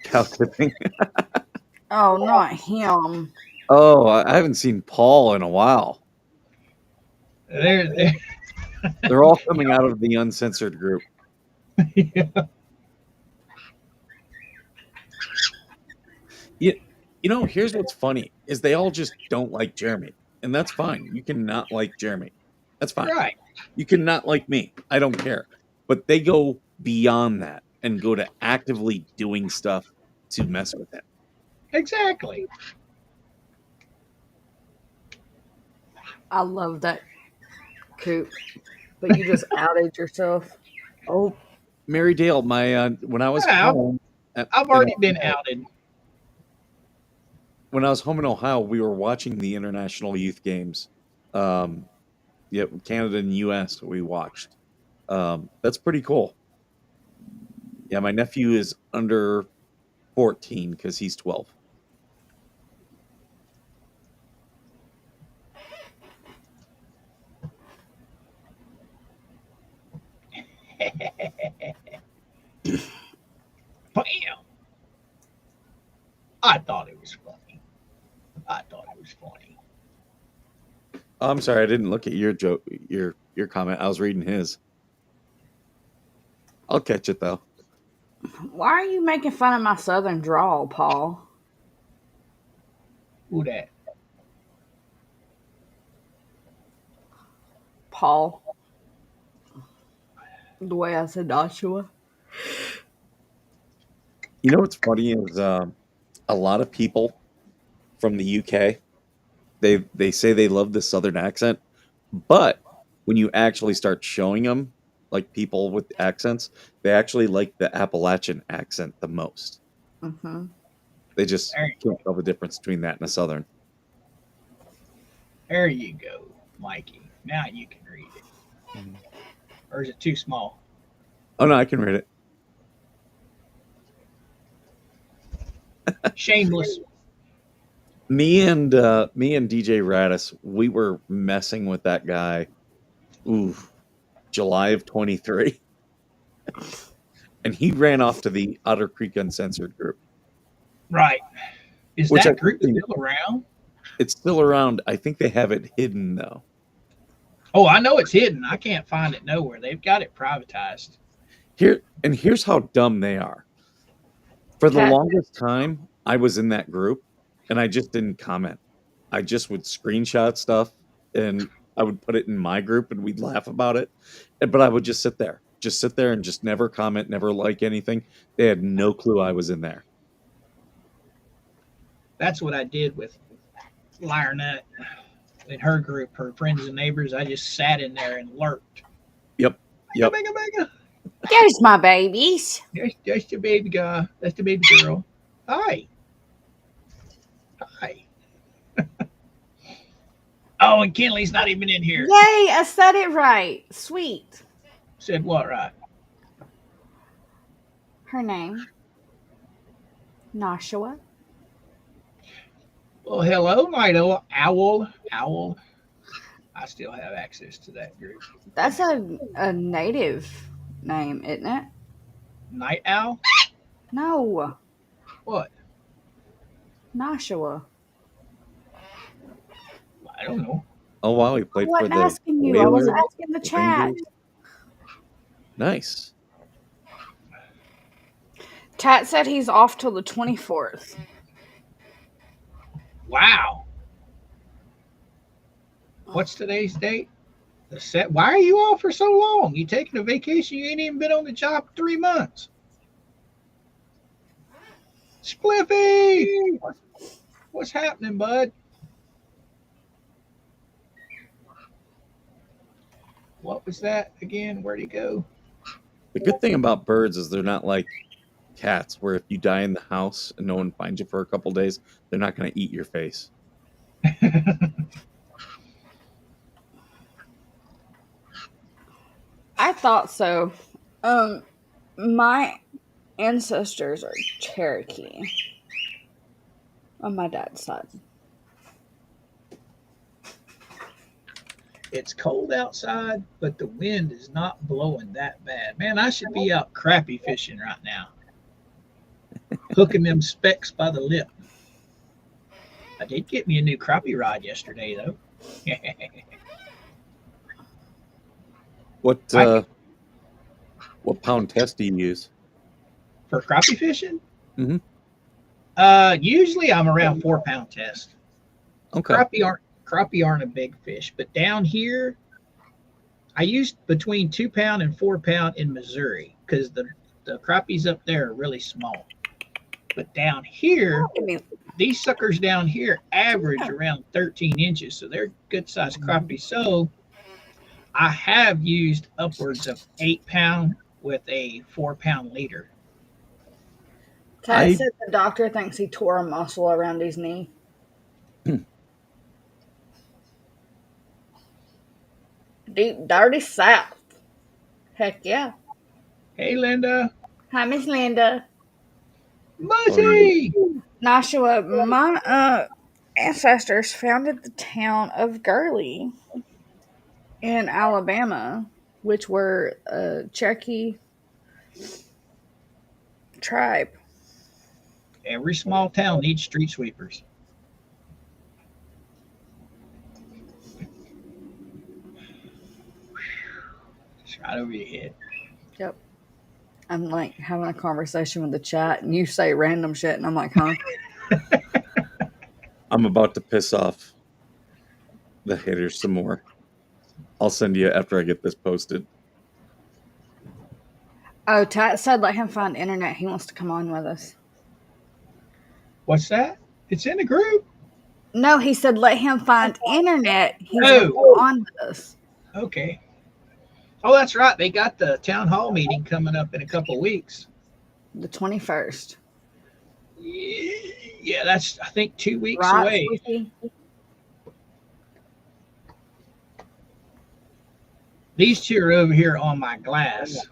D: Cow tipping.
C: Oh, not him.
D: Oh, I haven't seen Paul in a while.
B: There.
D: They're all coming out of the uncensored group.
B: Yeah.
D: You know, here's what's funny is they all just don't like Jeremy, and that's fine. You can not like Jeremy. That's fine.
B: Right.
D: You can not like me. I don't care. But they go beyond that and go to actively doing stuff to mess with him.
B: Exactly.
C: I love that, Coop. But you just outed yourself.
D: Oh, Mary Dale, my when I was
B: Yeah,
D: home,
B: I've already been outed.
D: when I was home in Ohio, we were watching the international youth games. Yeah, Canada and U.S. we watched. That's pretty cool. Yeah, my nephew is under 14 because he's 12.
B: Bam! I thought it was funny. I thought it was funny.
D: Oh, I'm sorry, I didn't look at your joke, your comment. I was reading his. I'll catch it though.
C: Why are you making fun of my southern drawl, Paul?
B: Who that?
C: Paul. The way I said Joshua.
D: You know what's funny is a lot of people from the UK they say they love the southern accent, but when you actually start showing them like people with accents, they actually like the Appalachian accent the most.
C: Mm-hmm.
D: They just
B: There you
D: can't tell the difference between that and a Southern.
B: There you go, Mikey. Now you can read it. Or is it too small?
D: Oh no, I can read it.
B: Shameless.
D: Me and DJ Radis, we were messing with that guy. Ooh, July of 23, and he ran off to the Otter Creek Uncensored group.
B: Right. Is
D: Which
B: that group still around?
D: It's still around. I think they have it hidden though.
B: Oh, I know it's hidden. I can't find it nowhere. They've got it privatized.
D: Here's how dumb they are. For the
C: Okay.
D: longest time, I was in that group and I just didn't comment. I just would screenshot stuff and I would put it in my group and we'd laugh about it. But I would just sit there and just never comment, never like anything. They had no clue I was in there.
B: That's what I did with Liar Nut in her group, her friends and neighbors. I just sat in there and lurked.
D: Yep.
B: Mega.
C: There's my babies.
B: That's the baby guy. That's the baby girl. Hi. Oh, and Kinley's not even in here.
C: Yay, I said it right. Sweet.
B: Said what right?
C: Her name. Nashua.
B: Well, hello, Night Owl. I still have access to that group.
C: That's a native name, isn't it?
B: Night Owl?
C: No.
B: What?
C: Nashua.
B: I don't know.
D: Oh wow, he
C: I
D: played for
C: wasn't
D: the
C: asking you. I was
D: Whalers,
C: asking the chat.
D: Rangers. Nice.
C: Chat said he's off till the 24th.
B: Wow. What's today's date? The set. Why are you off for so long? You taking a vacation? You ain't even been on the job 3 months. Spliffy! What's happening, bud? What was that again? Where'd he go?
D: The good thing about birds is they're not like cats, where if you die in the house and no one finds you for a couple days, they're not going to eat your face.
C: I thought so. My ancestors are Cherokee on my dad's side.
B: It's cold outside, but the wind is not blowing that bad. Man, I should be out crappie fishing right now. Hooking them specks by the lip. I did get me a new crappie rod yesterday, though.
D: What pound test do you use?
B: For crappie fishing?
D: Mm-hmm.
B: Usually I'm around 4-pound test.
D: Okay.
B: Crappie aren't a big fish, but down here, I used between 2-pound and 4-pound in Missouri because the crappies up there are really small. But down here, these suckers down here average around 13 inches, so they're good sized crappie. So I have used upwards of 8-pound with a 4-pound leader.
C: Cat said the doctor thinks he tore a muscle around his knee. Deep, dirty South. Heck yeah.
B: Hey, Linda.
C: Hi, Miss Linda.
B: Muzzy!
C: Nashua, my ancestors founded the town of Gurley in Alabama, which were a Cherokee tribe.
B: Every small town needs street sweepers. It's right over your head.
C: Yep. I'm like having a conversation with the chat, and you say random shit, and I'm like, huh?
D: I'm about to piss off the haters some more. I'll send you after I get this posted.
C: Oh, Tat said let him find internet. He wants to come on with us.
B: What's that? It's in the group.
C: No, he said let him find internet. He's going to come on with us.
B: Okay. Oh, that's right. They got the town hall meeting coming up in a couple of weeks.
C: The 21st.
B: Yeah, that's I think 2 weeks
C: Right,
B: away.
C: Squishy?
B: These two are over here on my glass,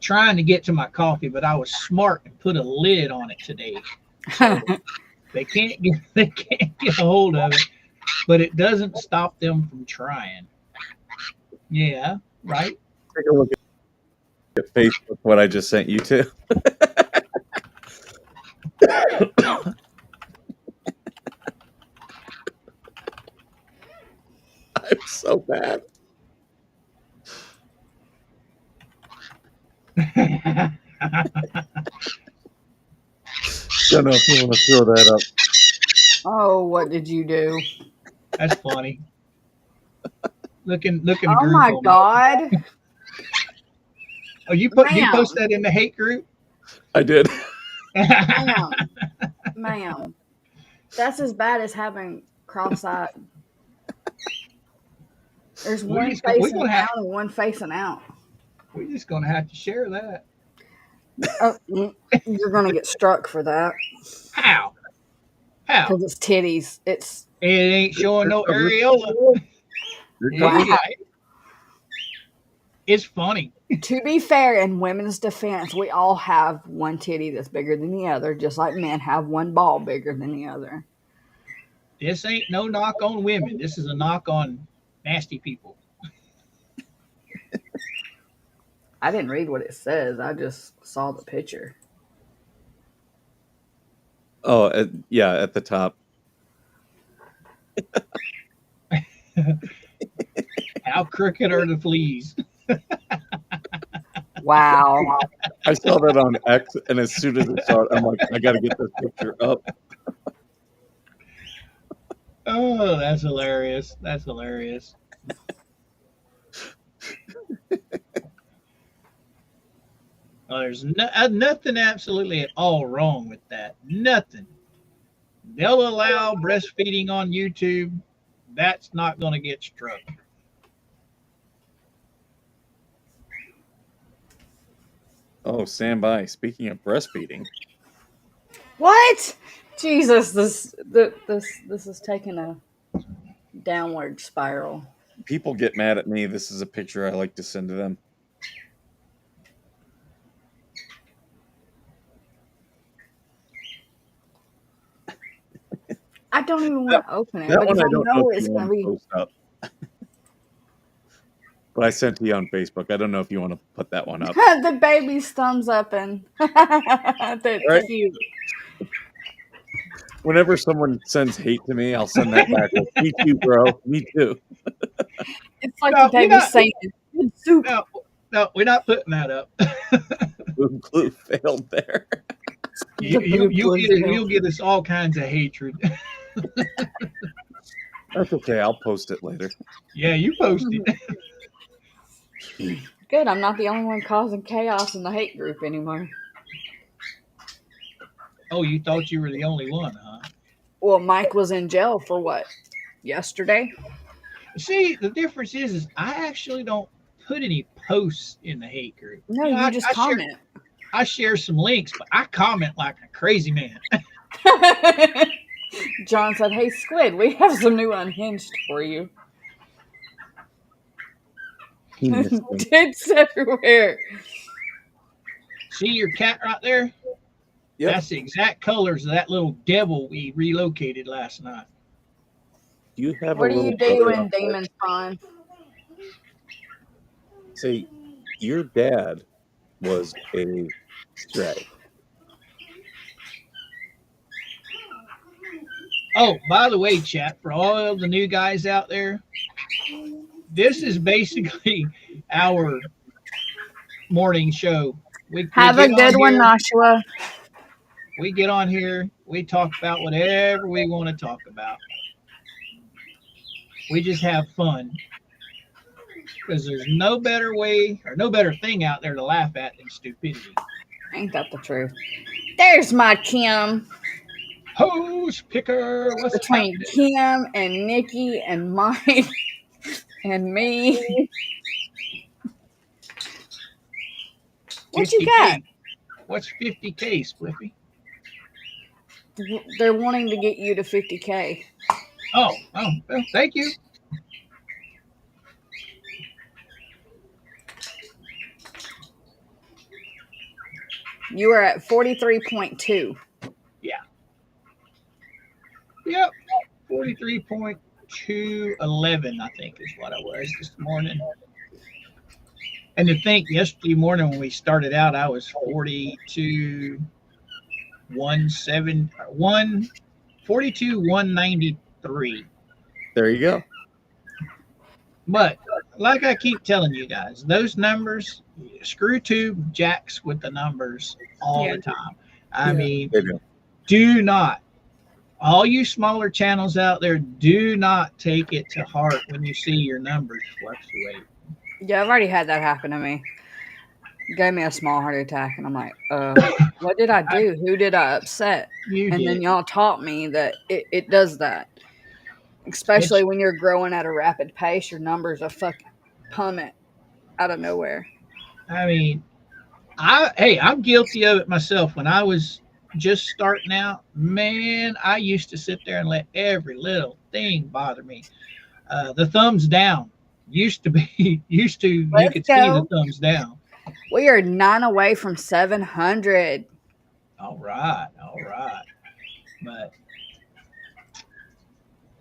B: trying to get to my coffee, but I was smart and put a lid on it today, so they can't get a hold of it. But it doesn't stop them from trying. Yeah, right.
D: Take a look at Facebook. What I just sent you to. I'm so bad. Don't know if you want to throw that up.
C: Oh, what did you do?
B: That's funny. Looking
C: Oh
B: group
C: my
B: on me.
C: God.
B: Oh, you
C: Ma'am.
B: post that in the hate group?
D: I did.
C: Ma'am. That's as bad as having cross-eyed. There's
B: We're
C: one
B: just gonna, we're
C: facing
B: gonna have
C: down and one facing out.
B: we're just gonna have to share that.
C: Oh, you're gonna get struck for that
B: How? How?
C: because it's titties. It's
B: It ain't showing no areola.
C: wow.
B: Yeah, it's funny.
C: To be fair, in women's defense, we all have one titty that's bigger than the other, just like men have one ball bigger than the other.
B: This ain't no knock on women. This is a knock on nasty people.
C: I didn't read what it says. I just saw the picture.
D: Oh, yeah, at the top.
B: How crooked are the fleas?
C: Wow.
D: I saw that on X, and as soon as it started, I'm like, I got to get this picture up.
B: Oh, that's hilarious. That's hilarious. Oh, there's nothing absolutely at all wrong with that. Nothing. They'll allow breastfeeding on YouTube. That's not going to get struck.
D: Oh, stand by. Speaking of breastfeeding.
C: What? Jesus, this is taking a downward spiral.
D: People get mad at me. This is a picture I like to send to them.
C: I don't even want to open it
D: That
C: because
D: one I
C: I
D: don't
C: know
D: know if
C: it's
D: you
C: going
D: want
C: to
D: to
C: be.
D: post up. But I sent to you on Facebook. I don't know if you want to put that one up.
C: The baby's thumbs up and that's
D: Right?
C: cute.
D: Whenever someone sends hate to me, I'll send that back. With, me too, bro. Me too.
C: It's like
B: No,
C: the baby saying, "Good soup."
B: No, we're not putting that up.
D: Boom glue failed there.
B: You'll get us all kinds of hatred.
D: That's okay. I'll post it later.
B: Yeah, you posted.
C: Good, I'm not the only one causing chaos in the hate group anymore.
B: Oh, you thought you were the only one, huh?
C: Well, Mike was in jail for what? Yesterday?
B: See, the difference is I actually don't put any posts in the hate group.
C: No, you just comment.
B: I share some links, but I comment like a crazy man.
C: John said, "Hey, Squid, we have some new Unhinged for you." Tits everywhere.
B: See your cat right there?
D: Yep.
B: That's the exact colors of that little devil we relocated last night.
D: You have
C: What
D: a
C: are you doing, Demon Spawn?
D: See, your dad was a stray.
B: Oh, by the way, chat, for all of the new guys out there, this is basically our morning show. We
C: Have a good one, Nashua.
B: We get on here, we talk about whatever we want to talk about. We just have fun. Because there's no better way or no better thing out there to laugh at than stupidity.
C: Ain't that the truth? There's my Kim.
B: Hose picker. What's
C: between
B: happening?
C: Kim and Nikki and Mike and me. What you got?
B: What's 50K, Spliffy?
C: They're wanting to get you to 50K.
B: Oh, well, thank you.
C: You are at 43.2.
B: Yeah. Yep. 43.211, I think, is what I was this morning. And to think, yesterday morning when we started out, I was 193.
D: There you go.
B: But like I keep telling you guys, those numbers, ScrewTube jacks with the numbers all the time. I mean,
D: They do.
B: do not, all you smaller channels out there, do not take it to heart when you see your numbers fluctuate.
C: Yeah, I've already had that happen to me. Gave me a small heart attack, and I'm like, what did I do? Who did I upset? Then y'all taught me that it does that. Especially when you're growing at a rapid pace, your numbers are fucking plummet out of nowhere.
B: I mean, I'm guilty of it myself. When I was just starting out, man, I used to sit there and let every little thing bother me. The thumbs down you could see the thumbs down.
C: We are 9 away from 700.
B: All right. But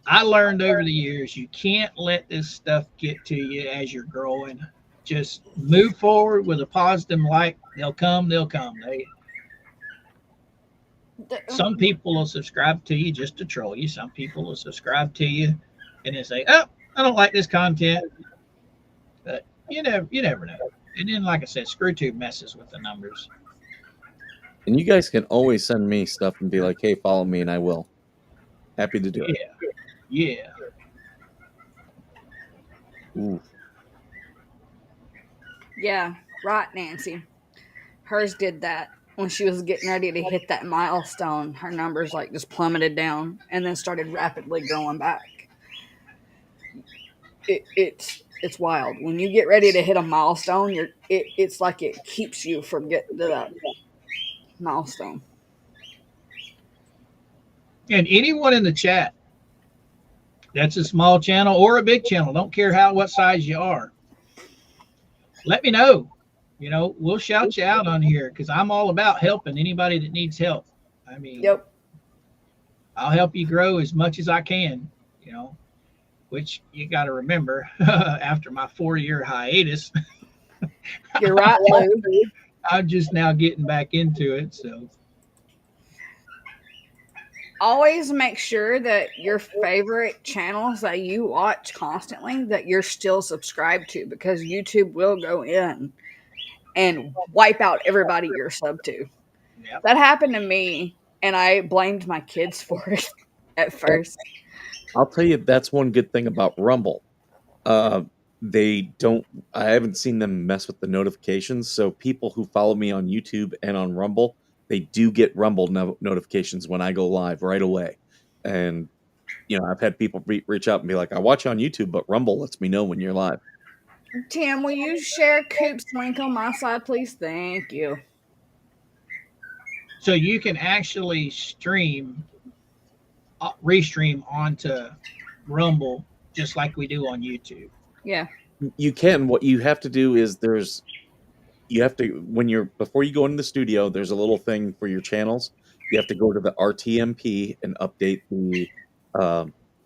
B: I learned over the years, you can't let this stuff get to you as you're growing. Just move forward with a positive light. They'll come. Some people will subscribe to you just to troll you. Some people will subscribe to you and they say, "Oh, I don't like this content." But you never know. And then, like I said, ScrewTube messes with the numbers.
D: And you guys can always send me stuff and be like, "Hey, follow me," and I will. Happy to do it.
B: Yeah.
D: Ooh.
C: Yeah, right, Nancy. Hers did that when she was getting ready to hit that milestone. Her numbers like just plummeted down and then started rapidly growing back. It's wild. When you get ready to hit a milestone, it's like it keeps you from getting to that milestone.
B: And anyone in the chat that's a small channel or a big channel, don't care what size you are, let me know. We'll shout you out on here because I'm all about helping anybody that needs help. I mean, I'll help you grow as much as I can, which you got to remember after my 4-year hiatus.
C: You're right, Lou.
B: I'm just now getting back into it. So
C: always make sure that your favorite channels that you watch constantly, that you're still subscribed to, because YouTube will go in and wipe out everybody you're sub to.
B: Yep.
C: That happened to me, and I blamed my kids for it at first.
D: I'll tell you, that's one good thing about Rumble. I haven't seen them mess with the notifications, so people who follow me on YouTube and on Rumble, they do get Rumble notifications when I go live right away. And, I've had people reach out and be like, "I watch on YouTube, but Rumble lets me know when you're live."
C: Tim, will you share Coop's link on my side, please? Thank you.
B: So you can actually restream onto Rumble just like we do on YouTube.
C: Yeah.
D: You can. What you have to do is before you go into the studio, there's a little thing for your channels. You have to go to the RTMP and update the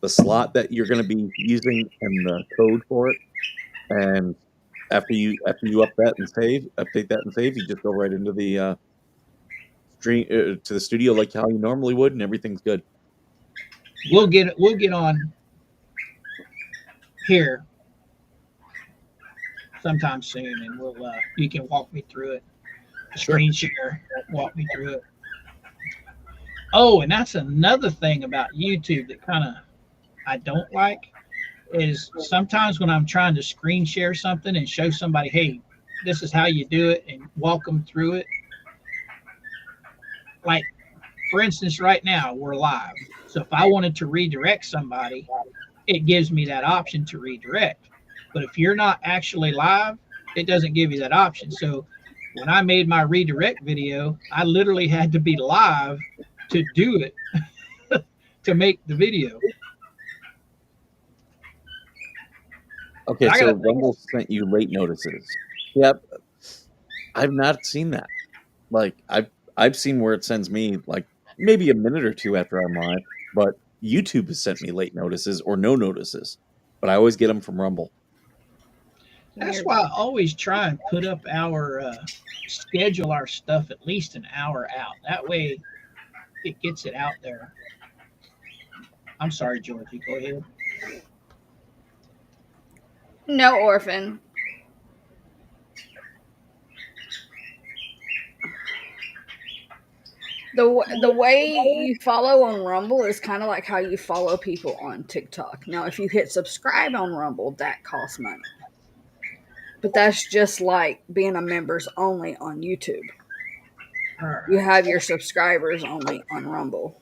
D: slot that you're going to be using and the code for it. And after you update that and save, you just go right into the stream to the studio like how you normally would, and everything's good.
B: We'll get on here sometime soon, and you can walk me through it. Screen share, walk me through it. Oh, and that's another thing about YouTube that kind of I don't like is sometimes when I'm trying to screen share something and show somebody, hey, this is how you do it, and walk them through it. Like, for instance, right now we're live. So if I wanted to redirect somebody, it gives me that option to redirect. But if you're not actually live, it doesn't give you that option. So when I made my redirect video, I literally had to be live to do it to make the video.
D: Okay,
B: I
D: so
B: gotta think.
D: Rumble sent you late notices. Yep, I've not seen that. Like I've seen where it sends me like maybe a minute or two after I'm live, but YouTube has sent me late notices or no notices. But I always get them from Rumble.
B: That's why I always try and put up our schedule our stuff at least an hour out. That way, it gets it out there. I'm sorry, Georgie. Go ahead.
C: No, orphan. The way you follow on Rumble is kind of like how you follow people on TikTok. Now, if you hit subscribe on Rumble, that costs money. But that's just like being a members only on YouTube. You have your subscribers only on Rumble.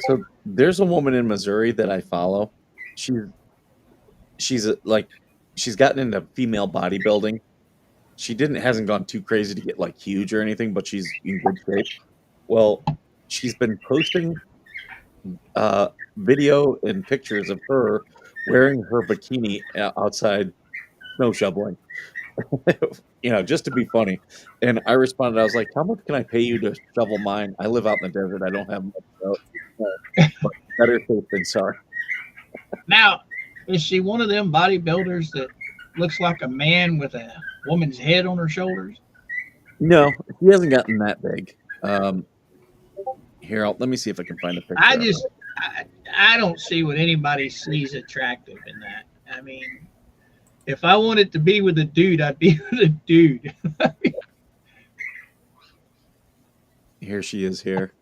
D: So there's a woman in Missouri that I follow. She's she's gotten into female bodybuilding. She hasn't gone too crazy to get like huge or anything, but she's in good shape. Well, she's been posting video and pictures of her wearing her bikini outside snow shoveling. Just to be funny. And I responded, I was like, how much can I pay you to shovel mine? I live out in the desert. I don't have much, but better safe than sorry.
B: Now, is she one of them bodybuilders that looks like a man with a woman's head on her shoulders?
D: No, he hasn't gotten that big. Here, let me see if I can find a picture.
B: I don't see what anybody sees attractive in that. I mean, if I wanted to be with a dude, I'd be with a dude.
D: Here she is here.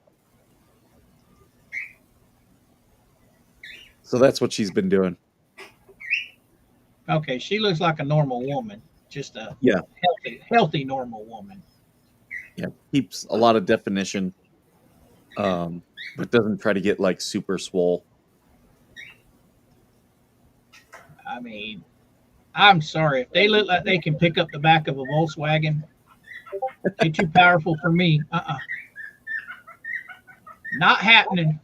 D: So that's what she's been doing.
B: Okay, she looks like a normal woman, just a healthy normal woman.
D: Yeah, keeps a lot of definition, but doesn't try to get like super swole.
B: I mean, I'm sorry if they look like they can pick up the back of a Volkswagen. They're too powerful for me. Not happening.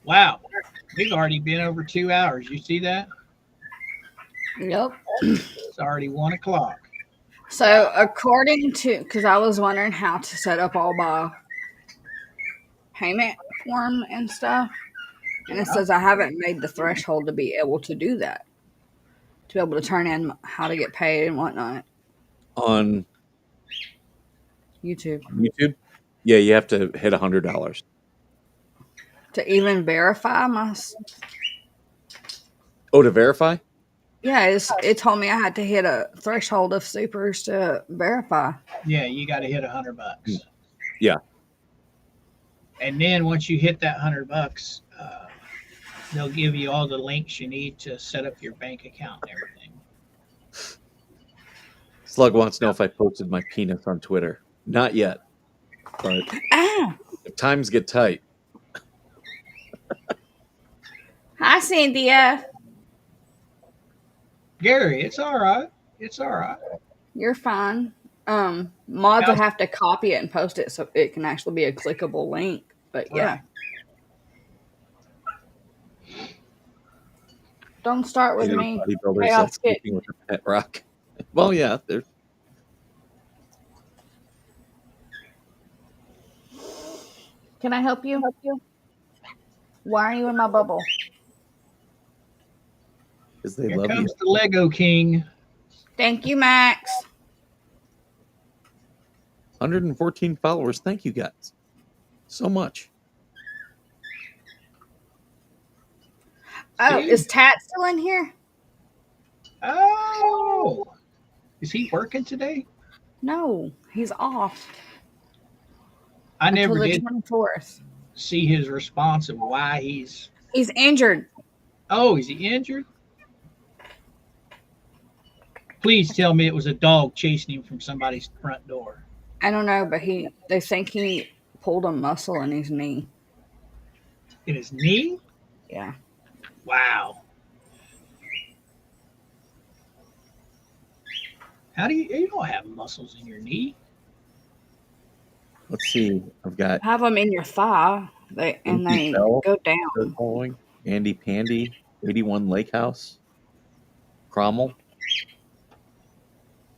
B: Wow, we've already been over 2 hours. You see that?
C: Yep.
B: It's already 1 o'clock.
C: So according to, because I was wondering how to set up all my payment form and stuff, and it says I haven't made the threshold to be able to do that, to be able to turn in how to get paid and whatnot.
D: On
C: YouTube?
D: Yeah, you have to hit $100
C: to even verify my.
D: Oh, to verify?
C: Yeah, it told me I had to hit a threshold of supers to verify.
B: Yeah, you got to hit $100.
D: Yeah.
B: And then once you hit that $100, they'll give you all the links you need to set up your bank account and everything.
D: Slug wants to know if I posted my penis on Twitter. Not yet, but if times get tight.
C: Hi, Cynthia.
B: Gary, it's all right. It's all right.
C: You're fine. Mods will have to copy it and post it so it can actually be a clickable link. But yeah. Don't start with me.
D: Bodybuilders that's sleeping with a pet rock. Well, yeah, they're.
C: Can I help you? Why are you in my bubble?
D: Because they
B: Here
D: love
B: comes
D: you.
B: the Lego King.
C: Thank you, Max.
D: 114 followers. Thank you, guys. So much.
C: Oh, is Tat still in here?
B: Oh, is he working today?
C: No, he's off.
B: I never
C: the
B: did
C: 24th.
B: See his response of why he's
C: injured.
B: Oh, is he injured? Please tell me it was a dog chasing him from somebody's front door.
C: I don't know, but they think he pulled a muscle in his knee.
B: In his knee?
C: Yeah.
B: Wow. How do you don't have muscles in your knee?
D: Let's see. I've got
C: Have them in your thigh, they
D: Andy Bell,
C: go
D: they're
C: down.
D: following. Andy Pandy, 81 Lake House, Cromwell,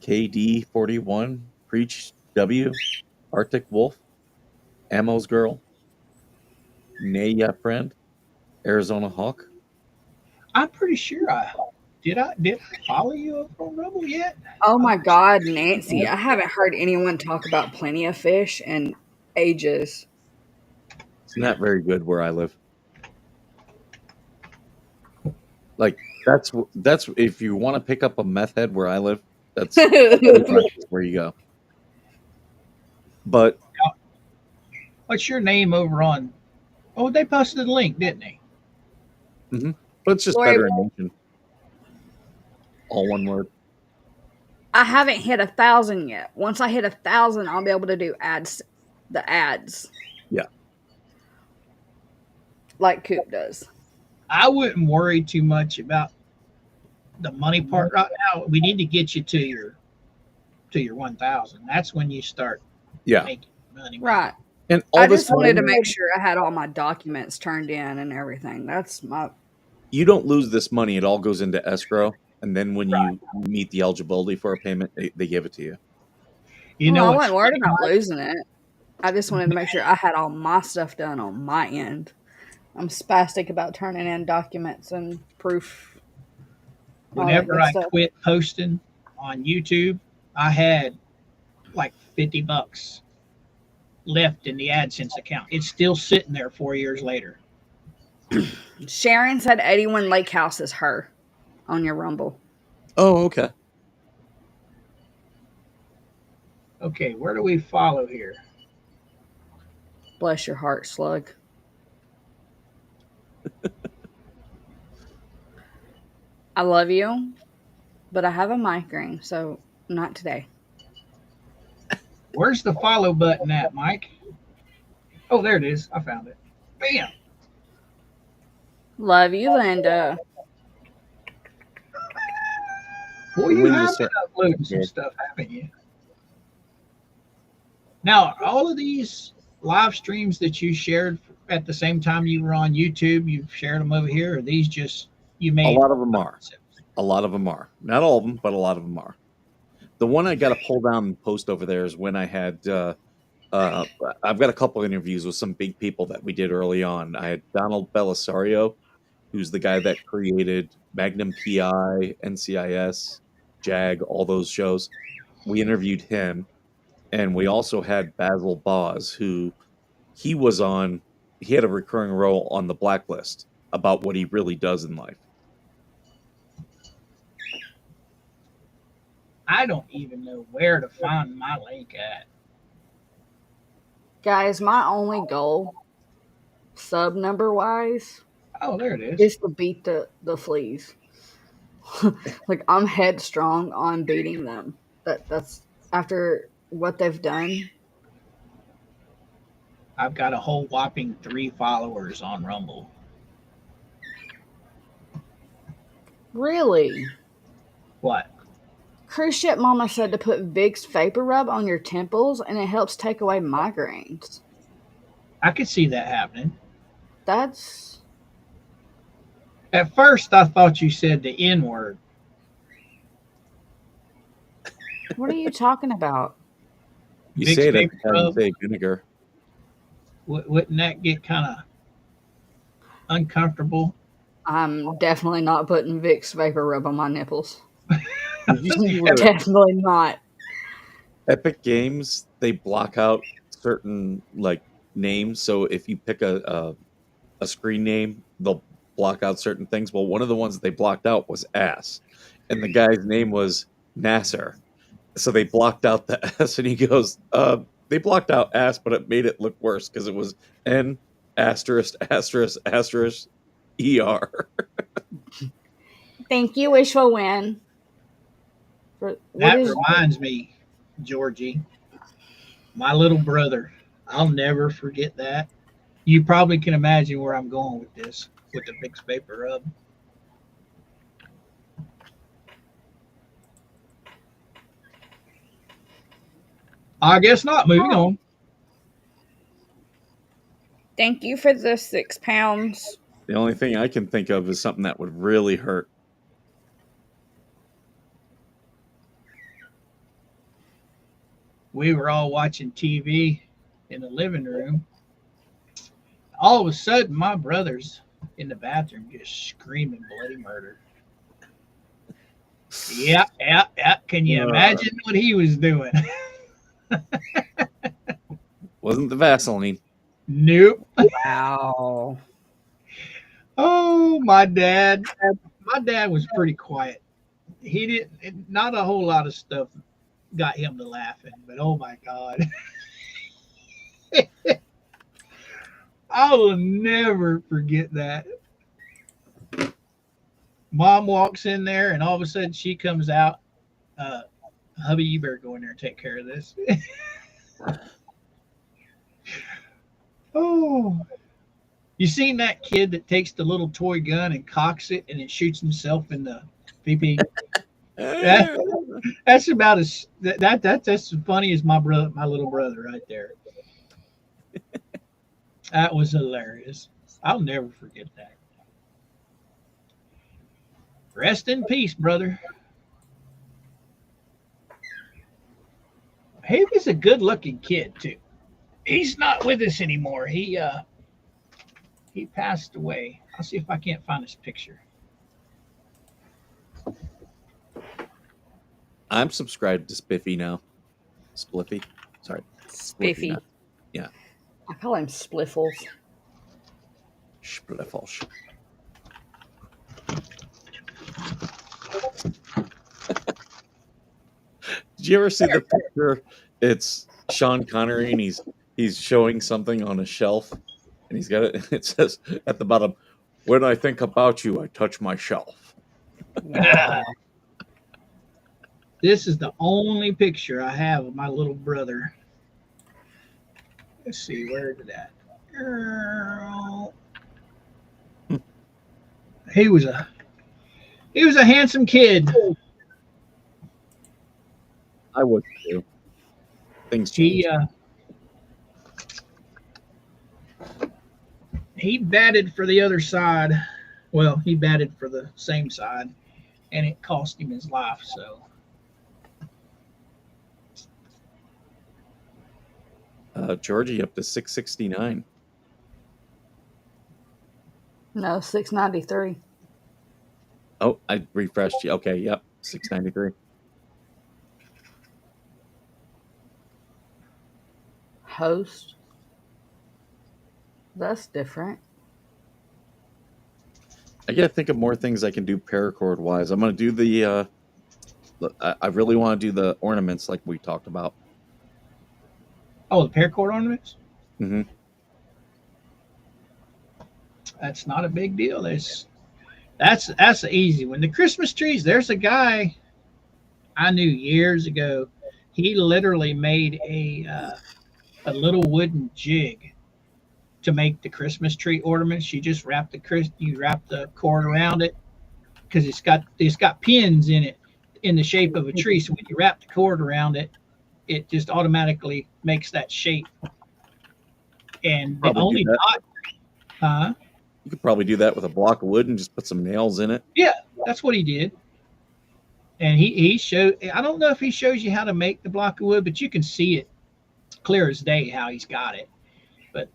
D: KD 41, Preach W, Arctic Wolf, Ammo's Girl, Naya Friend, Arizona Hawk.
B: I'm pretty sure I follow you up on Rumble yet?
C: Oh my God, Nancy! I haven't heard anyone talk about Plenty of Fish in ages.
D: It's not very good where I live. Like that's if you want to pick up a meth head where I live, that's where you go. But
B: What's your name over on? Oh, they posted a link, didn't they?
D: but it's just
C: Lori,
D: better in nation. All one word.
C: I haven't hit 1,000 yet. Once I hit 1,000, I'll be able to do ads. The ads.
D: Yeah.
C: Like Coop does.
B: I wouldn't worry too much about the money part right now. We need to get you to your 1,000. That's when you start making money.
C: Right.
D: And all
C: I
D: this
C: just wanted to
D: money,
C: make sure I had all my documents turned in and everything. That's my.
D: you don't lose this money. It all goes into escrow, and then when you meet the eligibility for a payment, they give it to you.
B: You
C: Well,
B: know,
C: I wasn't worried about losing it. I just wanted to make sure I had all my stuff done on my end. I'm spastic about turning in documents and proof.
B: whenever I quit posting on YouTube, I had like $50 left in the AdSense account. It's still sitting there 4 years later.
C: Sharon said 81 Lake House is her on your Rumble.
D: Oh, okay.
B: Okay, where do we follow here?
C: Bless your heart, Slug. I love you, but I have a migraine, so not today.
B: Where's the follow button at, Mike? Oh, there it is. I found it. Bam.
C: Love you, Linda.
B: Boy, you have been uploading some stuff, haven't you? Now, all of these live streams that you shared at the same time you were on YouTube, you've shared them over here, or these just you made?
D: A lot of them are. A lot of them are. Not all of them, but a lot of them are. The one I got to pull down and post over there is when I had I've got a couple interviews with some big people that we did early on. I had Donald Belisario, who's the guy that created Magnum PI, NCIS, JAG, all those shows. We interviewed him. And we also had Basil Boz, who he had a recurring role on the Blacklist about what he really does in life.
B: I don't even know where to find my link at.
C: Guys, my only goal, sub number wise,
B: there it
C: is to beat the fleas. Like, I'm headstrong on beating them. That's after what they've done.
B: I've got a whole whopping 3 followers on Rumble.
C: Really?
B: What?
C: Cruise ship mama said to put Vicks Vapor Rub on your temples and it helps take away migraines.
B: I could see that happening.
C: That's...
B: At first, I thought you said the N word.
C: What are you talking about?
D: You say it every time you say vinegar.
B: Wouldn't that get kind of uncomfortable?
C: I'm definitely not putting Vicks Vapor Rub on my nipples.
D: Definitely
C: not.
D: Epic Games, they block out certain names. So if you pick a screen name, they'll block out certain things. Well, one of the ones that they blocked out was ass, and the guy's name was Nasser. So they blocked out the S, and he goes, they blocked out ass, but it made it look worse because it was N asterisk asterisk asterisk ER.
C: Thank you, wishful win.
B: That reminds me, Georgie, my little brother. I'll never forget that. You probably can imagine where I'm going with this, with the Vicks Vapor Rub. I guess not. Moving on.
C: Thank you for the 6 pounds.
D: The only thing I can think of is something that would really hurt.
B: We were all watching TV in the living room. All of a sudden, my brother's in the bathroom just screaming bloody murder. Yeah. Can you imagine what he was doing?
D: Wasn't the Vaseline.
B: Nope.
C: Wow.
B: Oh, my dad. My dad was pretty quiet. He didn't. Not a whole lot of stuff got him to laughing, but oh my God. I will never forget that. Mom walks in there, and all of a sudden she comes out. Hubby, you better go in there and take care of this. Oh, you seen that kid that takes the little toy gun and cocks it and then shoots himself in the VP? That's about as that's as funny as my little brother right there. That was hilarious. I'll never forget that. Rest in peace, brother. He was a good-looking kid too. He's not with us anymore. He passed away. I'll see if I can't find his picture.
D: I'm subscribed to Spiffy now. Spliffy. Sorry.
C: Spiffy.
D: Now. Yeah.
C: I call him Spliffles.
D: Spliffles. Did you ever see the picture? It's Sean Connery and he's showing something on a shelf and he's got it. It says at the bottom, "When I think about you, I touch my shelf."
C: Wow.
B: This is the only picture I have of my little brother. Let's see, where is that? Girl. He was a handsome kid.
D: I would too. Things change.
B: He batted for the other side. Well, he batted for the same side, and it cost him his life. So.
D: Georgie up to 669.
C: No, 693.
D: Oh, I refreshed you. Okay, yep, 693.
C: Host. That's different.
D: I gotta think of more things I can do paracord wise. I'm gonna do the. I really want to do the ornaments like we talked about.
B: Oh, the paracord ornaments?
D: Mm-hmm.
B: That's not a big deal. That's an easy one. The Christmas trees, there's a guy I knew years ago. He literally made a little wooden jig to make the Christmas tree ornaments. You just wrap the cord around it because it's got pins in it in the shape of a tree. So when you wrap the cord around it, it just automatically makes that shape. And the only dot,
D: you could probably do that with a block of wood and just put some nails in it.
B: Yeah, that's what he did. And he showed. I don't know if he shows you how to make the block of wood, but you can see it clear as day how he's got it. But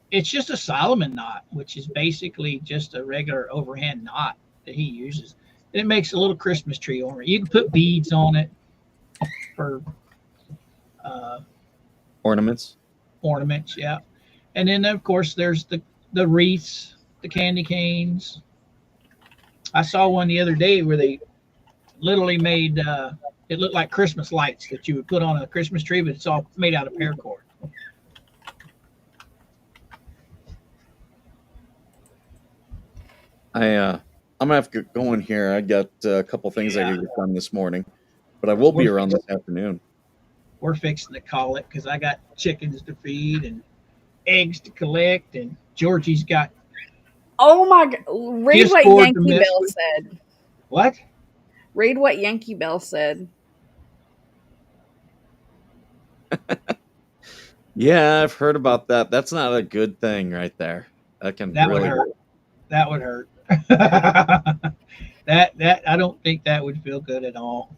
B: it's just a Solomon knot, which is basically just a regular overhand knot that he uses. And it makes a little Christmas tree ornament. You can put beads on it for
D: Ornaments,
B: yeah. And then of course there's the wreaths, the candy canes. I saw one the other day where they literally made it looked like Christmas lights that you would put on a Christmas tree, but it's all made out of paracord.
D: I'm gonna have to get going here. I got a couple things I gotta get done this morning, but I will be around this afternoon.
B: We're fixing to call it because I got chickens to feed and eggs to collect, and Georgie's got.
C: Oh my God! Read what Yankee Bell said.
B: What?
C: Read what Yankee Bell said.
D: Yeah, I've heard about that. That's not a good thing right there. That can
B: That would
D: really
B: hurt. That would hurt. that I don't think that would feel good at all.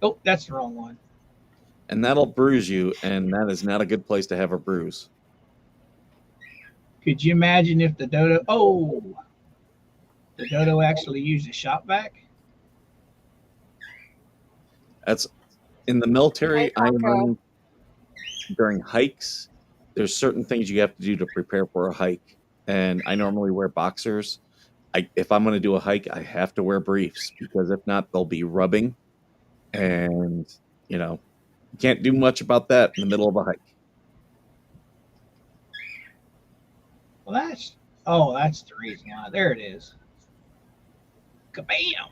B: Oh, that's the wrong one.
D: and that'll bruise you, and that is not a good place to have a bruise.
B: Could you imagine if the dodo? Oh, the dodo actually used a shop vac.
D: That's in the military.
C: Hey,
D: I
C: Paco.
D: learned during hikes, there's certain things you have to do to prepare for a hike, and I normally wear boxers. If I'm going to do a hike, I have to wear briefs because if not, they'll be rubbing, and you can't do much about that in the middle of a hike.
B: Well, that's the reason why. There it is. Kabam!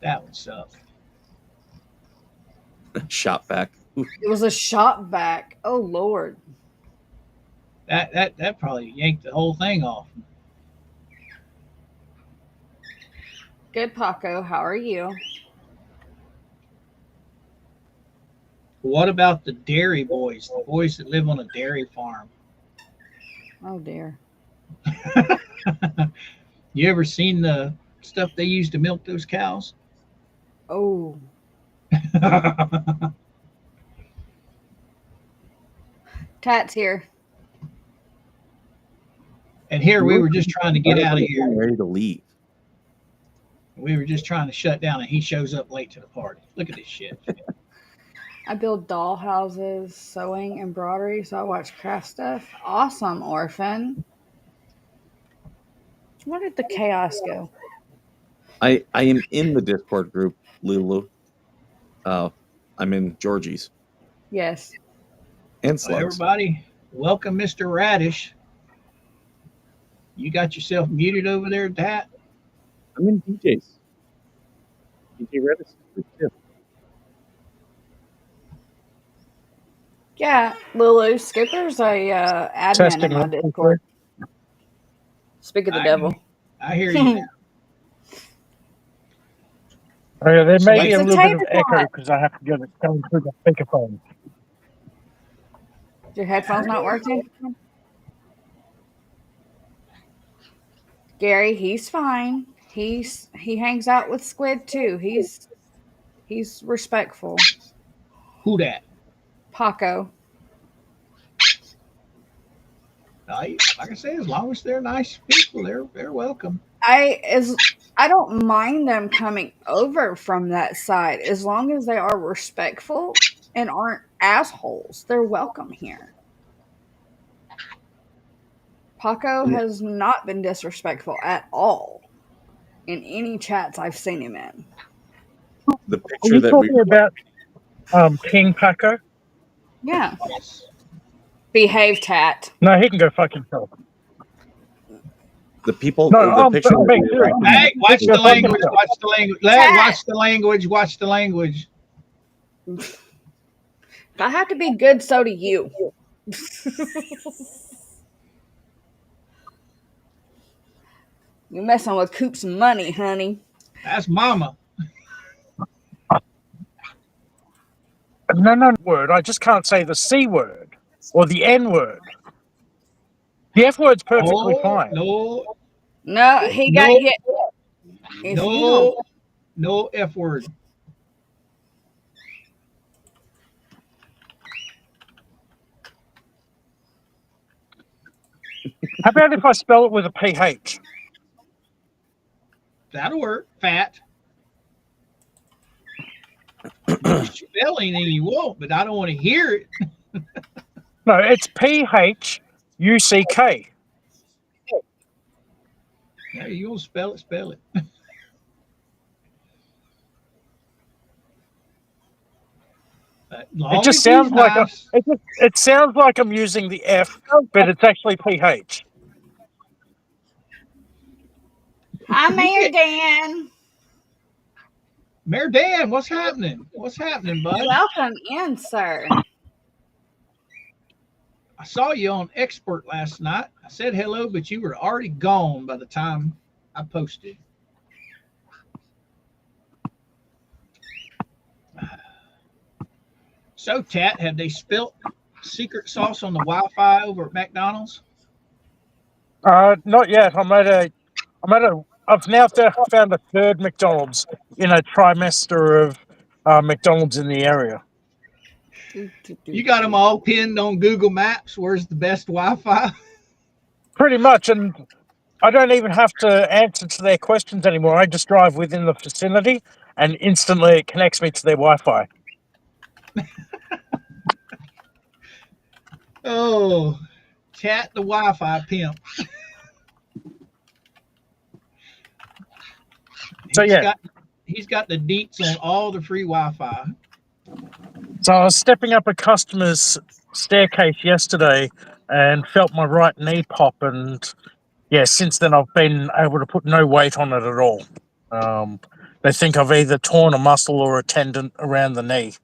B: That would suck.
D: Shop vac. Ooh.
C: It was a shop vac. Oh Lord.
B: That probably yanked the whole thing off.
C: Good, Paco. How are you?
B: What about the dairy boys? The boys that live on a dairy farm.
C: Oh dear.
B: You ever seen the stuff they use to milk those cows?
C: Oh. Tat's here.
B: And here we were just trying to get out of here.
D: Ready to leave.
B: We were just trying to shut down, and he shows up late to the party. Look at this shit.
C: I build doll houses, sewing, embroidery, so I watch craft stuff. Awesome, Orphan. Where did the chaos go?
D: I am in the Discord group, Lulu. I'm in Georgie's
C: Yes.
D: and
B: Well,
D: Slugs.
B: everybody, welcome Mr. Radish. You got yourself muted over there, Tat?
D: I'm in DJ's. DJ Redis group too.
C: Yeah, Lulu, Skipper's a admin
F: Testing
C: in my
F: one, two,
C: Discord. Speak of the devil.
B: I hear you now.
F: Oh, yeah, there may be
C: It's
F: a
C: a
F: little bit of
C: tater
F: echo
C: tot.
F: because I have to get it going through the speakerphone.
C: Your headphones not working? Gary, he's fine. He hangs out with Squid too. He's respectful.
B: Who that?
C: Paco.
B: Like I say, as long as they're nice people, they're welcome.
C: I don't mind them coming over from that side as long as they are respectful and aren't assholes. They're welcome here. Paco has not been disrespectful at all in any chats I've seen him in.
D: The
F: Are
D: picture
F: you
D: that we
F: talking about King Paco?
C: Yeah.
B: Yes.
C: Behave, Tat.
F: No, he can go fuck himself.
D: the people
F: No,
D: the picture
F: I'm
D: that
F: being
D: we
F: serious.
D: were
B: Hey, watch
F: Yeah,
B: the language. Watch the language.
C: Tat.
B: Watch the language. Watch the language.
C: If I have to be good, so do you. You messing with Coop's money, honey.
B: That's Mama.
F: No word. I just can't say the C word or the N word. The F word's perfectly fine.
B: No,
C: No, he got
B: no,
C: hit. If you
B: no, no F word.
F: How about if I spell it with a PH?
B: That'll work. Fat. You're spelling and you won't, but I don't want to hear it.
F: No, it's PHUCK.
B: Yeah, you want to spell it, spell it.
F: It just sounds like it sounds like I'm using the F, but it's actually PH.
C: Hi, Mayor Dan.
B: Mayor Dan, what's happening? What's happening, bud?
C: Welcome in, sir.
B: I saw you on Expert last night. I said hello, but you were already gone by the time I posted. So, Tat, have they spilt secret sauce on the Wi-Fi over at McDonald's?
F: Not yet. I've now found a third McDonald's in a trimester of McDonald's in the area.
B: You got them all pinned on Google Maps. Where's the best Wi-Fi?
F: Pretty much, and I don't even have to answer to their questions anymore. I just drive within the vicinity, and instantly it connects me to their Wi-Fi.
B: Oh, Tat the Wi-Fi pimp.
F: So yeah,
B: he's got the deets on all the free Wi-Fi.
F: so I was stepping up a customer's staircase yesterday and felt my right knee pop, and yeah, since then I've been able to put no weight on it at all. They think I've either torn a muscle or a tendon around the knee.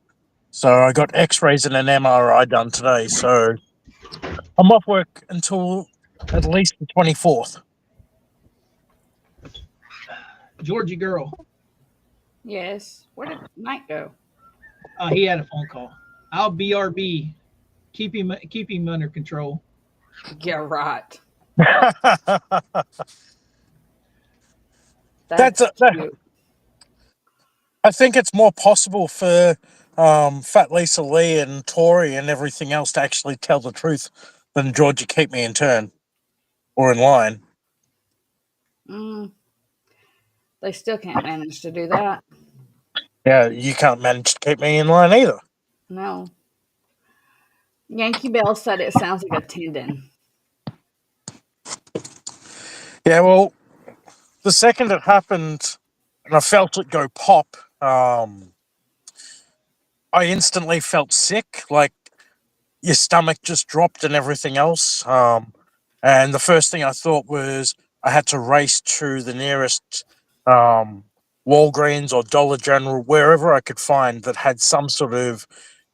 F: So I got X-rays and an MRI done today. So I'm off work until at least the 24th.
B: Georgie girl.
C: Yes. Where did Mike go?
B: He had a phone call. I'll BRB. Keep him under control.
C: Yeah, right.
F: That's
C: cute.
F: I think it's more possible for Fat Lisa Lee and Tori and everything else to actually tell the truth than Georgie keep me in turn or in line.
C: They still can't manage to do that.
F: Yeah, you can't manage to keep me in line either.
C: No. Yankee Bell said it sounds like a tendon.
F: Yeah, well, the second it happened and I felt it go pop, I instantly felt sick, like your stomach just dropped and everything else. And the first thing I thought was I had to race to the nearest Walgreens or Dollar General, wherever I could find that had some sort of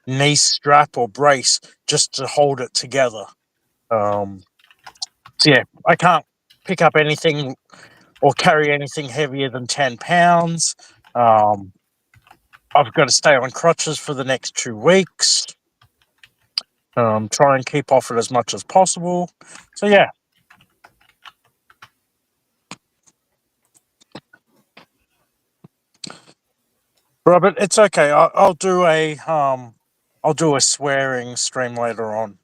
F: knee strap or brace just to hold it together. So yeah, I can't pick up anything or carry anything heavier than 10 pounds. I've got to stay on crutches for the next 2 weeks. Try and keep off it as much as possible. So yeah. Robert, it's okay. I'll do a swearing stream later on.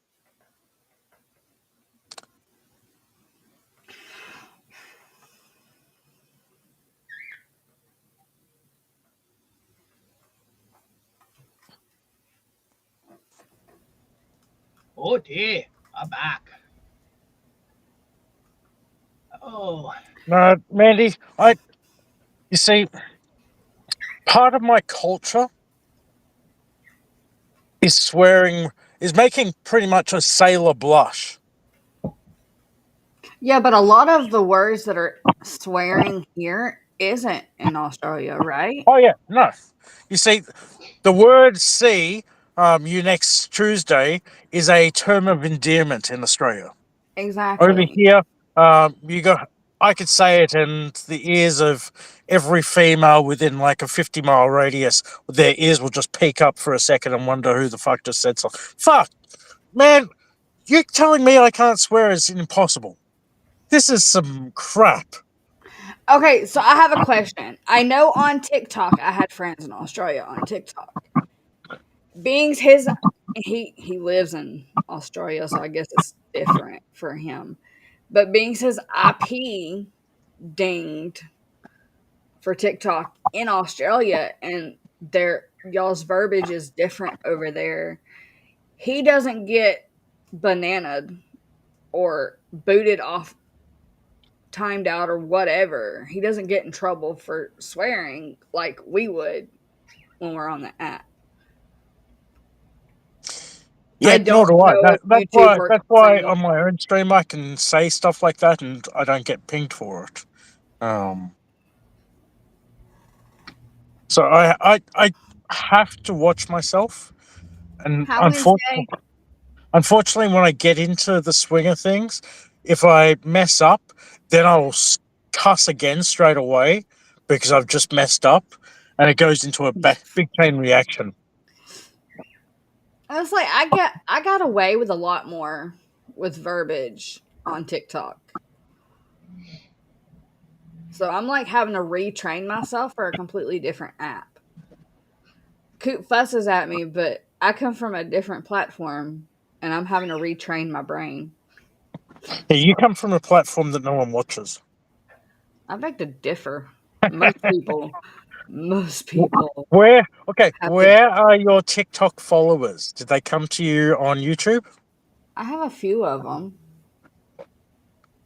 B: Oh dear, I'm back. Oh,
F: No, Mandy, you see, part of my culture is swearing, is making pretty much a sailor blush.
C: Yeah, but a lot of the words that are swearing here isn't in Australia, right?
F: Oh yeah, no. You see, the word "see" you next Tuesday is a term of endearment in Australia.
C: Exactly.
F: Over here, I could say it in the ears of every female within like a 50-mile radius. Their ears will just peek up for a second and wonder who the fuck just said something. Fuck, man, you telling me I can't swear is impossible. This is some crap.
C: Okay, so I have a question. I know on TikTok, I had friends in Australia on TikTok. Being's he lives in Australia, so I guess it's different for him. But Being's his IP dinged for TikTok in Australia, and y'all's verbiage is different over there. He doesn't get bananaed or booted off, timed out, or whatever. He doesn't get in trouble for swearing like we would when we're on the app.
F: Yeah,
C: I
F: nor
C: don't
F: do I.
C: know if
F: That's
C: YouTube
F: why.
C: works
F: That's
C: the
F: why
C: same.
F: on my own stream I can say stuff like that, and I don't get pinged for it. So I have to watch myself, and
C: How is Jay?
F: unfortunately, when I get into the swing of things, if I mess up, then I'll cuss again straight away because I've just messed up, and it goes into a big chain reaction.
C: I was like, I got away with a lot more with verbiage on TikTok. So I'm like having to retrain myself for a completely different app. Coop fusses at me, but I come from a different platform and I'm having to retrain my brain.
F: Yeah, you come from a platform that no one watches.
C: I beg to differ. Most people.
F: Where
C: have
F: where are your TikTok followers? Did they come to you on YouTube?
C: I have a few of them.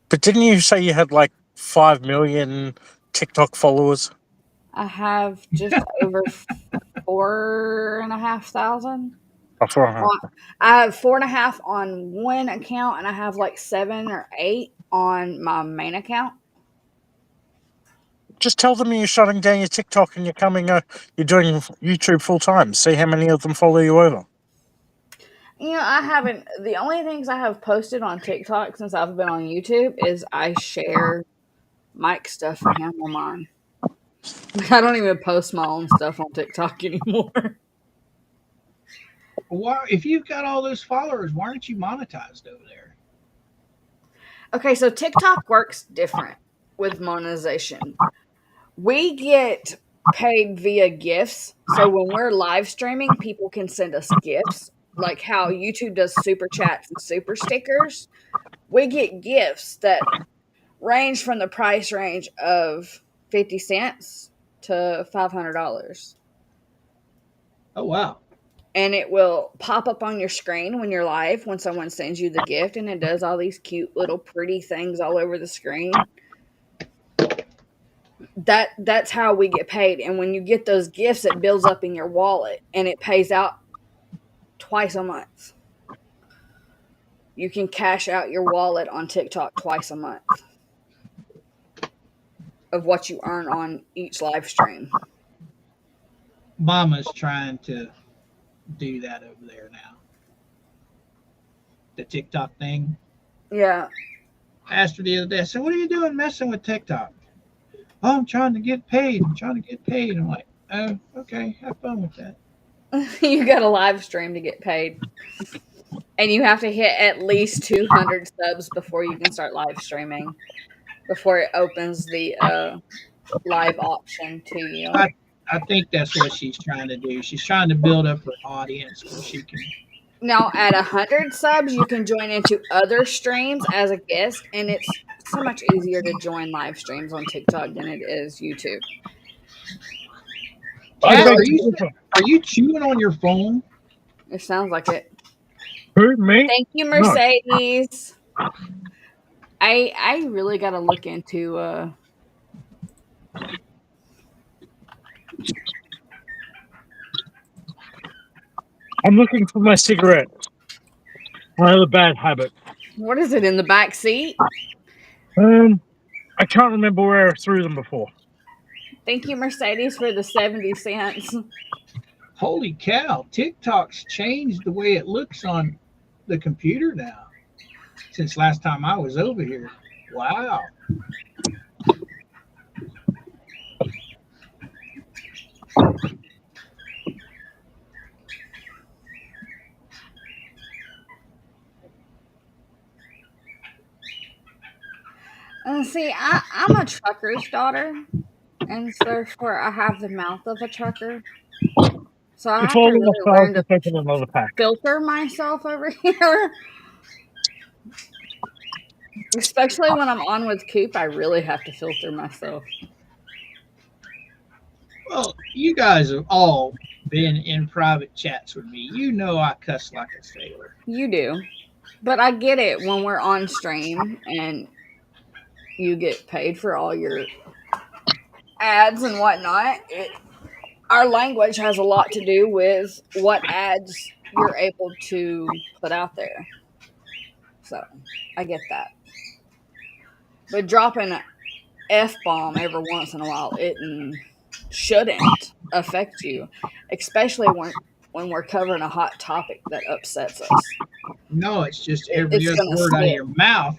F: But didn't you say you had like 5 million TikTok followers?
C: I have just over 4,500. I have 4.5 on one account, and I have like 7 or 8 on my main account.
F: Just tell them you're shutting down your TikTok and you're doing YouTube full time. See how many of them follow you over.
C: You know, I haven't. The only things I have posted on TikTok since I've been on YouTube is I share Mike stuff for him on mine. I don't even post my own stuff on TikTok anymore.
B: Why, if you've got all those followers, why aren't you monetized over there?
C: Okay, so TikTok works different with monetization. We get paid via gifts. So when we're live streaming, people can send us gifts, like how YouTube does super chats and super stickers. We get gifts that range from the price range of 50 cents to $500.
B: Oh wow.
C: And it will pop up on your screen when you're live when someone sends you the gift, and it does all these cute little pretty things all over the screen. That's how we get paid. And when you get those gifts, it builds up in your wallet and it pays out twice a month. You can cash out your wallet on TikTok twice a month of what you earn on each live stream.
B: Mama's trying to do that over there now. The TikTok thing.
C: Yeah.
B: I asked her the other day, I said, what are you doing messing with TikTok? Oh, I'm trying to get paid. I'm like, oh, okay, have fun with that.
C: You got a live stream to get paid. And you have to hit at least 200 subs before you can start live streaming, before it opens the live option to you.
B: I think that's what she's trying to do. She's trying to build up her audience where she can.
C: Now, at 100 subs, you can join into other streams as a guest, and it's so much easier to join live streams on TikTok than it is YouTube.
B: Kat, are you chewing on your phone?
C: It sounds like it.
F: Who, me?
C: Thank you, Mercedes. No. I really got to look into
F: I'm looking for my cigarette. Another bad habit.
C: What is it in the back seat?
F: I can't remember where I threw them before.
C: Thank you, Mercedes, for the 70 cents.
B: Holy cow! TikTok's changed the way it looks on the computer now since last time I was over here. Wow.
C: See, I'm a trucker's daughter, and therefore I have the mouth of a trucker. So I have to really learn to filter myself over here. Especially when I'm on with Coop, I really have to filter myself.
B: Well, you guys have all been in private chats with me. You know I cuss like a sailor.
C: You do. But I get it when we're on stream and you get paid for all your ads and whatnot. Our language has a lot to do with what ads you're able to put out there. So, I get that. But dropping an F-bomb every once in a while, it shouldn't affect you. Especially when we're covering a hot topic that upsets us.
B: No, it's just every other word out of your mouth.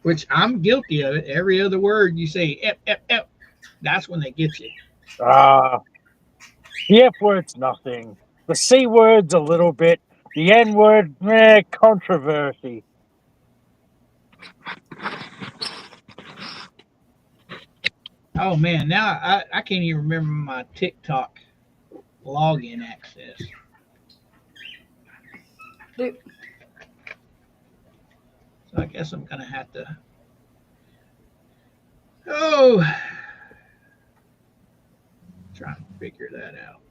B: Which I'm guilty of it. Every other word you say, F, F, F, that's when they get you.
F: The F word's nothing. The C word's a little bit. The N word, controversy.
B: Oh man, now I can't even remember my TikTok login access.
C: Dude,
B: So I guess I'm gonna have to. Oh, trying to figure that out.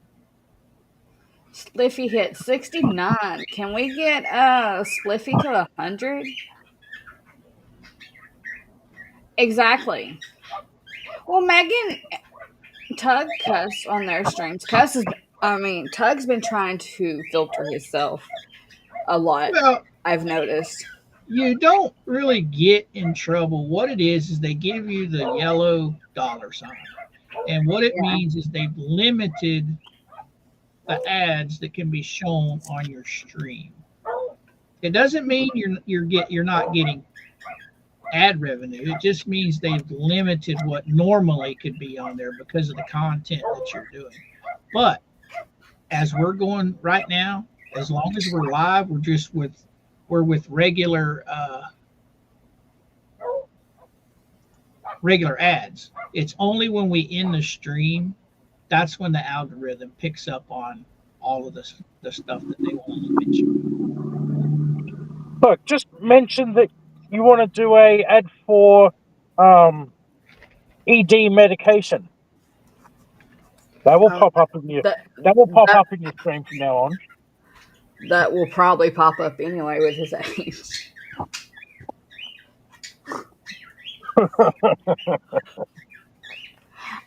C: Spliffy hit 69. Can we get Spliffy to 100? Exactly. Well, Megan, Tug cuss on their streams. Tug's been trying to filter himself a lot.
B: Well,
C: I've noticed.
B: you don't really get in trouble. What it is they give you the yellow dollar sign. And what it
C: Yeah.
B: means is they've limited the ads that can be shown on your stream. It doesn't mean you're not getting ad revenue. It just means they've limited what normally could be on there because of the content that you're doing. But as we're going right now, as long as we're live, we're with regular ads. It's only when we end the stream that's when the algorithm picks up on all of the stuff that they want to limit you.
F: Look, just mention that you want to do a ad for ED medication. That will pop up in your up in your stream from now on.
C: That will probably pop up anyway with his age.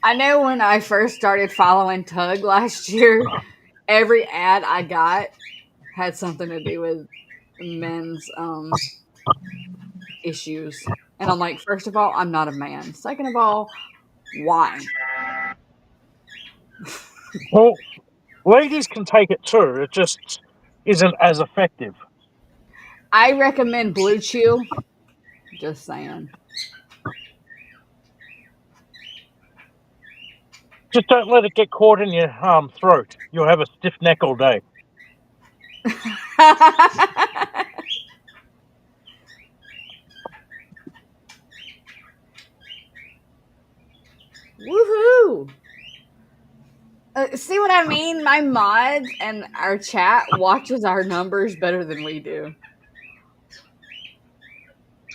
C: I know when I first started following Tug last year, every ad I got had something to do with men's issues. And I'm like, first of all, I'm not a man. Second of all, why?
F: Well, ladies can take it too. It just isn't as effective.
C: I recommend Blue Chew. Just saying.
F: Just don't let it get caught in your throat. You'll have a stiff neck all day.
C: Woohoo! See what I mean? My mods and our chat watches our numbers better than we do.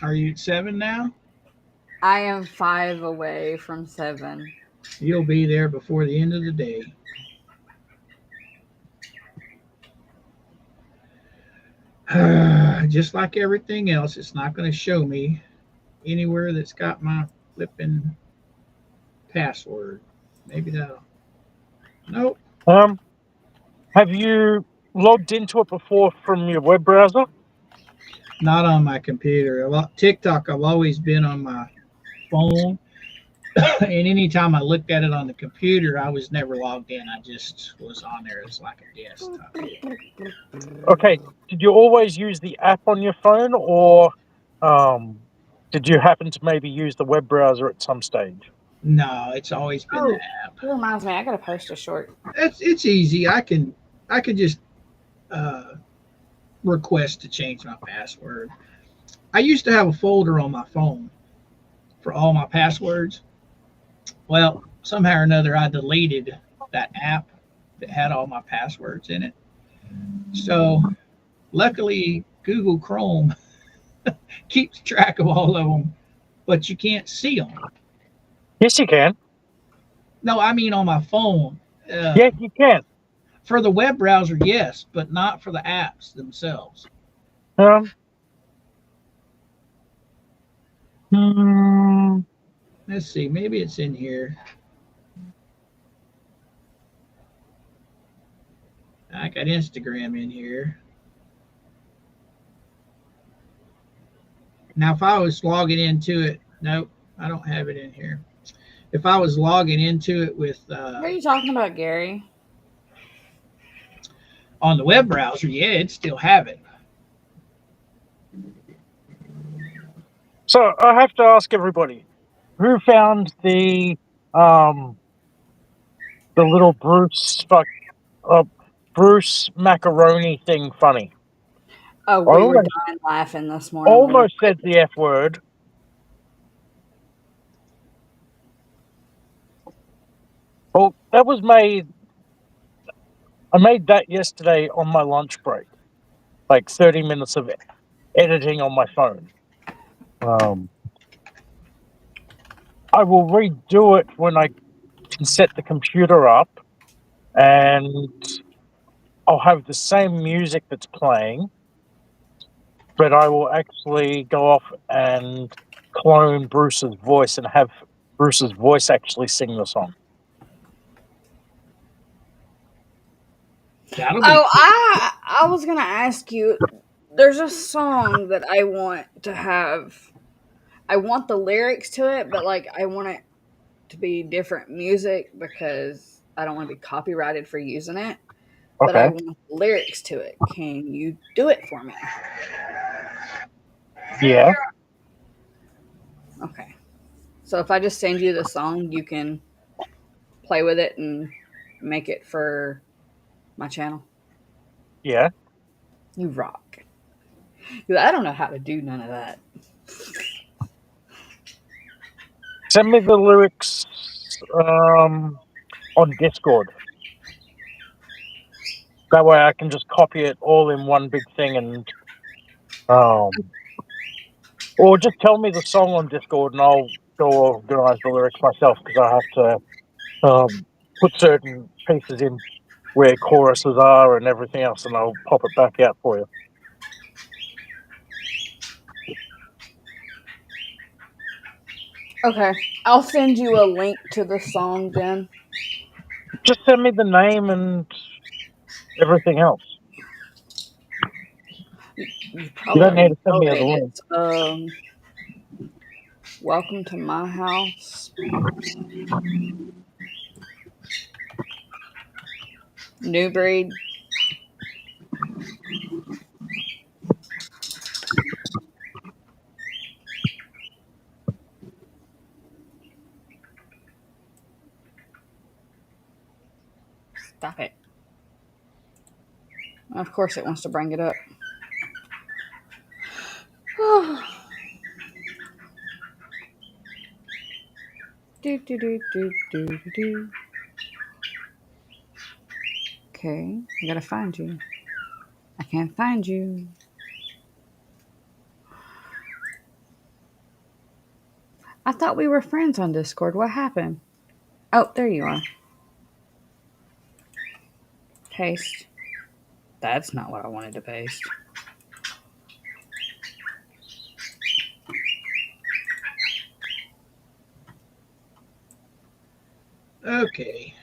B: Are you at 7 now?
C: I am 5 away from 7.
B: You'll be there before the end of the day. Just like everything else, it's not going to show me anywhere that's got my flipping password. Maybe that'll. Nope.
F: Have you logged into it before from your web browser?
B: Not on my computer. TikTok, I've always been on my phone. And anytime I looked at it on the computer, I was never logged in. I just was on there as like a desktop.
F: Okay. Did you always use the app on your phone, or did you happen to maybe use the web browser at some stage?
B: No, it's always been the app.
C: It reminds me, I gotta post a short.
B: It's easy. I can just request to change my password. I used to have a folder on my phone for all my passwords. Well, somehow or another, I deleted that app that had all my passwords in it. So, luckily, Google Chrome keeps track of all of them, but you can't see them.
F: Yes, you can.
B: No, I mean on my phone.
F: Yeah, you can.
B: For the web browser, yes, but not for the apps themselves. Let's see. Maybe it's in here. I got Instagram in here. Now, if I was logging into it, nope, I don't have it in here. If I was logging into it with...
C: what are you talking about, Gary?
B: On the web browser, yeah, it'd still have it.
F: So I have to ask everybody, who found the little Bruce Bruce macaroni thing funny?
C: Oh, we were dying laughing this morning.
F: Almost said the F word. Well, that was made. I made that yesterday on my lunch break, like 30 minutes of editing on my phone. I will redo it when I can set the computer up, and I'll have the same music that's playing, but I will actually go off and clone Bruce's voice and have Bruce's voice actually sing the song.
B: That'll be
C: Oh, I was gonna ask you. There's a song that I want to have. I want the lyrics to it, but like I want it to be different music because I don't want to be copyrighted for using it. But I
F: Okay.
C: want lyrics to it. Can you do it for me?
F: Yeah.
C: Okay. So if I just send you the song, you can play with it and make it for my channel.
F: Yeah.
C: You rock. 'Cause I don't know how to do none of that.
F: Send me the lyrics on Discord. That way I can just copy it all in one big thing and or just tell me the song on Discord and I'll go organize the lyrics myself because I have to put certain pieces in where choruses are and everything else, and I'll pop it back out for you.
C: Okay. I'll send you a link to the song then.
F: Just send me the name and everything else.
C: You
F: You don't
C: probably
F: need to send
C: know
F: me the
C: it.
F: link.
C: It's Welcome to My House. New Breed. Stop it. Of course it wants to bring it up. do, do, do, do, do, do. Okay, I gotta find you. I can't find you. I thought we were friends on Discord. What happened? Oh, there you are. Paste. That's not what I wanted to paste.
B: okay.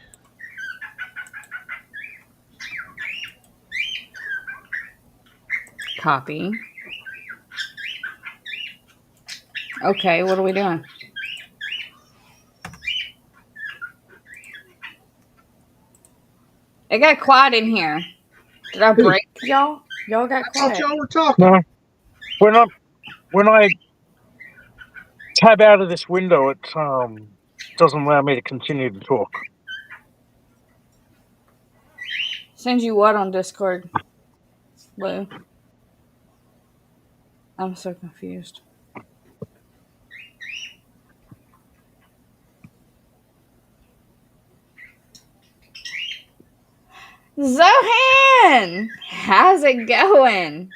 C: Copy. Okay, what are we doing? It got quiet in here. Did I break y'all? Y'all got
B: I thought
C: quiet.
B: y'all were talking.
F: No. When I tab out of this window, it doesn't allow me to continue to talk.
C: Send you what on Discord, Lou? I'm so confused. Zohan! How's it going?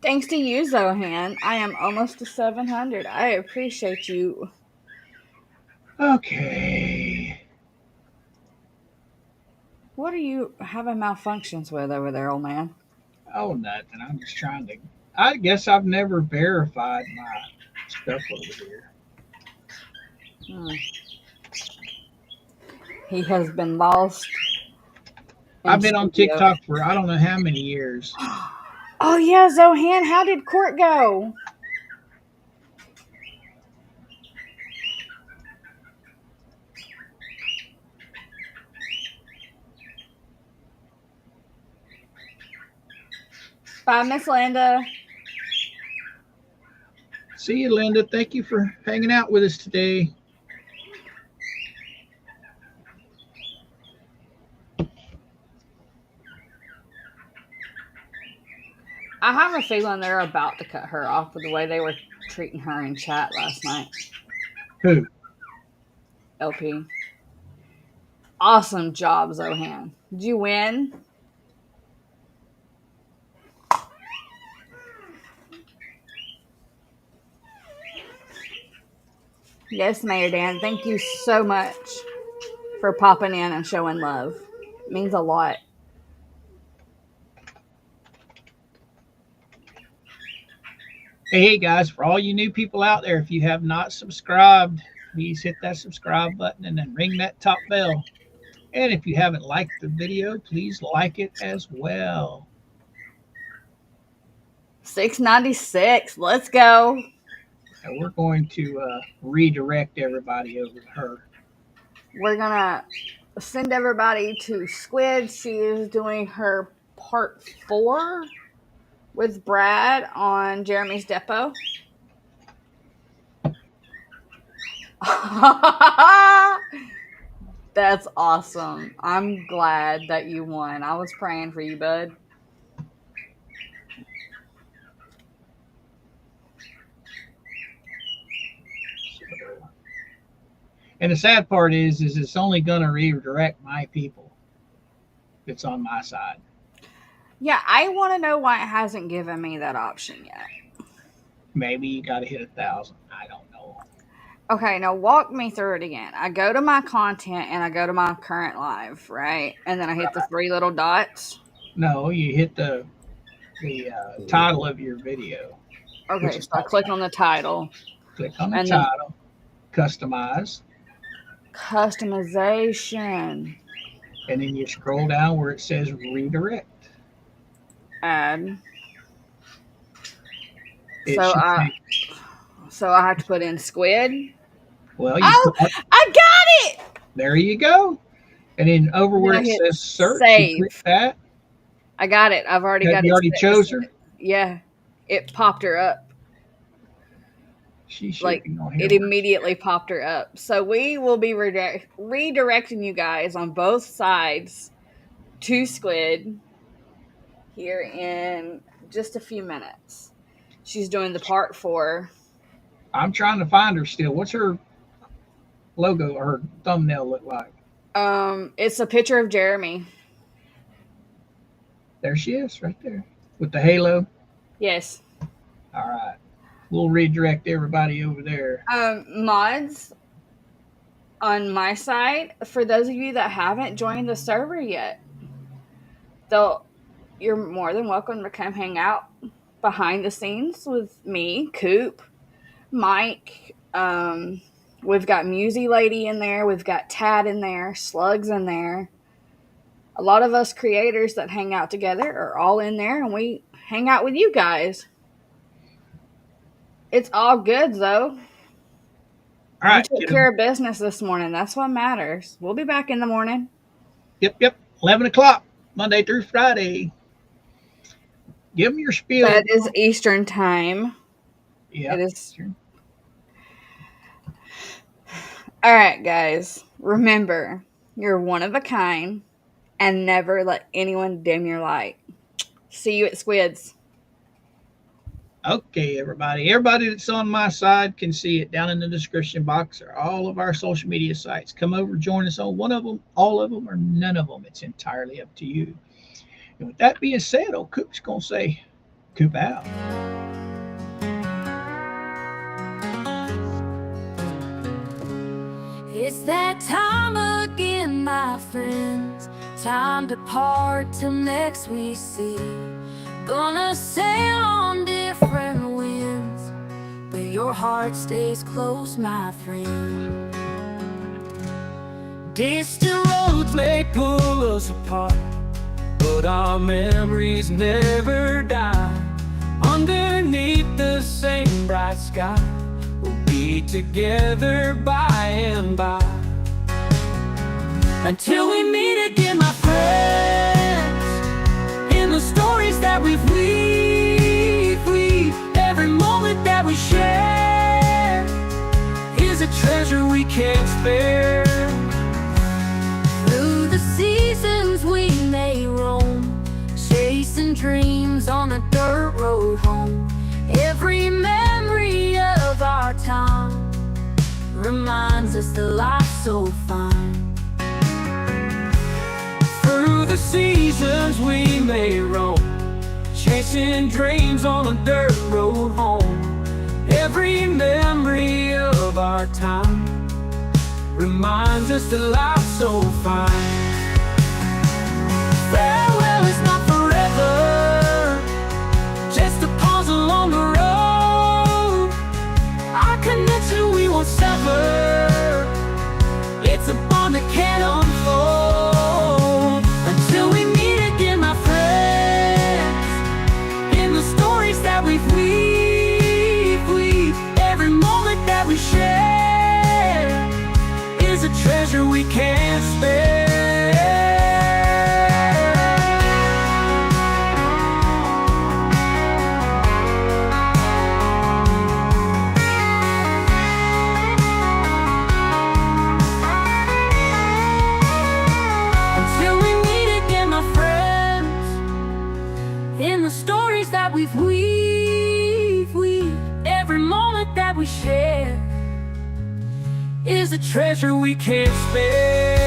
C: Thanks to you, Zohan, I am almost to 700. I appreciate you.
B: Okay.
C: What are you having malfunctions with over there, old man?
B: Oh, nothing. I'm just trying to. I guess I've never verified my stuff over here.
C: He has been lost.
B: I've been on TikTok for I don't know how many years.
C: Oh, yeah, Zohan, how did court go? Bye, Miss Linda.
B: See you, Linda. Thank you for hanging out with us today.
C: I have a feeling they're about to cut her off with the way they were treating her in chat last night.
B: Who?
C: LP. Awesome job, Zohan. Did you win? Yes, Mayor Dan. Thank you so much for popping in and showing love. It means a lot.
B: Hey guys, for all you new people out there, if you have not subscribed, please hit that subscribe button and then ring that top bell. And if you haven't liked the video, please like it as well.
C: 696. Let's go.
B: And we're going to redirect everybody over to her.
C: We're going to send everybody to Squid. She is doing her part 4 with Brad on Jeremy's Depot. That's awesome. I'm glad that you won. I was praying for you, bud.
B: And the sad part is it's only going to redirect my people. It's on my side.
C: Yeah, I want to know why it hasn't given me that option yet.
B: Maybe you got to hit 1,000. I don't know.
C: Okay, now walk me through it again. I go to my content and I go to my current live, right? And then I hit the 3 little dots.
B: No, you hit the title of your video.
C: Okay, so I click on the title.
B: Click on the title. Customize.
C: Customization.
B: And then you scroll down where it says redirect.
C: Add. So I have to put in Squid.
B: Well,
C: I got it.
B: There you go. And then over where it says search,
C: save.
B: You click that.
C: I got it. I've already got it.
B: You already chose her?
C: Yeah. It popped her up.
B: She should
C: like
B: be on here.
C: It immediately popped her up. So we will be redirecting you guys on both sides to Squid here in just a few minutes. She's doing the part 4.
B: I'm trying to find her still. What's her logo or her thumbnail look like?
C: It's a picture of Jeremy.
B: There she is, right there, with the halo.
C: Yes.
B: All right. We'll redirect everybody over there.
C: Mods on my side, for those of you that haven't joined the server yet, you're more than welcome to come hang out behind the scenes with me, Coop, Mike. We've got Musy Lady in there. We've got Tad in there. Slugs in there. A lot of us creators that hang out together are all in there, and we hang out with you guys. It's all good, though.
B: All right.
C: We took care of business this morning. That's what matters. We'll be back in the morning.
B: Yep. 11 o'clock, Monday through Friday. Give them your spiel.
C: That is Eastern time.
B: Yeah.
C: It is. All right, guys. Remember, you're one of a kind, and never let anyone dim your light. See you at Squids.
B: Okay, everybody. Everybody that's on my side can see it down in the description box or all of our social media sites. Come over, join us on one of them, all of them, or none of them. It's entirely up to you. And with that being said, old Coop's going to say, Coop out.
A: It's that time again, my friends. Time to part till next we see. Gonna sail on different winds, but your heart stays close, my friend.
G: Distant roads may pull us apart, but our memories never die. Underneath the same bright sky, we'll be together by and by. Until we meet again, my friends, in the stories that we've weaved. treasure we can't spare.
A: Through the seasons we may roam, chasing dreams on a dirt road home. Every memory of our time reminds us that life's so fine.
G: Through the seasons we may roam, chasing dreams on a dirt road home. Every memory of our time reminds us that life's so fine. Farewell is not forever, just a pause along the road. Our connection we won't sever, it's a bond that can't unfold. Until we meet again, my friends, in the stories that we've every moment that we share is a treasure we can't spare. Until we meet again, my friends, in the stories that we've every moment that we share is a treasure we can't spare.